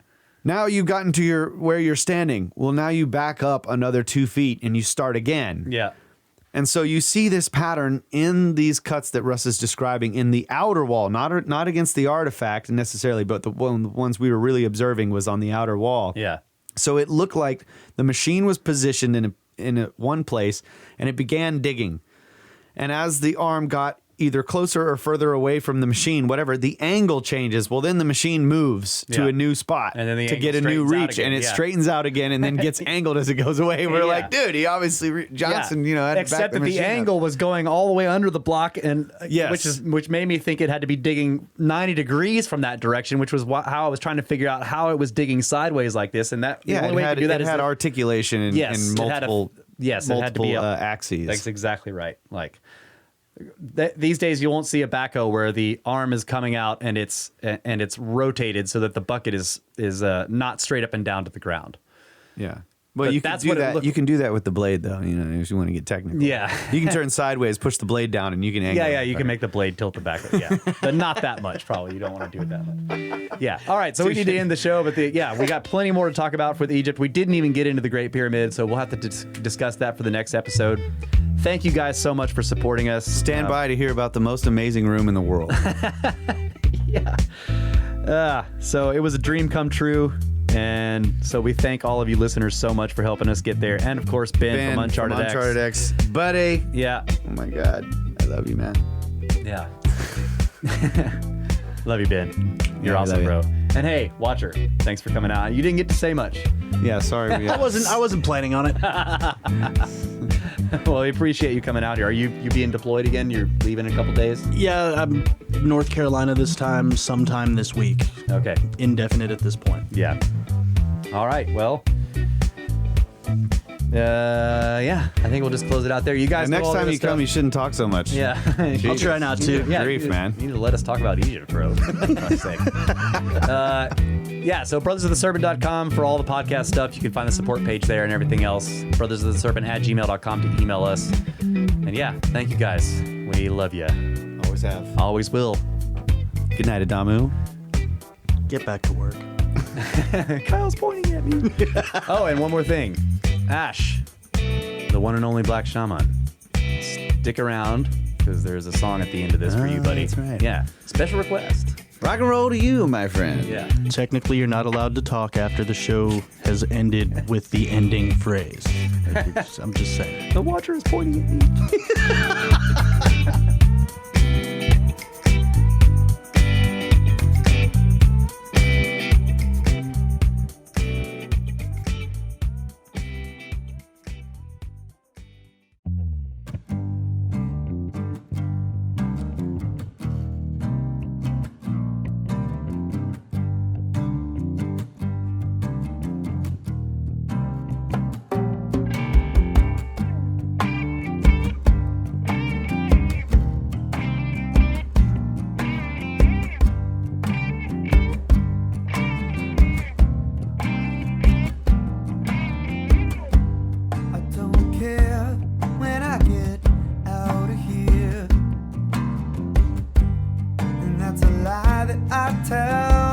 Now you've gotten to where you're standing. Well, now you back up another 2 feet and you start again. Yeah. And so you see this pattern in these cuts that Russ is describing in the outer wall, not against the artifact necessarily, but the ones we were really observing was on the outer wall. Yeah. So it looked like the machine was positioned in one place, and it began digging. And as the arm got either closer or further away from the machine, whatever, the angle changes. Well, then the machine moves to a new spot and then to get a new reach, and it straightens out again, and then gets angled as it goes away. We're like, dude, he obviously Johnson, had except to back that the angle was going all the way under the block, and which made me think it had to be digging 90 degrees from that direction, which was how I was trying to figure out how it was digging sideways like this, and that the only way to do that is articulation in multiple it had to be axes. That's exactly right. Like. These days, you won't see a backhoe where the arm is coming out and it's rotated so that the bucket is not straight up and down to the ground. Yeah, well, you can do that. You can do that with the blade, though. If you want to get technical. Yeah, you can turn sideways, push the blade down, and you can angle. Yeah, you can make the blade tilt the backhoe. Yeah, but not that much. Probably you don't want to do it that much. Yeah. All right, so we need to end the show, but we got plenty more to talk about with Egypt. We didn't even get into the Great Pyramid, so we'll have to discuss that for the next episode. Thank you guys so much for supporting us. Stand by to hear about the most amazing room in the world. Yeah. So it was a dream come true. And so we thank all of you listeners so much for helping us get there. And of course, Ben from UnchartedX. Buddy. Yeah. Oh my God. I love you, man. Yeah. Love you, Ben. You're awesome, bro. And hey, Watcher, thanks for coming out. You didn't get to say much. Yeah, sorry. I wasn't planning on it. Well, we appreciate you coming out here. Are you being deployed again? You're leaving in a couple days? Yeah, I'm North Carolina this time, sometime this week. Okay. Indefinite at this point. Yeah. All right. Well, I think we'll just close it out there. You guys. Next time you come, you shouldn't talk so much. Yeah. I'll try not to. Yeah, grief, man. You need to let us talk about Egypt, bro. For Christ's sake. So brothersoftheserpent.com for all the podcast stuff. You can find the support page there and everything else. brothersoftheserpent@gmail.com to email us. And thank you guys. We love you. Always have. Always will. Good night, Adamu. Get back to work. Kyle's pointing at me. Oh, and one more thing. Ash, the one and only Black Shaman. Stick around, because there's a song at the end of this for you, buddy. That's right. Yeah. Special request. Rock and roll to you, my friend. Yeah. Technically, you're not allowed to talk after the show has ended with the ending phrase. I'm just saying. The Watcher is pointing at me. That's a lie that I tell.